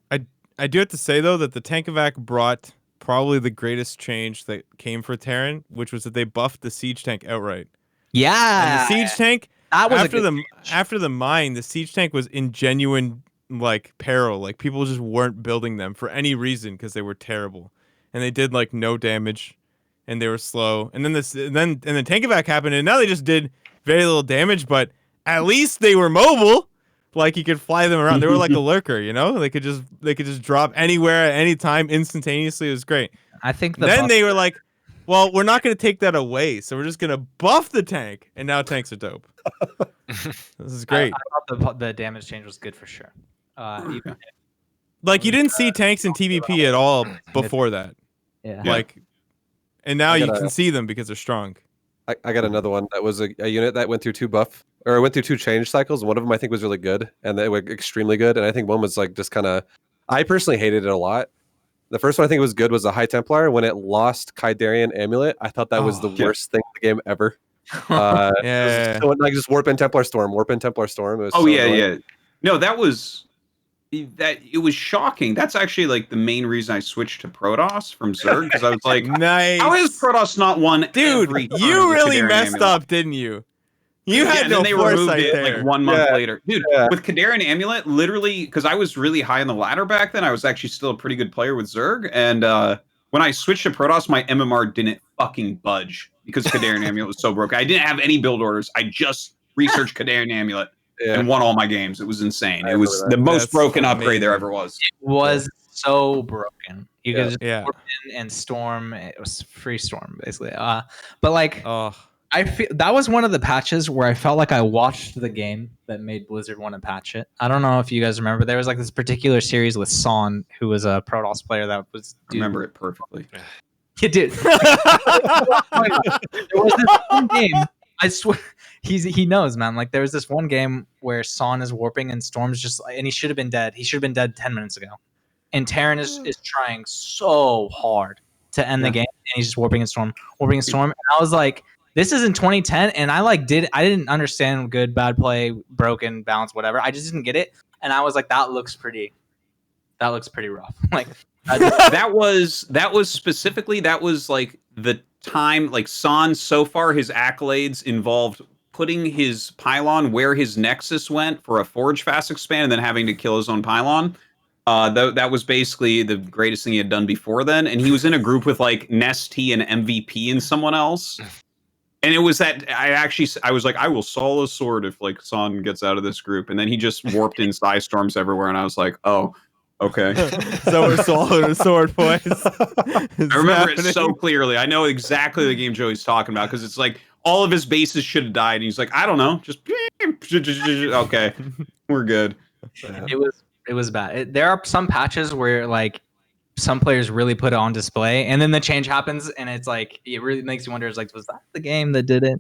I do have to say though that the Tank Evac brought probably the greatest change that came for Terran, which was that they buffed the siege tank outright. Yeah, and the siege tank, that was after the mine, the siege tank was in genuine like peril. Like, people just weren't building them for any reason because they were terrible, and they did like no damage, and they were slow. And then the Tank Evac happened, and now they just did very little damage, but at least they were mobile. Like, you could fly them around. They were like a lurker, you know? They could just drop anywhere at any time instantaneously. It was great. I think then they were like, well, we're not going to take that away, so we're just going to buff the tank, and now tanks are dope. This is great. I thought the damage change was good for sure. Like, you didn't see tanks in TVP at all before that. Yeah. Like, and now you can see them because they're strong. I got another one that was a unit that went through two change cycles. One of them I think was really good, and they were extremely good. And I think one was like just kind of, I personally hated it a lot. The first one I think was good was the High Templar. When it lost Kydarian Amulet, I thought that was the worst thing in the game ever. So, like, just warp in Templar Storm. It was yeah. No, it was shocking. That's actually like the main reason I switched to Protoss from Zerg, because I was like, nice. How has Protoss not won? Dude, you really messed up, didn't you? You had no foresight there. Like 1 month later. Dude, with Kydarian Amulet, literally, because I was really high on the ladder back then, I was actually still a pretty good player with Zerg, and when I switched to Protoss, my MMR didn't fucking budge because Kydarian Amulet was so broken. I didn't have any build orders. I just researched Kydarian Amulet and won all my games. It was insane. It was the most broken upgrade there ever was. It was so broken. You could just warp in and storm. It was free storm, basically. But like, I feel that was one of the patches where I felt like I watched the game that made Blizzard want to patch it. I don't know if you guys remember. There was like this particular series with Son, who was a Protoss player that was. I remember it perfectly. You did. There was this one game. I swear, he knows, man. Like, there was this one game where Son is warping and Storm's just, and he should have been dead. He should have been dead 10 minutes ago. And Terran is trying so hard to end the game, and he's just warping and Storm. And I was like, this is in 2010, and I didn't understand good, bad play, broken, balance, whatever. I just didn't get it, and I was like, that looks pretty rough. Like, that was specifically like the time, like San, so far his accolades involved putting his pylon where his nexus went for a forge fast expand and then having to kill his own pylon. That was basically the greatest thing he had done before then. And he was in a group with like Nesty and MVP and someone else. And it was that I was like, I will solo sword if like San gets out of this group. And then he just warped in storms everywhere. And I was like, oh, okay. So we're swallowing a sword, boys. I remember it so clearly. I know exactly the game Joey's talking about because it's like all of his bases should have died. And he's like, I don't know, just okay, we're good. It was bad. There are some patches where like some players really put it on display, and then the change happens, and it's like it really makes you wonder. It's like, was that the game that did it?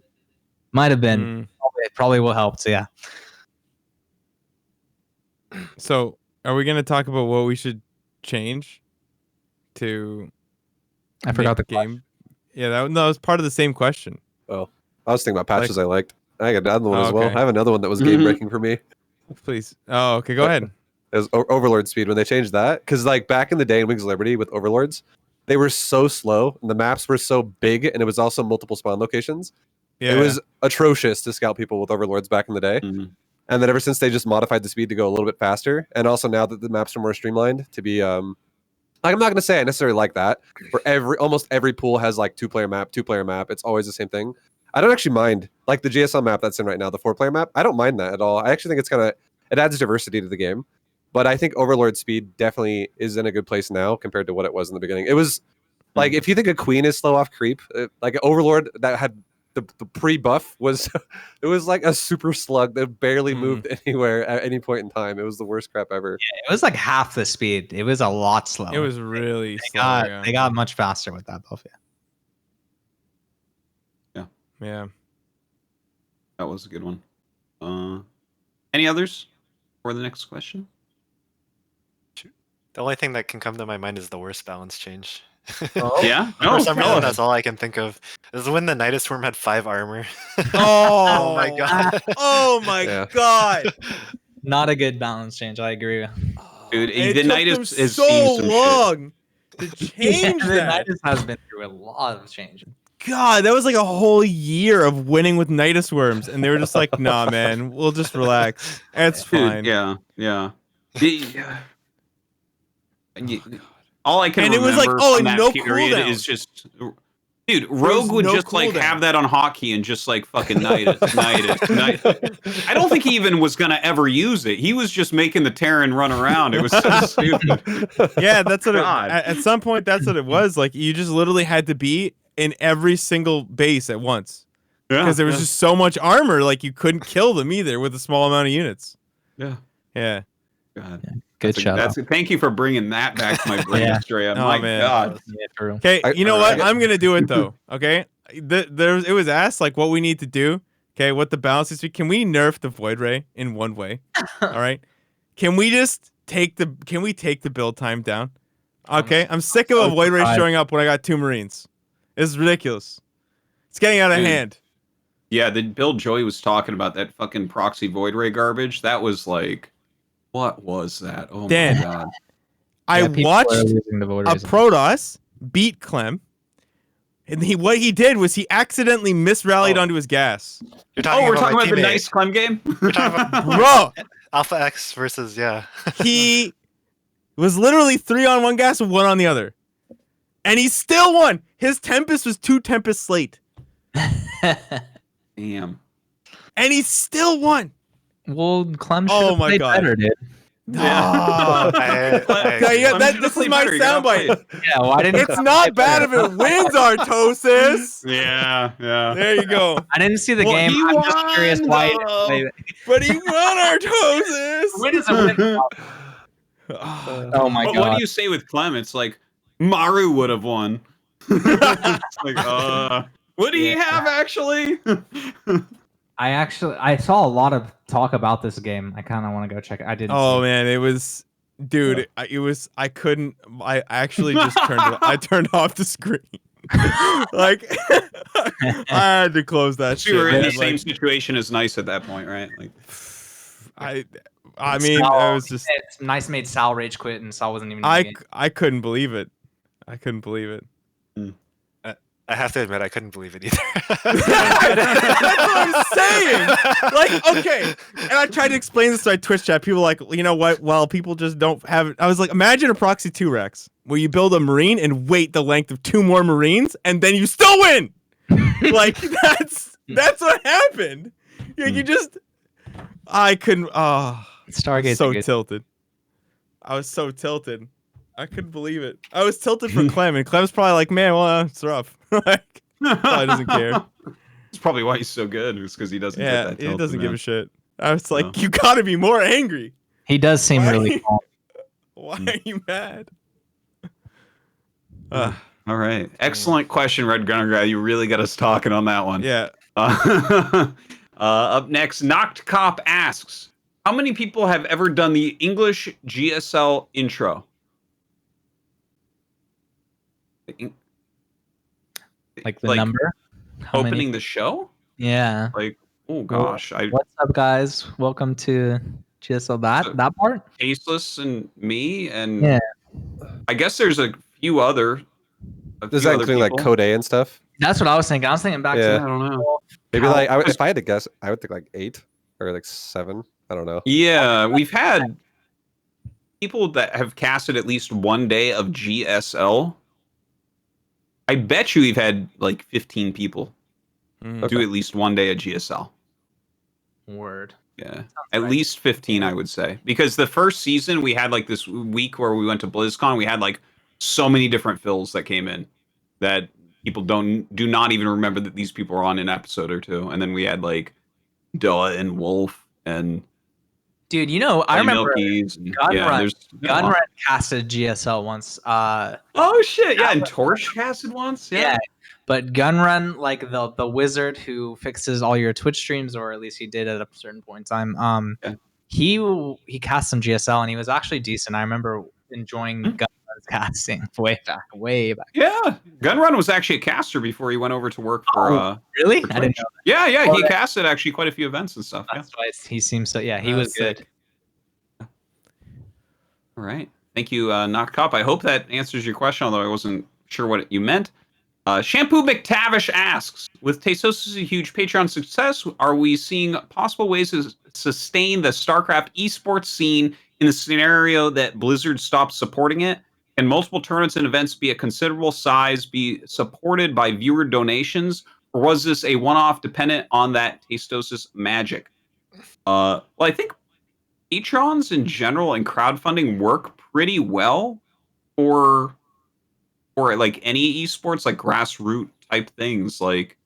Might have been. It probably will help. So yeah. So are we going to talk about what we should change to? I forgot the game. Yeah, that was part of the same question. Oh, I was thinking about patches I liked. I got another one as well. Okay. I have another one that was game breaking for me. Please. Oh, okay. Go ahead. It was Overlord speed when they changed that, because like back in the day in Wings of Liberty with Overlords, they were so slow and the maps were so big, and it was also multiple spawn locations. Yeah. It was atrocious to scout people with Overlords back in the day. Mm-hmm. And then ever since they just modified the speed to go a little bit faster, and also now that the maps are more streamlined to be like, I'm not gonna say I necessarily like that. For almost every pool has like two-player map. It's always the same thing. I don't actually mind like the GSL map that's in right now, the 4-player map. I don't mind that at all. I actually think it adds diversity to the game. But I think Overlord speed definitely is in a good place now compared to what it was in the beginning. It was like, if you think a Queen is slow off creep, like an Overlord that had the pre-buff was, it was like a super slug that barely moved anywhere at any point in time. It was the worst crap ever. Yeah, it was like half the speed. It was a lot slower. It was really slow. They got much faster with that buff. Yeah. That was a good one. Any others for the next question? The only thing that can come to my mind is the worst balance change. Yeah? For some reason, that's all I can think of. Is when the Nidus Worm had 5 armor. Oh my god! Oh my god! Not a good balance change. I agree. Dude, It the took Nidus them is so long to change The that. Nidus has been through a lot of change. God, that was like a whole year of winning with Nidus Worms, and they were just like, "Nah, man, we'll just relax. It's fine." Dude, yeah. All I can And it remember was like, oh, from that no period cooldown. is just, dude, Rogue would no just like cooldown. have that on hotkey and just like fucking Nidus. I don't think he even was gonna ever use it. He was just making the Terran run around. It was so stupid. Yeah, that's what God. at some point that's what it was. Like you just literally had to be in every single base at once because there was just so much armor. Like you couldn't kill them either with a small amount of units. Yeah. God. Good shout. Thank you for bringing that back to my brain, Yeah. Astrea. Oh, My man. God. Yeah, true. Okay, you know what? I- I'm gonna do it though. Okay, it was asked like what we need to do. Okay, what the balance is. Can we nerf the Void Ray in one way? All right. Can we take the build time down? Okay, I'm sick of a Void Ray showing up when I got 2 Marines. It's ridiculous. It's getting out of hand. Yeah, the build Joey was talking about, that fucking proxy Void Ray garbage, that was like, what was that? Oh Dan, my God. I people watched are losing the vote a raising. Protoss beat Clem, and what he did was he accidentally misrallied onto his gas. You're talking We're about talking my about the teammate. nice Clem game? You're talking about Bro, Alpha X versus he was literally 3 on one gas and 1 on the other. And he still won. His Tempest was 2 Tempest slate. Damn. And he still won. Well, Clem should Oh have my played God. better, dude. Ah. This is my soundbite. Yeah, why didn't It's not bad if it wins, Artosis. Yeah. There you go. I didn't see the Well, game. he I'm just curious won, why he didn't though. play it. But he won, Artosis. Win is a win. Oh my But god. what do you say with Clem? It's like, Maru would have won. It's like, what do you have actually? I saw a lot of talk about this game. I kind of want to go check it. I didn't. Oh see it. man, it was, dude. I actually just turned off the screen. Like I had to close that shit. You were in the man. same Like, situation as Nice at that point, right? Like, I mean, it was just it's nice made Sal rage quit, and Sal wasn't even in the game. I couldn't believe it. I couldn't believe it. I have to admit, I couldn't believe it either. That's what I'm saying. Like, okay. And I tried to explain this to my Twitch chat. People were like, you know what? Well, people just don't have it. I was like, imagine a proxy 2 Rex where you build a Marine and wait the length of 2 more Marines, and then you still win. Like, that's what happened. You just, I couldn't. Oh, Stargate. so tilted. I was so tilted. I couldn't believe it. I was tilted for Clem, and Clem's probably like, man, well, it's rough. Like, probably doesn't care. That's probably why he's so good. It's because he doesn't get that tilted, he doesn't give man. a shit. I was like, you gotta be more angry. He does seem really calm. Why are you mad? All right. Excellent question, Red Gunner Guy. You really got us talking on that one. Yeah. Up next, Knocked Cop asks, how many people have ever done the English GSL intro? Like the number? How Opening many? the show? Yeah. Like, oh gosh. What's up, guys? Welcome to GSL. That part? Tasteless and me, and Yeah. I guess there's a few other. Does that include like Code A and stuff? That's what I was thinking. I was thinking back Yeah. I to don't know. Maybe if I had to guess, I would think like 8 or like 7. I don't know. Yeah, we've had people that have casted at least one day of GSL. I bet you we've had like 15 people do at least one day of GSL. Word. Yeah, at least 15, I would say. Because the first season, we had like this week where we went to BlizzCon. We had like so many different fills that came in that people do not even remember that these people were on an episode or two. And then we had like Duh and Wolf and dude, you know, I remember Gunrun casted GSL once. Oh shit, yeah, and Torch casted once. Yeah. But Gunrun, like the wizard who fixes all your Twitch streams, or at least he did at a certain point in time. He cast some GSL and he was actually decent. I remember enjoying Gunrun's casting way back. Yeah, Gunrun was actually a caster before he went over to work for. Really? For I didn't know that. Yeah, he casted actually quite a few events and stuff. That's why he seems so. Yeah, he was good. All right, thank you, Knocked Cop. I hope that answers your question, although I wasn't sure what you meant. Shampoo McTavish asks, with Tasos' huge Patreon success, are we seeing possible ways to sustain the StarCraft esports scene in the scenario that Blizzard stops supporting it? Can multiple tournaments and events be a considerable size be supported by viewer donations? Or was this a one-off dependent on that Tasos' magic? Well, I think Patrons in general and crowdfunding work pretty well for like any esports, like grassroots type things, like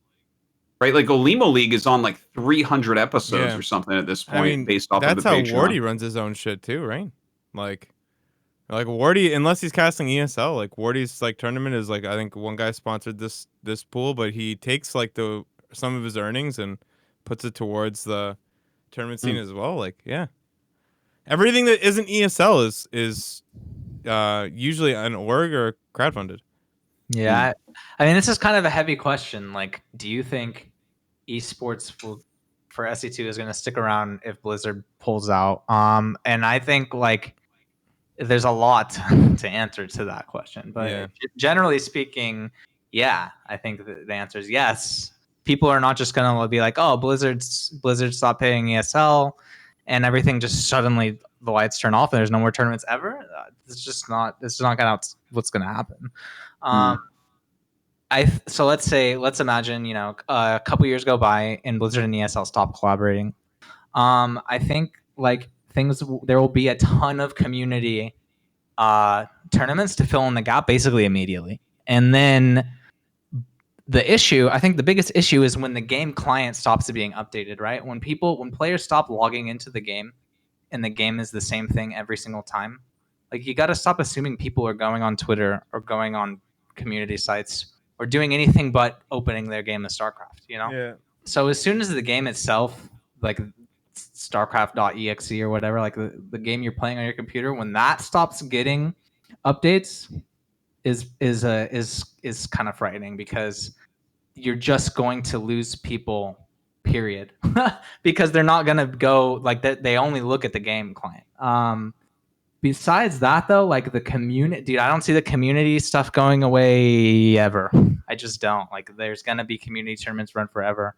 right, like Olimo League is on like 300 episodes or something at this point, based off of the Patreon. That's how Wardy runs his own shit too, right? Like Wardy, unless he's casting ESL, like Wardy's like tournament is like, I think one guy sponsored this pool, but he takes like some of his earnings and puts it towards the tournament scene as well. Like, yeah, everything that isn't ESL is usually an org or crowdfunded. Yeah, I mean, this is kind of a heavy question. Like, do you think esports for SE2 is going to stick around if Blizzard pulls out? And I think like there's a lot to answer to that question. But generally speaking, yeah, I think the answer is yes. People are not just going to be like, oh, Blizzard stopped paying ESL, and everything just suddenly the lights turn off and there's no more tournaments ever. It's not gonna what's gonna happen. So let's imagine, you know, a couple years go by and Blizzard and ESL stop collaborating. I think like there will be a ton of community tournaments to fill in the gap basically immediately. And then I think the biggest issue is when the game client stops being updated, right? When players stop logging into the game and the game is the same thing every single time. Like, you got to stop assuming people are going on Twitter or going on community sites or doing anything but opening their game of StarCraft, you know? Yeah. So as soon as the game itself, like StarCraft.exe or whatever, like the game you're playing on your computer, when that stops getting updates is kind of frightening, because you're just going to lose people period, because they're not gonna go like that. They only look at the game client. Besides that, though, like the community, dude, I don't see the community stuff going away ever. I just don't. Like, there's gonna be community tournaments run forever.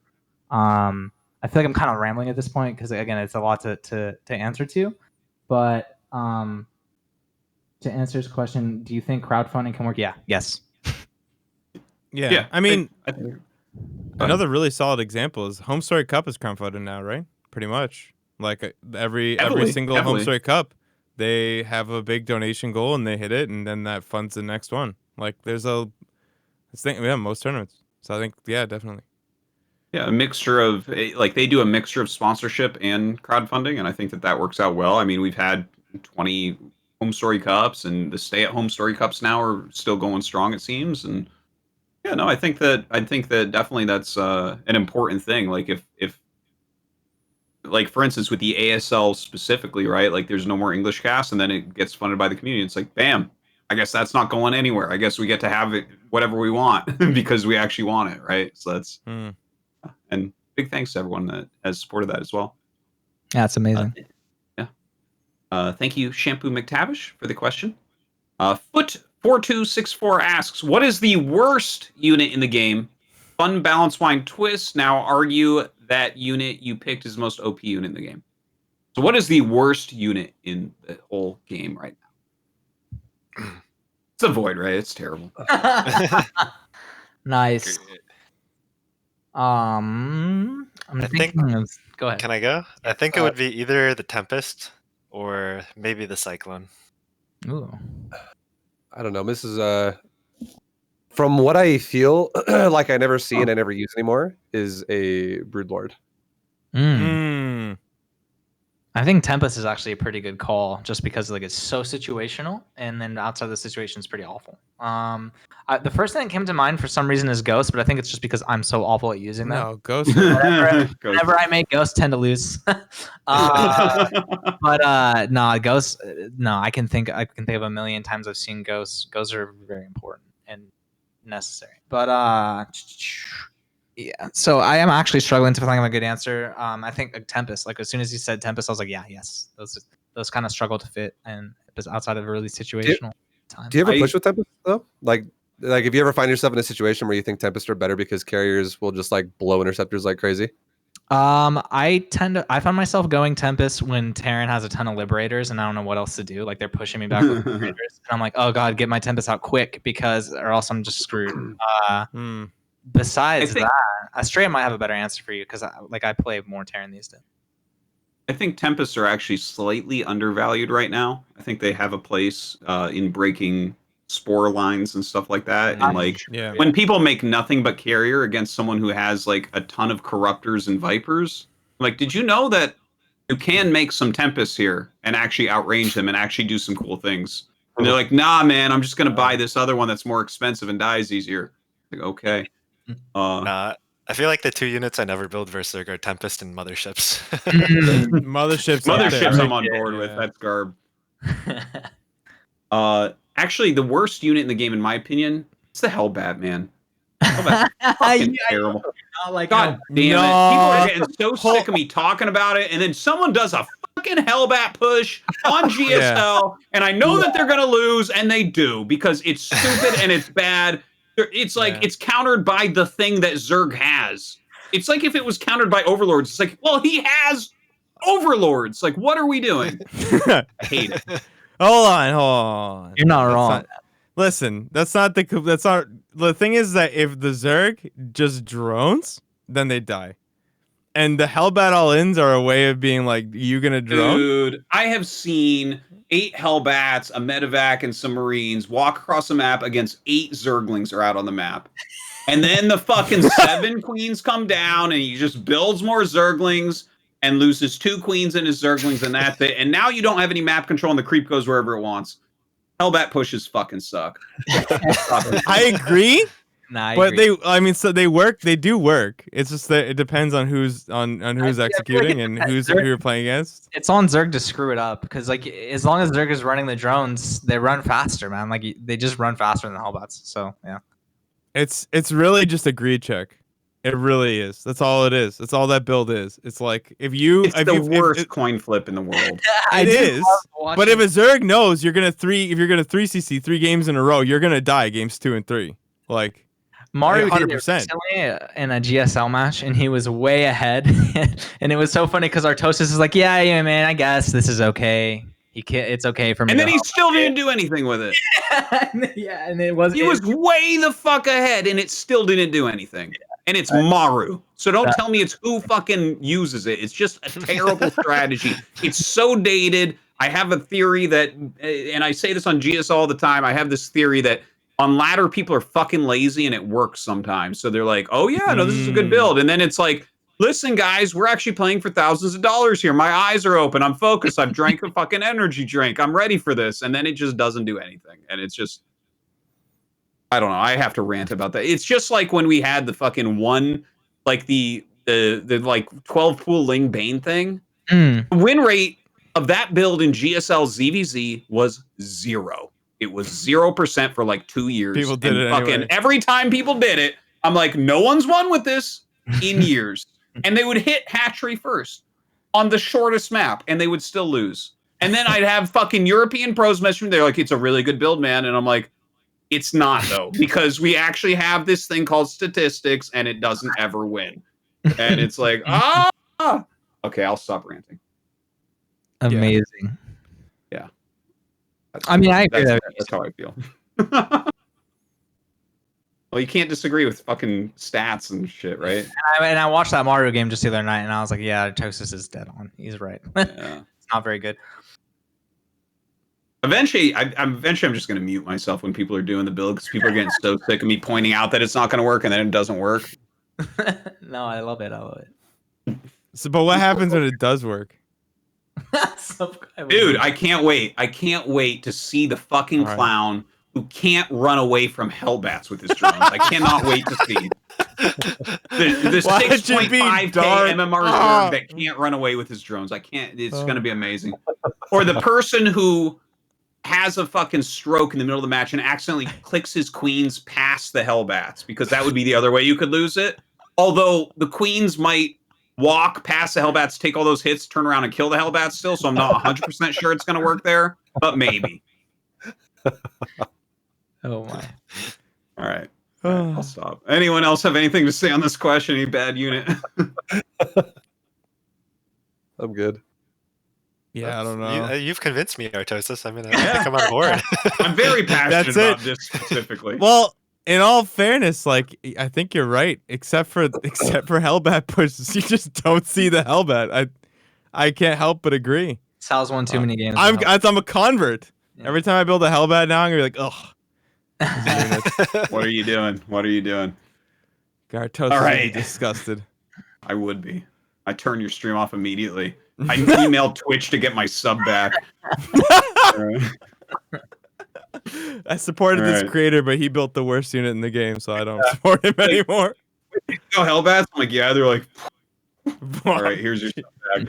I feel like I'm kind of rambling at this point because again, it's a lot to answer to. But to answer his question, do you think crowdfunding can work? Yeah. Yes. Yeah. I mean, I think another really solid example is Home Story Cup is crowdfunded now, right? Pretty much. Like every single Home Story Cup, they have a big donation goal and they hit it, and then that funds the next one. Like there's most tournaments. So I think, yeah, definitely. Yeah, a mixture of like they do a mixture of sponsorship and crowdfunding, and I think that works out well. I mean, we've had 20 Home Story Cups, and the stay-at-home Story Cups now are still going strong, it seems. And yeah, no, I think that definitely that's an important thing. Like if like for instance with the ASL specifically, right? Like there's no more English cast, and then it gets funded by the community. It's like, bam, I guess that's not going anywhere. I guess we get to have it whatever we want because we actually want it, right? So that's and big thanks to everyone that has supported that as well. Yeah, it's amazing. Thank you, Shampoo McTavish, for the question. Foot4264 asks, what is the worst unit in the game? Fun Balance Wine Twist. Now argue that unit you picked is the most OP unit in the game. So what is the worst unit in the whole game right now? It's a Void, right? It's terrible. Nice. I'm thinking of, go ahead. Can I go? I think it would be either the Tempest or maybe the Cyclone. Ooh. I don't know. This is from what I feel like I never see and I never use anymore is a Broodlord. I think Tempest is actually a pretty good call, just because like it's so situational, and then outside the situation is pretty awful. The first thing that came to mind for some reason is Ghost, but I think it's just because I'm so awful at using them. No, Ghost. Whenever I make Ghost, tend to lose. But no, Ghost. No, I can think of a million times I've seen Ghosts. Ghosts are very important and necessary. But yeah, so I am actually struggling to find a good answer. I think Tempest. Like as soon as you said Tempest, I was like, yeah, yes. Those kind of struggle to fit, and it's outside of a really situational time. Do you ever push with Tempest though? Like if you ever find yourself in a situation where you think Tempest are better because carriers will just like blow interceptors like crazy? I find myself going Tempest when Terran has a ton of Liberators and I don't know what else to do. Like they're pushing me back with Liberators, and I'm like, oh god, get my Tempest out quick or else I'm just screwed. Besides that, Astrea might have a better answer for you because I play more Terran these days. I think Tempests are actually slightly undervalued right now. I think they have a place in breaking spore lines and stuff like that. And when people make nothing but carrier against someone who has like a ton of corruptors and vipers, like, did you know that you can make some Tempests here and actually outrange them and actually do some cool things? And they're like, nah, man, I'm just gonna buy this other one that's more expensive and dies easier. Like, okay. I feel like the two units I never build versus are Tempest and Motherships. Motherships I'm on board with. That's garb. Actually, the worst unit in the game, in my opinion, it's the Hellbat, man. Hellbat's fucking terrible. God damn it. People are getting so sick of me talking about it, and then someone does a fucking Hellbat push on GSL, and I know that they're going to lose, and they do, because it's stupid and it's bad. It's like it's countered by the thing that Zerg has. It's like if it was countered by Overlords. It's like, well, he has Overlords. Like, what are we doing? I hate it. Hold on. You're not wrong. Listen, that's not the thing is that if the Zerg just drones, then they die. And the Hellbat all-ins are a way of being like, you gonna drone? Dude, I have seen 8 Hellbats, a medevac, and some Marines walk across the map against 8 Zerglings are out on the map. And then the fucking 7 queens come down, and he just builds more Zerglings and loses 2 queens and his Zerglings, and that's it. And now you don't have any map control, and the creep goes wherever it wants. Hellbat pushes fucking suck. I agree. But they work. They do work. It's just that it depends on who's executing and who you're playing against. It's on Zerg to screw it up because like as long as Zerg is running the drones, they run faster, man. Like they just run faster than the Hellbats. So yeah, it's really just a greed check. It really is. That's all it is. That's all that build is. It's like if you, It's if the you, worst coin flip in the world. it is. But if a Zerg knows you're gonna if you're gonna 3CC 3 games in a row, you're gonna die games 2 and 3. Like Mario did it 100%. recently in a GSL match, and he was way ahead. And it was so funny because Artosis is like, yeah, man, I guess this is okay. It's okay for me. And then to he still didn't do anything with it. yeah, and it was. He was way the fuck ahead, and it still didn't do anything. And it's Maru. So don't tell me it's who fucking uses it. It's just a terrible strategy. It's so dated. I have a theory that, and I say this on GS all the time, I have this theory that on ladder, people are fucking lazy and it works sometimes. So they're like, oh yeah, no, this is a good build. And then it's like, listen, guys, we're actually playing for thousands of dollars here. My eyes are open. I'm focused. I've drank a fucking energy drink. I'm ready for this. And then it just doesn't do anything. And it's just, I don't know. I have to rant about that. It's just like when we had the fucking one, like the like 12 pool Ling Bane thing. The win rate of that build in GSL ZVZ was 0. It was 0% for like 2 years. People did it fucking anyway. every time people did it, I'm like, no one's won with this in years. And they would hit hatchery first on the shortest map, and they would still lose. And then I'd have fucking European pros message me. They're like, it's a really good build, man. And I'm like, it's not, though, because we actually have this thing called statistics, and it doesn't ever win. And it's like, okay, I'll stop ranting. Amazing. Yeah. I mean, I agree. That's how I feel. Well, you can't disagree with fucking stats and shit, right? And I watched that Mario game just the other night, and I was like, yeah, Artosis is dead on. He's right. Yeah. It's not very good. Eventually, I'm just going to mute myself when people are doing the build because people are getting so sick of me pointing out that it's not going to work and then it doesn't work. No, I love it. I love it. So, but what happens when it does work? Dude, I can't wait. I can't wait to see the fucking clown who can't run away from Hellbats with his drones. I cannot wait to see the 6.5K MMR Zerg that can't run away with his drones. I can't. It's going to be amazing. Or the person who has a fucking stroke in the middle of the match and accidentally clicks his queens past the Hellbats, because that would be the other way you could lose it. Although the queens might walk past the Hellbats, take all those hits, turn around and kill the Hellbats still, so I'm not 100% sure it's going to work there, but maybe. Oh my. All right. I'll stop. Anyone else have anything to say on this question? Any bad unit? I'm good. Yeah, I don't know. You've convinced me, Artosis. I mean, I think I'm on board. I'm very passionate That's about this specifically. Well, in all fairness, like, I think you're right. Except for Hellbat pushes, you just don't see the Hellbat. I can't help but agree. Sal's won too many games. I'm a convert. Yeah. Every time I build a Hellbat now, I'm gonna be like, ugh. What are you doing? What are you doing? Artosis All right. would be disgusted. I would be. I turn your stream off immediately. I emailed Twitch to get my sub back. I supported this creator, but he built the worst unit in the game, so I don't support him anymore. Go Hellbats? I'm like, yeah. They're like, all right, here's your sub back.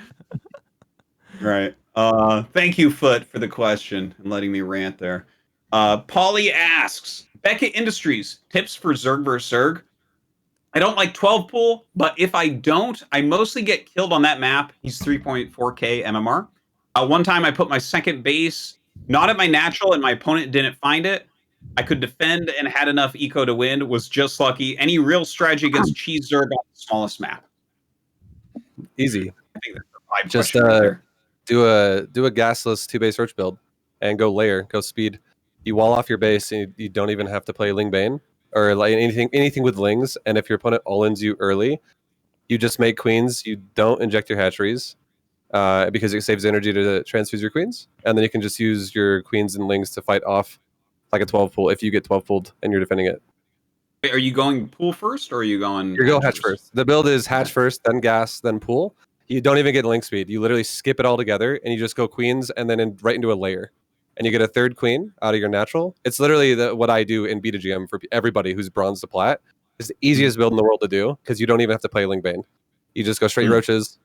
All right. Thank you, Foot, for the question and letting me rant there. Polly asks, Beckett Industries, tips for Zerg vs. Zerg. I don't like 12 pool, but if I don't, I mostly get killed on that map. He's 3.4K MMR. One time I put my second base, not at my natural, and my opponent didn't find it. I could defend and had enough eco to win. Was just lucky. Any real strategy against Cheese Zerg on the smallest map? Easy. I think that's a 5 Just question right there. do a gasless 2-base roach build and go layer, go speed. You wall off your base, and you don't even have to play Ling Bane or like anything with lings. And if your opponent all-ins you early, you just make queens. You don't inject your hatcheries because it saves energy to transfuse your queens, and then you can just use your queens and lings to fight off like a 12 pool if you get 12 pooled and you're defending it. Are you going pool first, or are you going? You go hatch first. The build is hatch first, then gas, then pool. You don't even get link speed. You literally skip it all together, and you just go queens and then right into a layer. And you get a third queen out of your natural. It's literally what I do in Beta GM for everybody who's bronze to plat. It's the easiest build in the world to do because you don't even have to play Ling Bane. You just go straight roaches.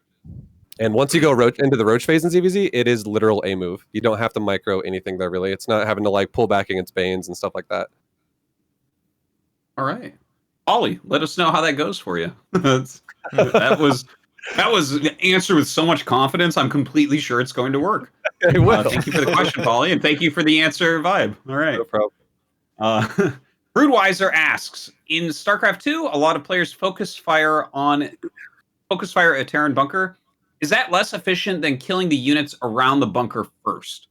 And once you go into the roach phase in ZVZ, it is literal A move. You don't have to micro anything there, really. It's not having to like pull back against Banes and stuff like that. All right. Ollie, let us know how that goes for you. that was an answer with so much confidence. I'm completely sure it's going to work. Thank you for the question, Polly, and thank you for the answer, Vibe. All right. No problem. Broodweiser asks, in StarCraft 2, a lot of players focus fire a Terran bunker. Is that less efficient than killing the units around the bunker first?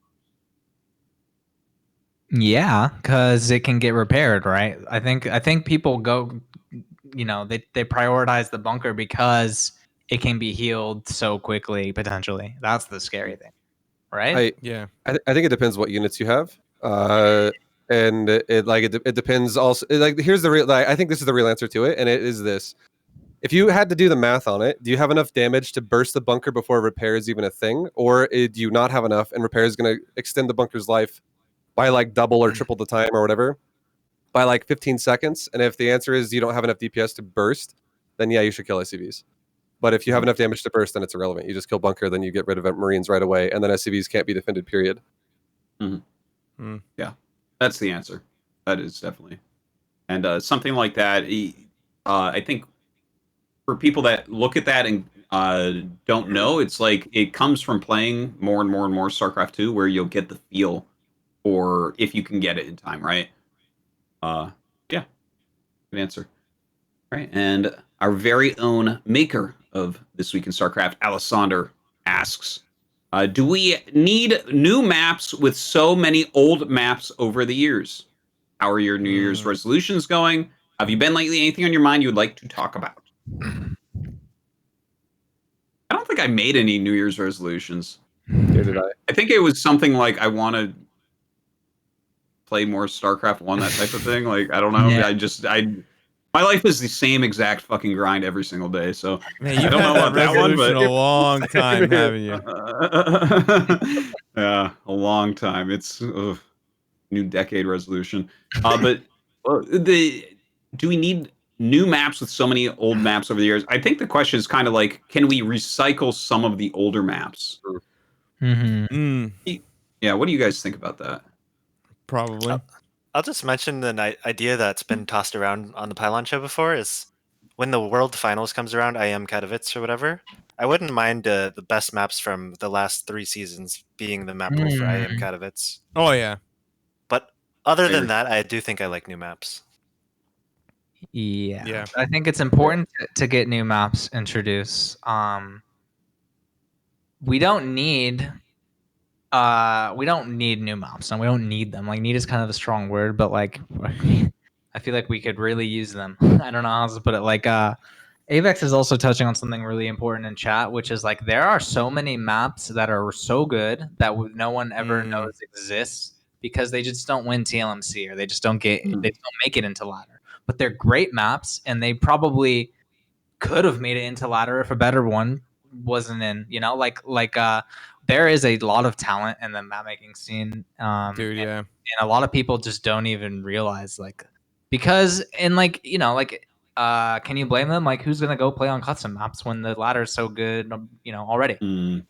Yeah, because it can get repaired, right? I think people go, they prioritize the bunker because it can be healed so quickly, potentially. That's the scary thing, right? I think it depends what units you have. And it depends also. Here's the real. I think this is the real answer to it, and it is this: if you had to do the math on it, do you have enough damage to burst the bunker before repair is even a thing, or do you not have enough, and repair is going to extend the bunker's life by like double or triple the time or whatever by like 15 seconds? And if the answer is you don't have enough DPS to burst, then yeah, you should kill SCVs. But if you have enough damage to burst, then it's irrelevant. You just kill bunker, then you get rid of Marines right away, and then SCVs can't be defended, period. Yeah, that's the answer. That is definitely. And something like that, I think for people that look at that and don't know, it's like it comes from playing more and more and more StarCraft 2, where you'll get the feel for if you can get it in time, right? Yeah, good answer. All right, and our very own maker of This Week in StarCraft, Alessander, asks, do we need new maps with so many old maps over the years? How are your New Year's resolutions going? Have you been lately? Anything on your mind you would like to talk about? I don't think I made any New Year's resolutions. Neither did I. I think it was something like I want to play more StarCraft 1, that type of thing. Like, I don't know. Yeah. My life is the same exact fucking grind every single day. So Man, you've I don't know had about that that one, resolution but a long time, haven't you? yeah, a long time. It's new decade resolution. But do we need new maps with so many old maps over the years? I think the question is kind of like, can we recycle some of the older maps? Mm-hmm. Yeah, what do you guys think about that? Probably. I'll just mention an idea that's been tossed around on the Pylon show before is when the World Finals comes around, I am Katowice or whatever, I wouldn't mind the best maps from the last 3 seasons being the map pool for I am Katowice. Oh, yeah. But other than that, I do think I like new maps. Yeah. I think it's important to get new maps introduced. We don't need new maps, and we don't need them. Like, need is kind of a strong word, but like I feel like we could really use them. I don't know how else to put it. Like Avex is also touching on something really important in chat, which is like there are so many maps that are so good that no one ever knows exists because they just don't win TLMC, or they just don't make it into ladder. But they're great maps, and they probably could have made it into ladder if a better one wasn't in. There is a lot of talent in the map making scene, Dude, yeah. and a lot of people just don't even realize, because can you blame them? Like, who's gonna go play on custom maps when the ladder is so good, already?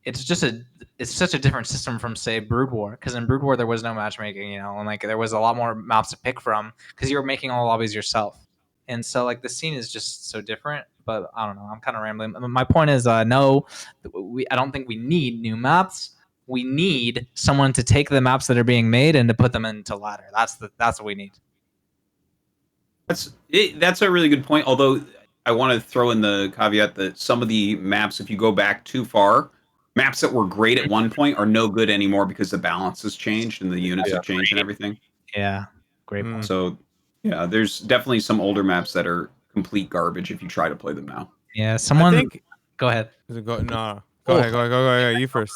It's such a different system from, say, Brood War, because in Brood War there was no matchmaking, and there was a lot more maps to pick from because you were making all lobbies yourself, and so the scene is just so different. But I don't know, I'm kind of rambling. My point is, no, I don't think we need new maps. We need someone to take the maps that are being made and to put them into ladder. That's what we need. That's a really good point. Although I want to throw in the caveat that some of the maps, if you go back too far, maps that were great at one point are no good anymore because the balance has changed and the units have changed and everything. Yeah, great point. So yeah, there's definitely some older maps that are complete garbage if you try to play them now. Yeah, go ahead. Go ahead. You first.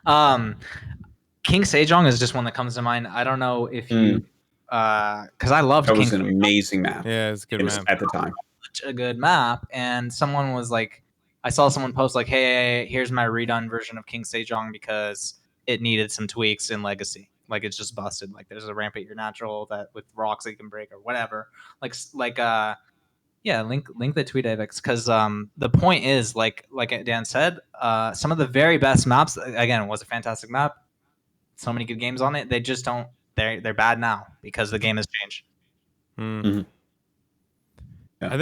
King Sejong is just one that comes to mind. I don't know if you, because I loved That King was an amazing map. Yeah, it's a good map at the time. Such a good map, and someone was like, I saw someone post like, "Hey, here's my redone version of King Sejong because it needed some tweaks in Legacy. Like, it's just busted. Like, there's a ramp at your natural that with rocks that you can break or whatever. Yeah, link the tweet, Avex, because the point is, like Dan said, some of the very best maps, again, it was a fantastic map, so many good games on it, they just don't, they're bad now because the game has changed. Yeah.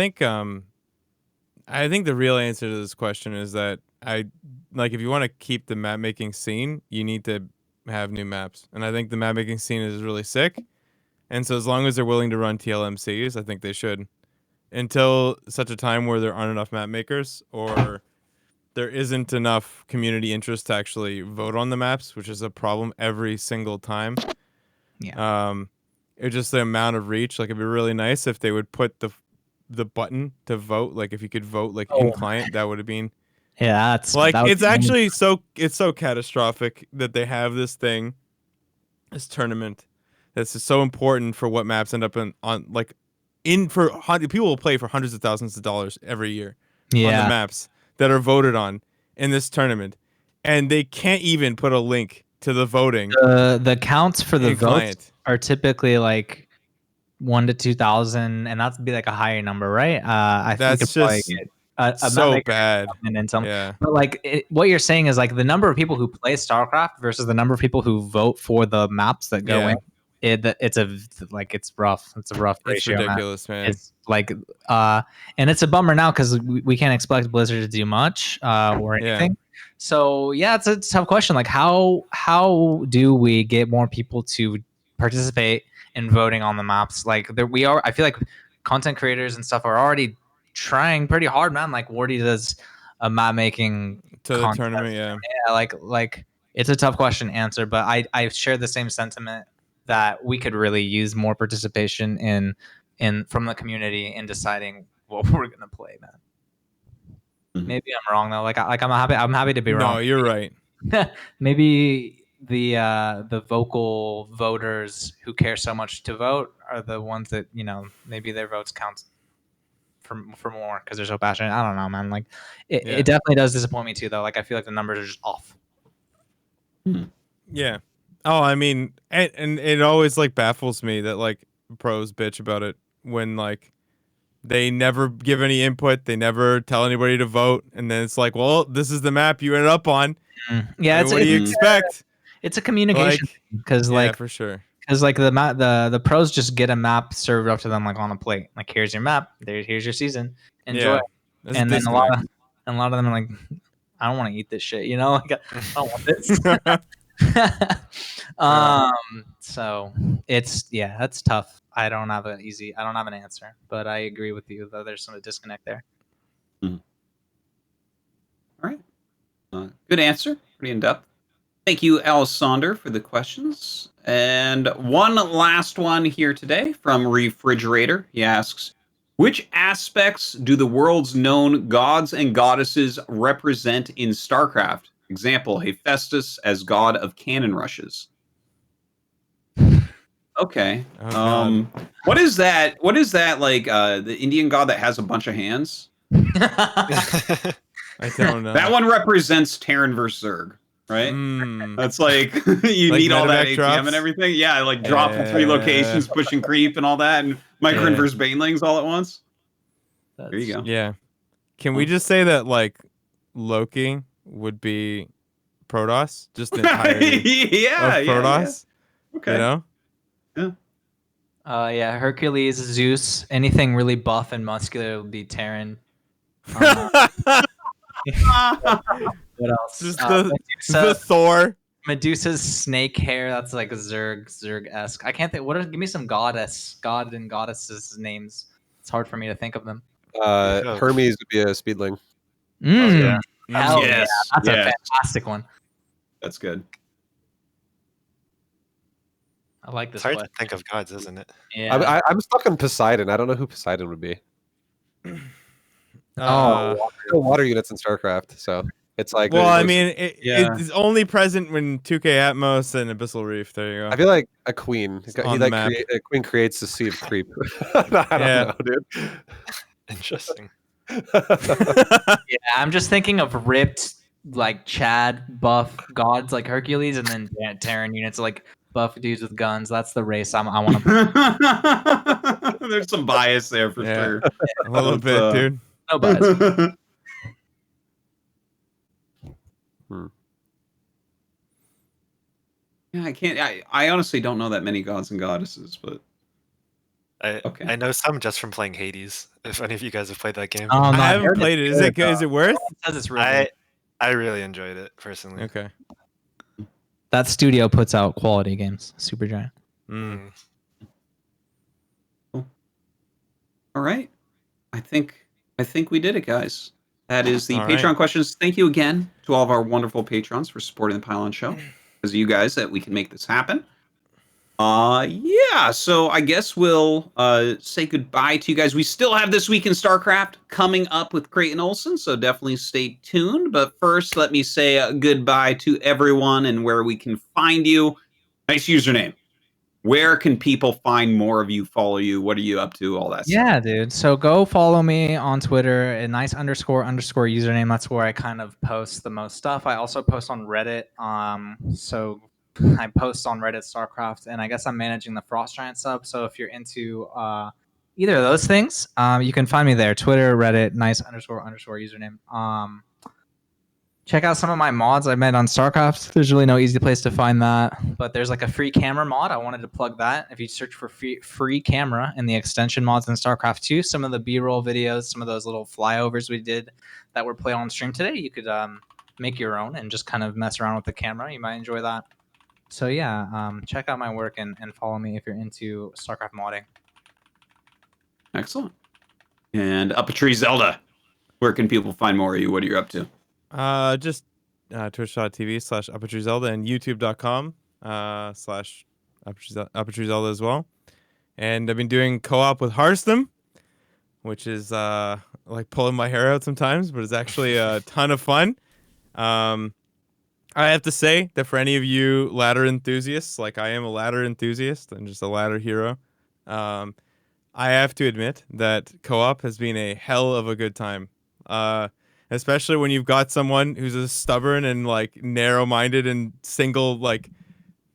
I think the real answer to this question is that if you want to keep the map making scene, you need to have new maps. And I think the map making scene is really sick. And so as long as they're willing to run TLMCs, I think they should. Until such a time where there aren't enough map makers or there isn't enough community interest to actually vote on the maps, which is a problem every single time. Yeah. It's just the amount of reach. Like it'd be really nice if they would put the button to vote. Like if you could vote like in client, that would have been it's actually so catastrophic that they have this tournament that's so important for what maps end up people will play for hundreds of thousands of dollars every year on the maps that are voted on in this tournament, and they can't even put a link to the voting. The counts for the votes client are typically like 1 to 2,000, and that'd be like a higher number, right? I That's think just so bad. And some, Yeah. but like what you're saying is like the number of people who play StarCraft versus the number of people who vote for the maps that go in. It's rough. It's a rough ratio. It's ridiculous, man. It's like and it's a bummer now because we can't expect Blizzard to do much or anything. So yeah, it's a tough question. Like how do we get more people to participate in voting on the maps? Like I feel like content creators and stuff are already trying pretty hard, man. Like Wardy does a map making to the tournament. Yeah, like it's a tough question to answer, but I share the same sentiment that we could really use more participation in from the community in deciding what we're gonna play, man. Mm-hmm. Maybe I'm wrong though. I'm happy to be wrong. No, you're right. Maybe the vocal voters who care so much to vote are the ones that maybe their votes count for more because they're so passionate. I don't know, man. Like it definitely does disappoint me too, though. Like I feel like the numbers are just off. Yeah. Oh, I mean, and it always like baffles me that like pros bitch about it when like they never give any input, they never tell anybody to vote, and then it's like, well, this is the map you ended up on. Yeah, what do you expect? It's a communication because for sure. Because like the pros just get a map served up to them like on a plate. Like here's your map, here's your season, enjoy. And then a lot of them are like, I don't want to eat this shit, like I don't want this. So that's tough. I don't have an answer, but I agree with you that there's some disconnect there. All right. Good answer. Pretty in depth. Thank you, Alessander, for the questions. And one last one here today from Refrigerator. He asks, which aspects do the world's known gods and goddesses represent in StarCraft? Example, Hephaestus as god of cannon rushes. Okay. What is that? What is that like the Indian god that has a bunch of hands? I don't know. That one represents Terran versus Zerg, right? That's like you need all that ATM and everything. Yeah, like drop from 3 locations, pushing creep and all that, and Micron versus Banelings all at once. There you go. Yeah. Can we just say that like Loki would be Protoss? Just the entirety of Protoss? Yeah. Okay. Yeah. Hercules, Zeus, anything really buff and muscular would be Terran. What else? Just the Thor. Medusa's snake hair. That's like Zerg-esque. I can't think. Give me some god and goddesses names. It's hard for me to think of them. Hermes would be a speedling. Hell yes. That's a fantastic one. That's good. I like this. It's hard to think of gods, isn't it? Yeah. I'm stuck on Poseidon. I don't know who Poseidon would be. Water units in StarCraft, so it's like. Well, I mean, it's only present when 2K Atmos and Abyssal Reef. There you go. I feel like a queen. A queen creates the sea of creep. I don't know, dude. Interesting. Yeah, I'm just thinking of ripped like Chad buff gods like Hercules, and then Terran units like buff dudes with guns. That's the race I want to. There's some bias there for sure. A little bit, dude. No bias. Yeah, I can't. I honestly don't know that many gods and goddesses, but Okay. I know some just from playing Hades. If any of you guys have played that game, I no, haven't heard played it. it's Is it good, good? Is it worth? It says it's really good. I really enjoyed it personally. Okay. That studio puts out quality games. Supergiant. Mm. All right. I think we did it, guys. That is the All Patreon right. questions. Thank you again to all of our wonderful patrons for supporting the Pylon Show. Because of you guys that we can make this happen. Yeah, so I guess we'll say goodbye to you guys. We still have This Week in StarCraft coming up with Creighton Olsen, so definitely stay tuned. But first, let me say goodbye to everyone and where we can find you. Nice username. Where can people find more of you, follow you? What are you up to? All that stuff. Yeah, dude. So go follow me on Twitter, a nice __ username. That's where I kind of post the most stuff. I also post on Reddit. So I post on Reddit StarCraft, and I guess I'm managing the Frost Giant sub. So if you're into either of those things, you can find me there. Twitter, Reddit, nice _ username. Check out some of my mods I made on StarCraft. There's really no easy place to find that, but there's like a free camera mod. I wanted to plug that. If you search for free camera in the extension mods in StarCraft 2, some of the B-roll videos, some of those little flyovers we did that were played on stream today, you could make your own and just kind of mess around with the camera. You might enjoy that. So yeah, check out my work and follow me if you're into StarCraft modding. Excellent. And UpATreeZelda. Where can people find more of you? What are you up to? Just twitch.tv/UpATreeZelda and youtube.com /UpATreeZelda as well. And I've been doing co-op with Hearthstone, which is like pulling my hair out sometimes, but it's actually a ton of fun. I have to say that for any of you ladder enthusiasts, like I am a ladder enthusiast and just a ladder hero, I have to admit that co-op has been a hell of a good time. Especially when you've got someone who's as stubborn and like narrow-minded and single, like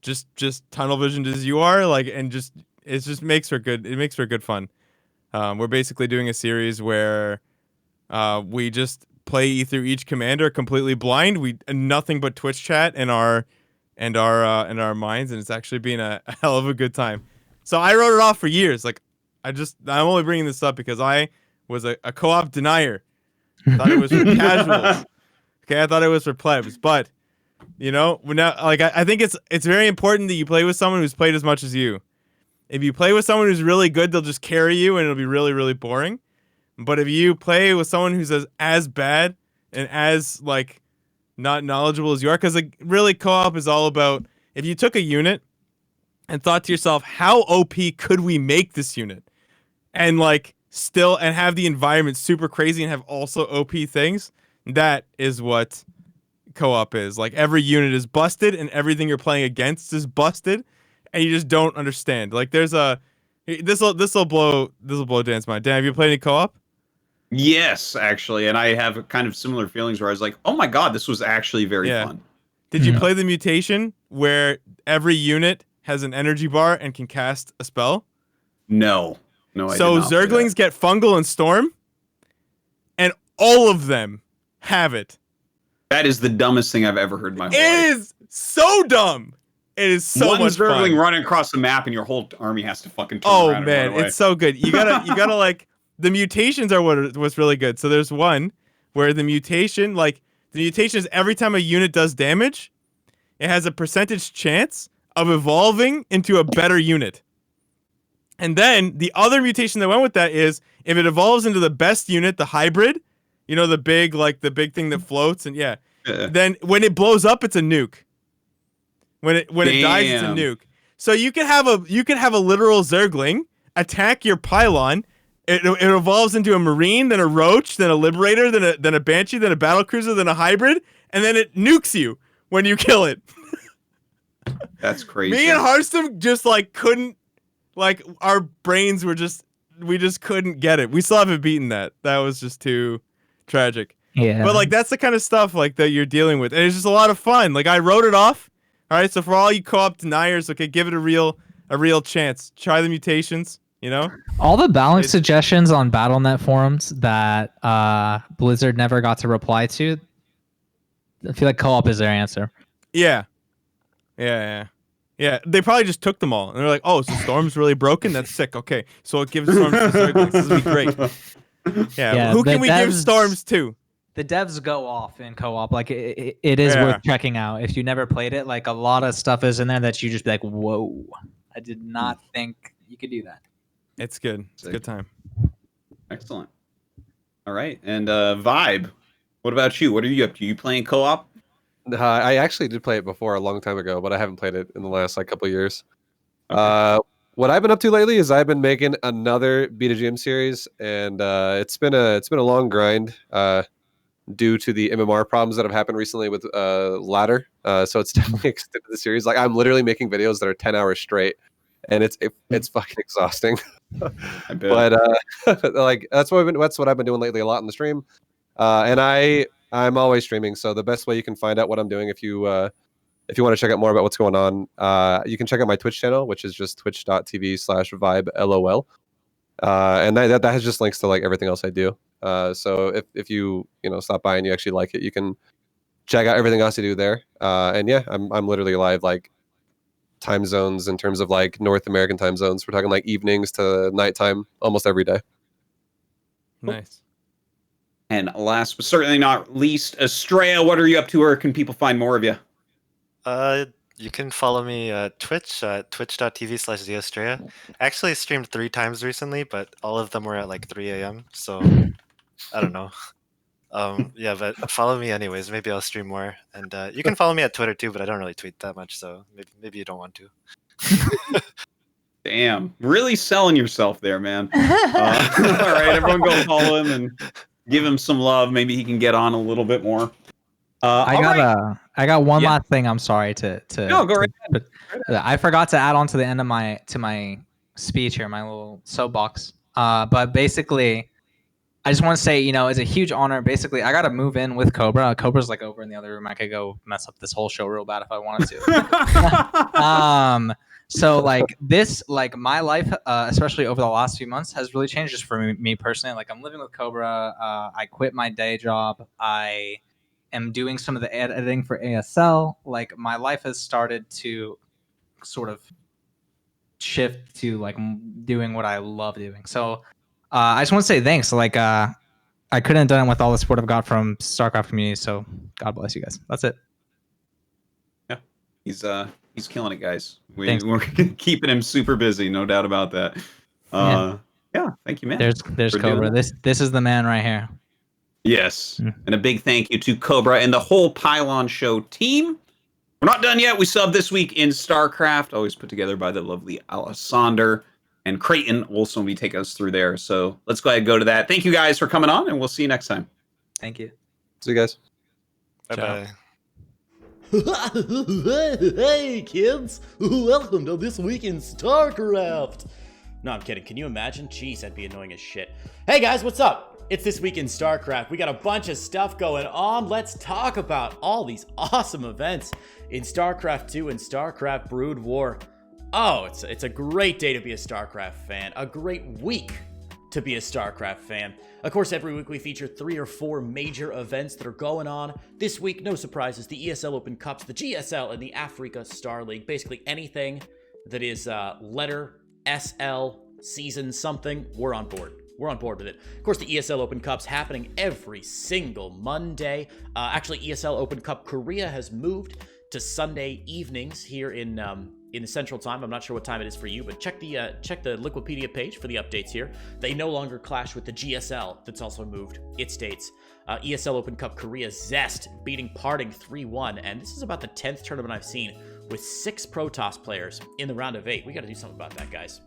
just tunnel visioned as you are, like, and just it just makes for good. It makes for good fun. We're basically doing a series where we just play through each commander completely blind. We nothing but Twitch chat and our minds, and it's actually been a hell of a good time. So I wrote it off for years. Like I'm only bringing this up because I was a co-op denier. I thought it was for casuals. Okay, I thought it was for plebs, but you know, I think it's very important that you play with someone who's played as much as you. If you play with someone who's really good, they'll just carry you, and it'll be really, really boring. But if you play with someone who's as bad and as like not knowledgeable as you are, because like really co-op is all about if you took a unit and thought to yourself, how OP could we make this unit, and like still and have the environment super crazy and have also OP things. That is what co-op is. Like every unit is busted and everything you're playing against is busted, and you just don't understand. Like there's this will blow Dan's mind. Dan, have you played any co-op? Yes, actually, and I have kind of similar feelings where I was like, "Oh my god, this was actually very fun." Did you play the mutation where every unit has an energy bar and can cast a spell? No. I so did not play Zerglings get Fungal and Storm, and all of them have it. That is the dumbest thing I've ever heard in my whole life. It is so dumb. It is so One much Zergling fun. running across the map, and your whole army has to fucking turn Oh around man, and run away. it's so good. You gotta like the mutations are what's really good. So there's one where the mutation is every time a unit does damage, it has a percentage chance of evolving into a better unit. And then the other mutation that went with that is if it evolves into the best unit, the hybrid, you know, the big thing that floats, and then when it blows up, it's a nuke. When it dies, it's a nuke. So you can have a literal Zergling attack your Pylon. It evolves into a Marine, then a Roach, then a Liberator, then a Banshee, then a Battlecruiser, then a hybrid, and then it nukes you when you kill it. That's crazy. Me and Hearthstone just like couldn't. Like our brains were we just couldn't get it. We still haven't beaten that. That was just too tragic. Yeah. But like that's the kind of stuff like that you're dealing with, and it's just a lot of fun. Like I wrote it off. All right, so for all you co-op deniers, okay, give it a real chance. Try the mutations. You know, all the balance suggestions on BattleNet forums that Blizzard never got to reply to. I feel like co-op is their answer. Yeah. Yeah, they probably just took them all, and they're like, "Oh, so Storm's really broken. That's sick. Okay, so it gives Storms to Zerglings. This would be great." Yeah, who the can we give devs- Storms to? The devs go off in co-op. Like it is Yeah. worth checking out if you never played it. Like a lot of stuff is in there that you just be like, "Whoa, I did not think you could do that." It's good. It's a good time. Excellent. All right, and ViBE, what about you? What are you up to? You playing co-op? I actually did play it before a long time ago, but I haven't played it in the last like couple of years. Okay. What I've been up to lately is I've been making another BetGM series, and it's been a long grind due to the MMR problems that have happened recently with ladder. So it's definitely extended the series. Like I'm literally making videos that are 10 hours straight, and it's fucking exhausting. I bet. But like that's what I've been doing lately a lot in the stream, and I'm always streaming. So the best way you can find out what I'm doing if you want to check out more about what's going on, you can check out my Twitch channel, which is just twitch.tv/ViBE_LOL. And that has just links to like everything else I do. So if you stop by and you actually like it, you can check out everything else I do there. And yeah, I'm literally live like time zones in terms of like North American time zones. We're talking like evenings to nighttime almost every day. Nice. And last but certainly not least, Astrea, what are you up to? Where can people find more of you? You can follow me Twitch at twitch.tv/theastrea. I actually streamed 3 times recently, but all of them were at like 3 a.m. So I don't know. Yeah, but follow me anyways. Maybe I'll stream more. And you can follow me at Twitter too, but I don't really tweet that much, so maybe you don't want to. Damn, really selling yourself there, man. All right, everyone go follow him and give him some love. Maybe he can get on a little bit more. I got one Yeah. last thing. I'm sorry to No, go right ahead. I forgot to add on to the end of my speech here, my little soapbox. But basically, I just want to say, it's a huge honor. Basically, I got to move in with Cobra. Cobra's like over in the other room. I could go mess up this whole show real bad if I wanted to. So like this, like my life, especially over the last few months, has really changed just for me personally. Like I'm living with Cobra. I quit my day job. I am doing some of the editing for ASL. Like my life has started to sort of shift to like doing what I love doing. So I just want to say thanks. Like I couldn't have done it with all the support I've got from StarCraft community. So God bless you guys. That's it. Yeah, he's killing it, guys. Thanks. We're keeping him super busy, no doubt about that. Yeah, thank you, man. There's for doing Cobra. that. This is the man right here. Yes, Mm. and a big thank you to Cobra and the whole Pylon Show team. We're not done yet. We still have This Week in StarCraft, always put together by the lovely Alessander. And Creighton will also be taking us through there. So let's go ahead and go to that. Thank you guys for coming on, and we'll see you next time. Thank you. See you guys. Bye-bye. Hey kids, welcome to This Week in StarCraft. No, I'm kidding. Can you imagine? Jeez, that'd be annoying as shit. Hey guys, what's up? It's This Week in StarCraft. We got a bunch of stuff going on. Let's talk about all these awesome events in StarCraft 2 and StarCraft Brood War. Oh, it's a great day to be a StarCraft fan. A great week to be a StarCraft fan. Of course, every week we feature 3 or 4 major events that are going on. This week, no surprises, the ESL Open Cups, the GSL, and the Africa Star League. Basically anything that is letter, SL, season something, we're on board. We're on board with it. Of course, the ESL Open Cup's happening every single Monday. Actually, ESL Open Cup Korea has moved to Sunday evenings here in the Central Time. I'm not sure what time it is for you, but check the Liquipedia page for the updates here. They no longer clash with the GSL that's also moved its dates. ESL Open Cup Korea Zest beating Parting 3-1, and this is about the 10th tournament I've seen with 6 Protoss players in the round of 8. We got to do something about that, guys.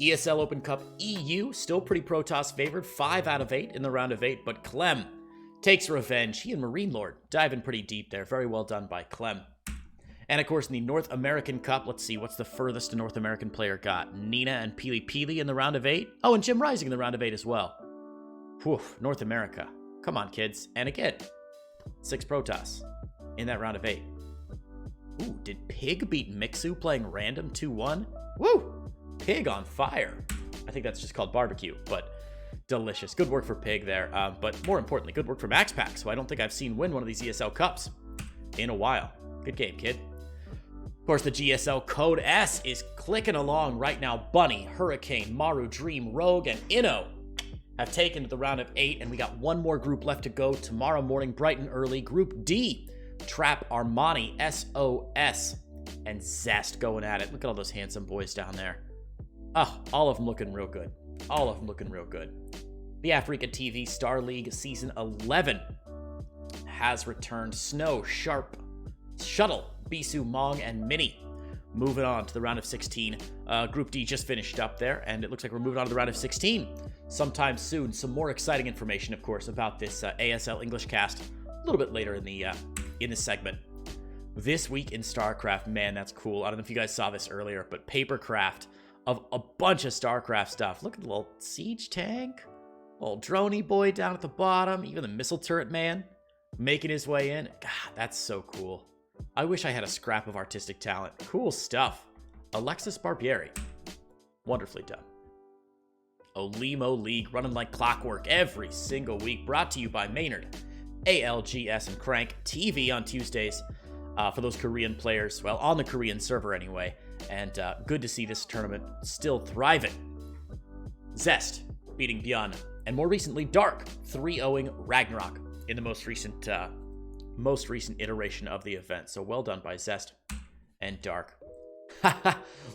ESL Open Cup EU, still pretty Protoss favored, 5 out of 8 in the round of 8, but Clem takes revenge. He and Marine Lord diving pretty deep there. Very well done by Clem. And of course, in the North American Cup, let's see, what's the furthest a North American player got? Nina and Pili Pili in the round of 8. Oh, and Jim Rising in the round of 8 as well. Whew, North America. Come on, kids. And again, 6 Protoss in that round of 8. Ooh, did Pig beat Mixu playing random 2-1? Woo! Pig on fire. I think that's just called barbecue, but delicious. Good work for Pig there. But more importantly, good work for MaxPack, who I don't think I've seen win one of these ESL Cups in a while. Good game, kid. Of course, the GSL Code S is clicking along right now. Bunny, Hurricane, Maru, Dream, Rogue, and Inno have taken to the round of 8, and we got one more group left to go tomorrow morning, bright and early. Group D, Trap, Armani, SOS, and Zest going at it. Look at all those handsome boys down there. Oh, all of them looking real good. All of them looking real good. The AfreecaTV Star League Season 11 has returned. Snow, Sharp, Shuttle, Bisu, Mong, and Mini. Moving on to the round of 16. Group D just finished up there, and it looks like we're moving on to the round of 16 sometime soon. Some more exciting information, of course, about this ASL English cast a little bit later in the segment. This week in StarCraft, man, that's cool. I don't know if you guys saw this earlier, but Papercraft of a bunch of StarCraft stuff. Look at the little siege tank, little droney boy down at the bottom, even the missile turret man making his way in. God, that's so cool. I wish I had a scrap of artistic talent. Cool stuff. Alexis Barbieri. Wonderfully done. Olimo League running like clockwork every single week. Brought to you by Maynard, ALGS, and Crank TV on Tuesdays for those Korean players. Well, on the Korean server anyway. And good to see this tournament still thriving. Zest beating Beyond. And more recently, Dark 3-0ing Ragnarok in the most recent iteration of the event. So well done by Zest and Dark.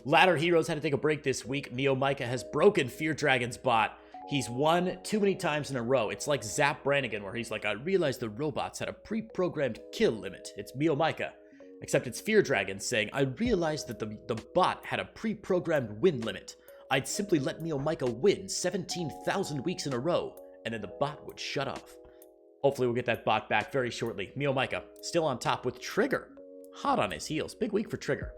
Ladder Heroes had to take a break this week. Mio Micah has broken Fear Dragon's bot. He's won too many times in a row. It's like Zap Brannigan, where he's like, I realized the robots had a pre-programmed kill limit. It's Mio Micah. Except it's Fear Dragon saying, I realized that the bot had a pre-programmed win limit. I'd simply let Mio Micah win 17,000 weeks in a row, and then the bot would shut off. Hopefully we'll get that bot back very shortly. Mio Micah still on top with Trigger. Hot on his heels. Big week for Trigger.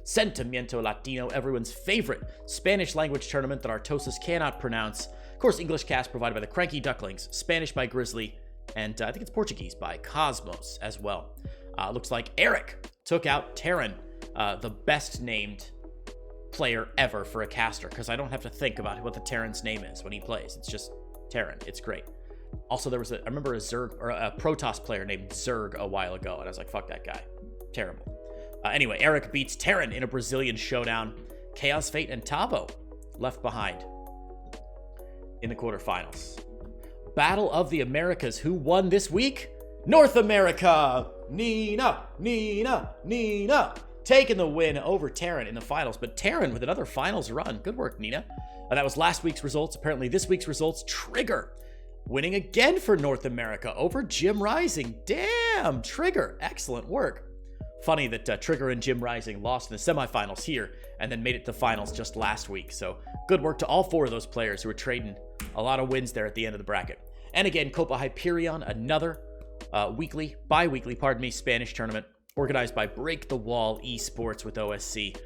Sentimiento Latino, everyone's favorite Spanish language tournament that Artosis cannot pronounce. Of course, English cast provided by the Cranky Ducklings, Spanish by Grizzly, and I think it's Portuguese by Cosmos as well. Looks like Eric took out Terran, the best named player ever for a caster, because I don't have to think about what the Terran's name is when he plays. It's just Terran. It's great. Also, there was I remember a Zerg or a Protoss player named Zerg a while ago, and I was like, fuck that guy. Terrible. Anyway, Eric beats Terran in a Brazilian showdown. Chaos Fate and Tabo left behind in the quarterfinals. Battle of the Americas. Who won this week? North America! Nina! Taking the win over Terran in the finals, but Terran with another finals run. Good work, Nina. That was last week's results. Apparently this week's results, Trigger winning again for North America over Jim Rising. Damn, Trigger. Excellent work. Funny that Trigger and Jim Rising lost in the semifinals here and then made it to finals just last week. So good work to all four of those players who were trading a lot of wins there at the end of the bracket. And again, Copa Hyperion, another bi-weekly, Spanish tournament organized by Break the Wall Esports with OSC.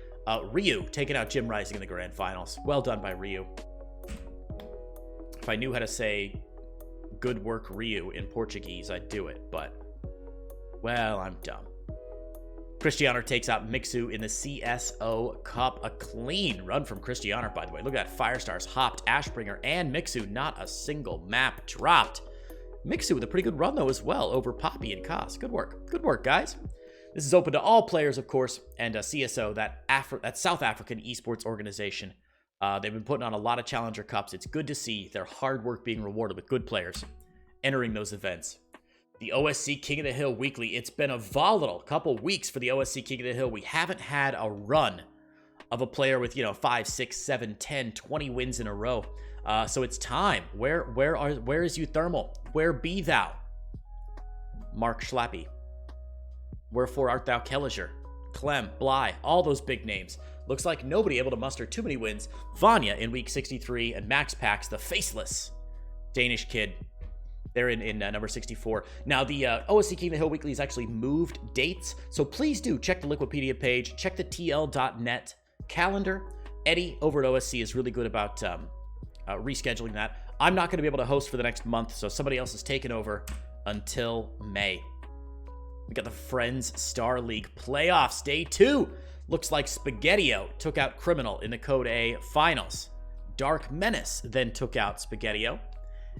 Ryu taking out Jim Rising in the grand finals. Well done by Ryu. If I knew how to say good work Ryu in Portuguese, I'd do it, but well, I'm dumb. Cristianer takes out Mixu in the CSO Cup. A clean run from Cristianer, by the way. Look at that. Firestars hopped Ashbringer and Mixu. Not a single map dropped. Mixu with a pretty good run, though, as well, over Poppy and Koss. Good work. Good work, guys. This is open to all players, of course, and CSO, that South African esports organization. They've been putting on a lot of Challenger Cups. It's good to see their hard work being rewarded with good players entering those events. The OSC King of the Hill Weekly. It's been a volatile couple weeks for the OSC King of the Hill. We haven't had a run of a player with, 5, 6, 7, 10, 20 wins in a row. So it's time. Where is Euthermal? Where be thou? Mark Schlappy. Wherefore art thou Kelliger? Clem, Bly, all those big names. Looks like nobody able to muster too many wins. Vanya in week 63 and Max Pax, the faceless Danish kid. They're in number 64. Now, the OSC King of the Hill Weekly has actually moved dates, so please do check the Liquipedia page, check the TL.net calendar. Eddie over at OSC is really good about rescheduling that. I'm not going to be able to host for the next month, so somebody else is taking over until May. We got the Friends Star League playoffs, day 2. Looks like Spaghettio took out Criminal in the Code A finals. Dark Menace then took out Spaghettio.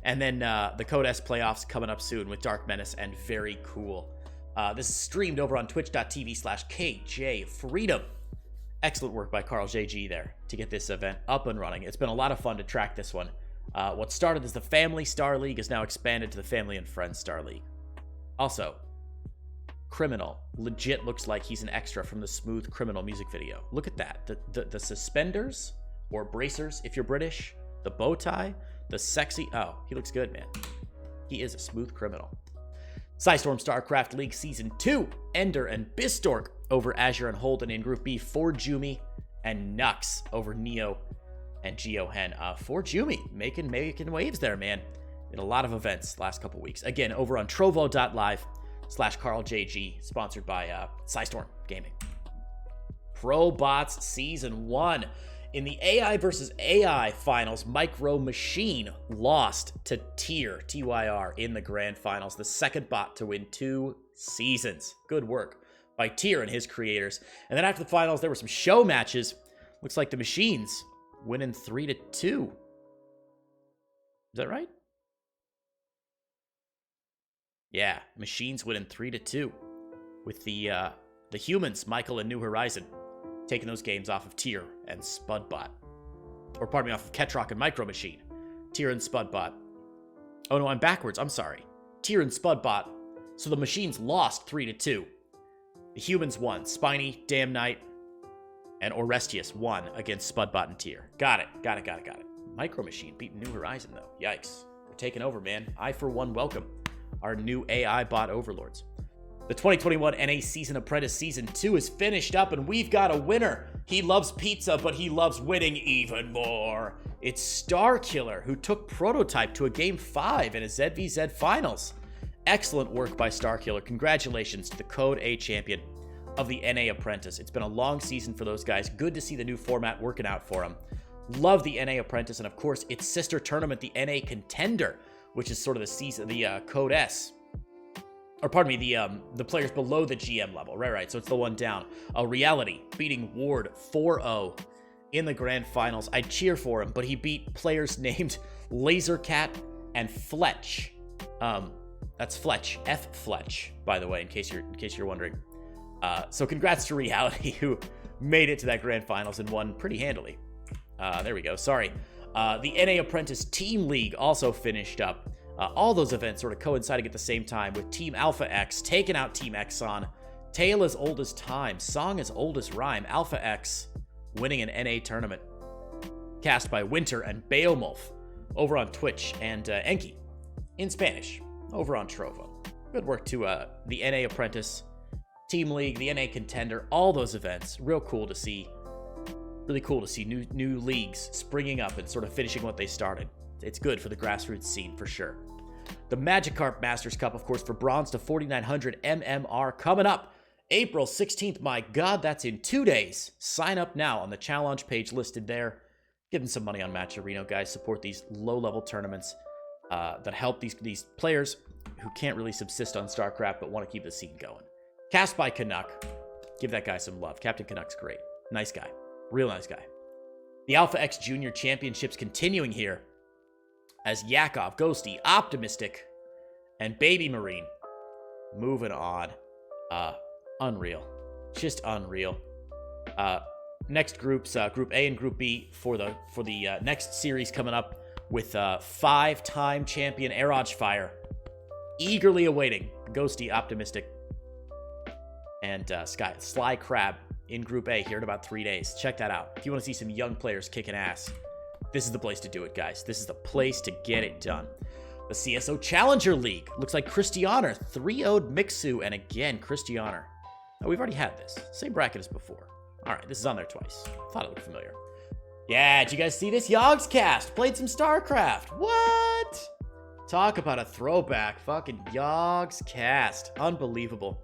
And then the Code S playoffs coming up soon with Dark Menace and Very Cool. This is streamed over on twitch.tv/KJFreedom. Excellent work by Carl JG there to get this event up and running. It's been a lot of fun to track this one. What started as the Family Star League is now expanded to the Family and Friends Star League. Also, Criminal legit looks like he's an extra from the Smooth Criminal music video. Look at that. The suspenders, or bracers if you're British, the bow tie, the sexy... Oh, he looks good, man. He is a smooth criminal. Psystorm StarCraft League Season 2. Ender and Bistork over Azure and Holden in Group B. For Jumi and Nux over Neo and Geohen. For Jumi making waves there, man. In a lot of events last couple weeks. Again, over on trovo.live/CarlJG, sponsored by Psystorm Gaming. Pro Bots Season 1. In the AI versus AI finals, Micro Machine lost to Tyr, TYR, in the grand finals. The second bot to win 2 seasons. Good work by Tyr and his creators. And then after the finals, there were some show matches. Looks like the Machines winning 3-2. Is that right? Yeah, Machines winning 3-2 with the humans, Michael and New Horizon, taking those games off of Tyr and Spudbot. Or pardon me, off of Ketrock and Micro Machine. Tyr and Spudbot. Oh no, I'm backwards. I'm sorry. Tyr and Spudbot. So the Machines lost 3-2. The humans won. Spiny, Damn Knight, and Orestius won against Spudbot and Tyr. Got it. Micro Machine beating New Horizon, though. Yikes. They're taking over, man. I, for one, welcome our new AI bot overlords. The 2021 NA Season Apprentice Season 2 is finished up, and we've got a winner. He loves pizza, but he loves winning even more. It's Starkiller, who took Prototype to a Game 5 in a ZvZ Finals. Excellent work by Starkiller. Congratulations to the Code A champion of the NA Apprentice. It's been a long season for those guys. Good to see the new format working out for them. Love the NA Apprentice, and of course, its sister tournament, the NA Contender, which is sort of the season, the Code S. Or pardon me, the players below the GM level. Right. So it's the one down. Reality beating Ward 4-0 in the grand finals. I cheer for him, but he beat players named Lasercat and Fletch. That's Fletch, F Fletch, by the way, in case you're wondering. So congrats to Reality, who made it to that grand finals and won pretty handily. There we go. Sorry. The NA Apprentice Team League also finished up. All those events sort of coinciding at the same time, with Team Alpha X taking out Team Exxon, Tale as Old as Time, Song as Old as Rhyme, Alpha X winning an NA tournament. Cast by Winter and Beowulf over on Twitch, and Enki in Spanish over on Trovo. Good work to the NA Apprentice, Team League, the NA Contender, all those events. Real cool to see. Really cool to see new leagues springing up and sort of finishing what they started. It's good for the grassroots scene, for sure. The Magikarp Masters Cup, of course, for bronze to 4,900 MMR coming up April 16th. My God, that's in 2 days. Sign up now on the challenge page listed there. Give them some money on Matcherino, guys. Support these low-level tournaments that help these players who can't really subsist on StarCraft but want to keep the scene going. Cast by Canuck. Give that guy some love. Captain Canuck's great. Nice guy. Real nice guy. The Alpha X Junior Championships continuing here, as Yakov, Ghosty, Optimistic, and Baby Marine moving on. Unreal. Just unreal. Next groups, Group A and Group B for the next series coming up, with 5-time champion Araj Fire eagerly awaiting Ghosty, Optimistic, and Sly Crab in Group A here in about 3 days. Check that out. If you want to see some young players kicking ass, this is the place to do it, guys. This is the place to get it done. The CSO Challenger League. Looks like Christianer 3-0'd Mixu, and again, Christianer. Oh, we've already had this. Same bracket as before. All right, this is on there twice. Thought it looked familiar. Yeah, did you guys see this? Yogscast played some StarCraft. What? Talk about a throwback. Fucking Yogscast. Unbelievable.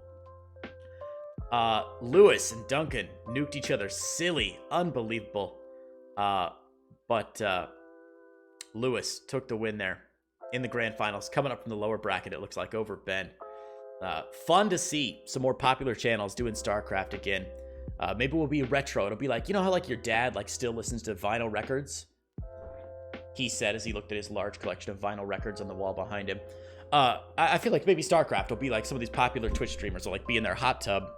Lewis and Duncan nuked each other silly. Unbelievable. But Lewis took the win there in the grand finals, coming up from the lower bracket, it looks like, over Ben. Fun to see some more popular channels doing StarCraft again. Maybe we'll be retro. It'll be like, you know how like your dad like still listens to vinyl records? he said as he looked at his large collection of vinyl records on the wall behind him. I feel like maybe StarCraft will be like some of these popular Twitch streamers will like be in their hot tub,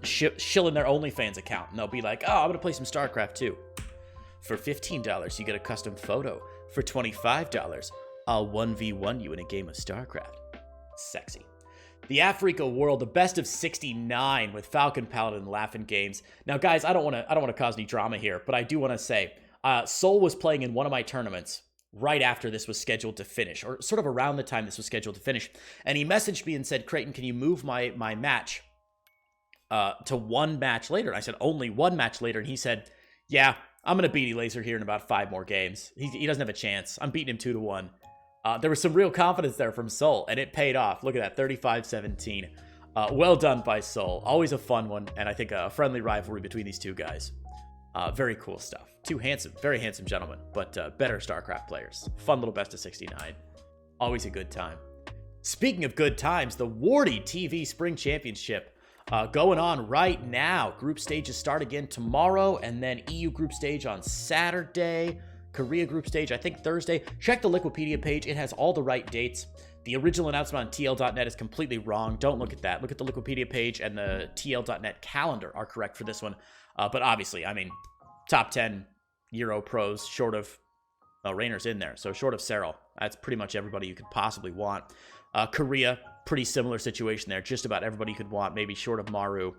shilling their OnlyFans account, and they'll be like, oh, I'm gonna play some StarCraft too. For $15, you get a custom photo. For $25, I'll 1v1 you in a game of StarCraft. Sexy. The Africa World, the best of 69 with Falcon, Paladin, and Laughing Games. Now, guys, I don't want to cause any drama here, but I do want to say, Soul was playing in one of my tournaments right after this was scheduled to finish, or sort of around the time this was scheduled to finish, and he messaged me and said, Creighton, can you move my match to one match later? And I said, only one match later, and he said, yeah, I'm going to beat Laser here in about 5 more games. He doesn't have a chance. I'm beating him 2-1. There was some real confidence there from Soul, and it paid off. Look at that, 35-17. Well done by Soul. Always a fun one, and I think a friendly rivalry between these two guys. Very cool stuff. Two very handsome gentlemen, but better StarCraft players. Fun little best of 69. Always a good time. Speaking of good times, the Wardy TV Spring Championship going on right now. Group stages start again tomorrow, and then EU group stage on Saturday. Korea group stage, I think Thursday. Check the Wikipedia page. It has all the right dates. The original announcement on TL.net is completely wrong. Don't look at that. Look at the Wikipedia page, and the TL.net calendar are correct for this one. But obviously, I mean, top 10 Euro pros, short of, Raynor's in there, so short of Serral. That's pretty much everybody you could possibly want. Korea, pretty similar situation there. Just about everybody you could want, maybe short of Maru.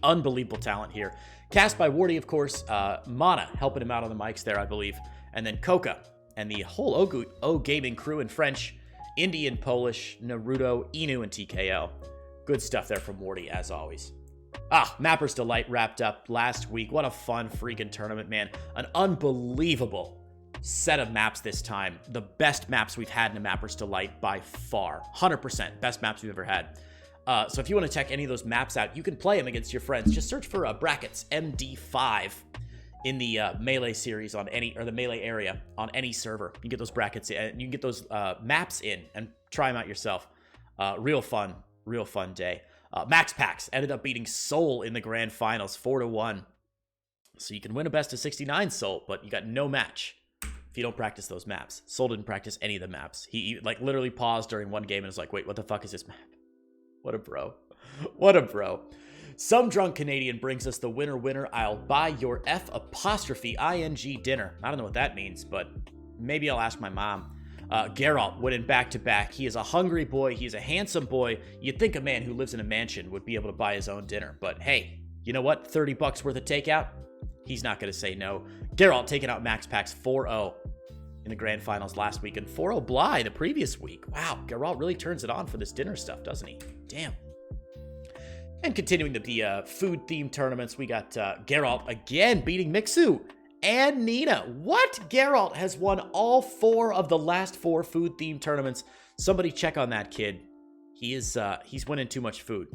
Unbelievable talent here. Cast by Wardy, of course. Mana helping him out on the mics there, I believe. And then Koka and the whole O Gaming crew in French, Indian, Polish, Naruto, Inu, and TKL. Good stuff there from Wardy, as always. Mapper's Delight wrapped up last week. What a fun freaking tournament, man. An unbelievable set of maps this time. The best maps we've had in a Mapper's Delight by far. 100% best maps we've ever had. So if you want to check any of those maps out, you can play them against your friends. Just search for Brackets MD5 in the Melee series on any, or the Melee area on any server. You can get those brackets in, you can get those maps in and try them out yourself. Real fun day. Max Pax ended up beating Soul in the grand finals 4-1. So you can win a best of 69, Soul, but you got no match if you don't practice those maps. Soul didn't practice any of the maps. He like literally paused during one game and was like, wait, what the fuck is this map? What a bro. What a bro. Some drunk Canadian brings us the winner. I'll buy your F''ing dinner. I don't know what that means, but maybe I'll ask my mom. Geralt winning back-to-back. He is a hungry boy. He's a handsome boy. You'd think a man who lives in a mansion would be able to buy his own dinner. But hey, you know what? $30 worth of takeout? He's not going to say no. Geralt taking out Max Pax 4-0 in the grand finals last week, and 4-0 Bly the previous week. Wow, Geralt really turns it on for this dinner stuff, doesn't he? Damn. And continuing the food-themed tournaments, we got Geralt again beating Mixu and Nina. What? Geralt has won all 4 of the last 4 food-themed tournaments. Somebody check on that kid. He's winning too much food.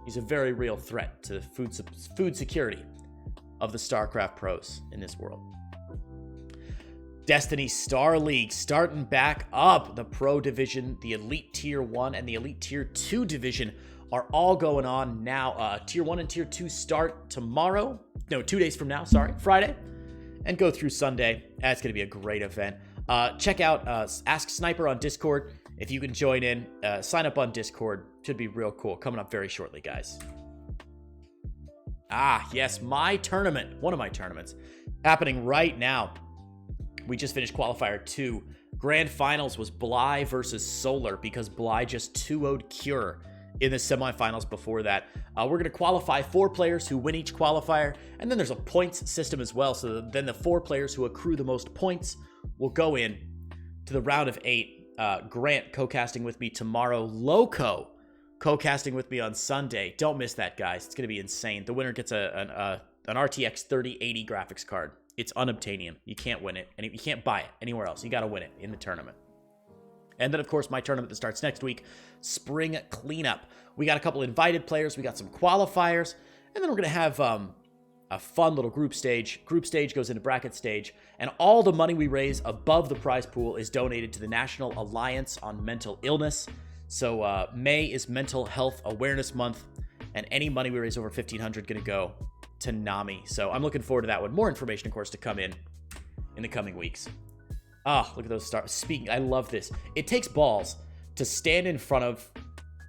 He's a very real threat to food security of the StarCraft pros in this world. Destiny Star League starting back up. The Pro Division, the Elite Tier 1, and the Elite Tier 2 Division are all going on now. Tier 1 and Tier 2 start tomorrow. No, 2 days from now, sorry, Friday. And go through Sunday. That's going to be a great event. Check out Ask Sniper on Discord. If you can join in, sign up on Discord. Should be real cool. Coming up very shortly, guys. Yes, my tournament. One of my tournaments. Happening right now. We just finished Qualifier 2. Grand Finals was Bly versus Solar because Bly just 2-0'd Cure in the semifinals before that. We're going to qualify 4 players who win each qualifier, and then there's a points system as well. So then the 4 players who accrue the most points will go in to the round of 8. Grant co-casting with me tomorrow. Loco co-casting with me on Sunday. Don't miss that, guys. It's going to be insane. The winner gets an RTX 3080 graphics card. It's unobtainium. You can't win it, and you can't buy it anywhere else. You got to win it in the tournament. And then, of course, my tournament that starts next week, Spring Cleanup. We got a couple invited players. We got some qualifiers. And then we're going to have a fun little group stage. Group stage goes into bracket stage. And all the money we raise above the prize pool is donated to the National Alliance on Mental Illness. So May is Mental Health Awareness Month. And any money we raise over $1,500 going to go to NAMI. So I'm looking forward to that one. More information, of course, to come in in the coming weeks. Ah, look at those stars. Speaking, I love this. It takes balls to stand in front of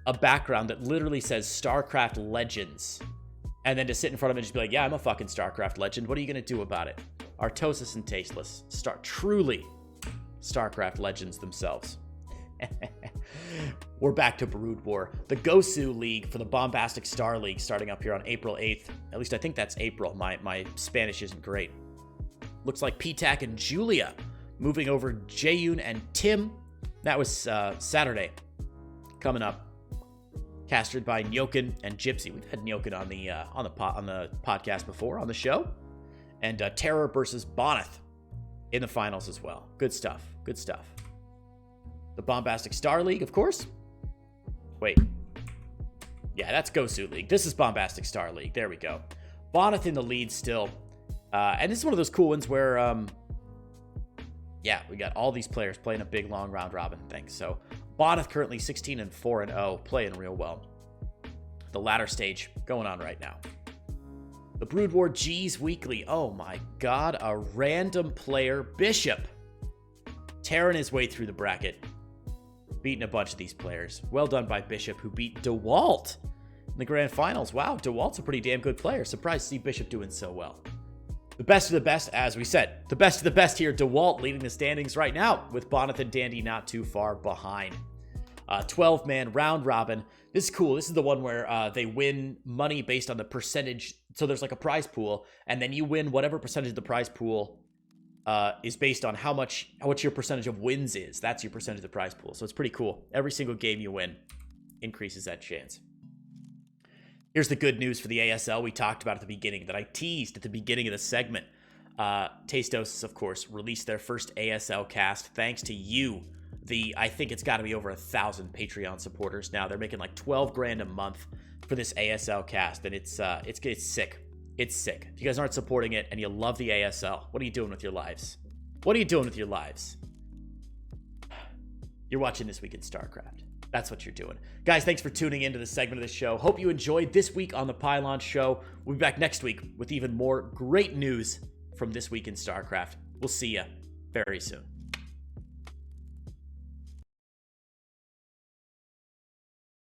a background that literally says StarCraft Legends, and then to sit in front of it and just be like, yeah, I'm a fucking StarCraft legend. What are you going to do about it? Artosis and Tasteless. Truly StarCraft legends themselves. We're back to Brood War. The Gosu League for the Bombastic Star League starting up here on April 8th. At least I think that's April. My Spanish isn't great. Looks like P-Tac and Julia moving over Jaeyoon and Tim. That was Saturday. Coming up. Castered by Nyokin and Gypsy. We've had Nyokin on the podcast before on the show. And Terror versus Boneth in the finals as well. Good stuff. Good stuff. The Bombastic Star League, of course. Wait. Yeah, that's Gosu League. This is Bombastic Star League. There we go. Boneth in the lead still. And this is one of those cool ones where, yeah, we got all these players playing a big, long round-robin thing. So, Boneth currently 16-4-0, playing real well. The ladder stage going on right now. The Brood War G's Weekly. Oh my god, a random player, Bishop, tearing his way through the bracket, beating a bunch of these players. Well done by Bishop, who beat DeWalt in the grand finals. Wow, DeWalt's a pretty damn good player. Surprised to see Bishop doing so well. The best of the best, as we said. The best of the best here. DeWalt leading the standings right now, with Boneth and Dandy not too far behind. 12-man round robin. This is cool. This is the one where they win money based on the percentage. So there's like a prize pool, and then you win whatever percentage of the prize pool is based on how much your percentage of wins is. That's your percentage of the prize pool. So it's pretty cool. Every single game you win increases that chance. Here's the good news for the ASL we talked about at the beginning, that I teased at the beginning of the segment. Tastosis, of course, released their first ASL cast thanks to you. I think it's got to be over 1,000 Patreon supporters now. They're making like 12 grand a month for this ASL cast, and it's sick. It's sick. If you guys aren't supporting it and you love the ASL, what are you doing with your lives? What are you doing with your lives? You're watching This Week in StarCraft. That's what you're doing. Guys, thanks for tuning into this segment of the show. Hope you enjoyed this week on the Pylon Show. We'll be back next week with even more great news from This Week in StarCraft. We'll see you very soon.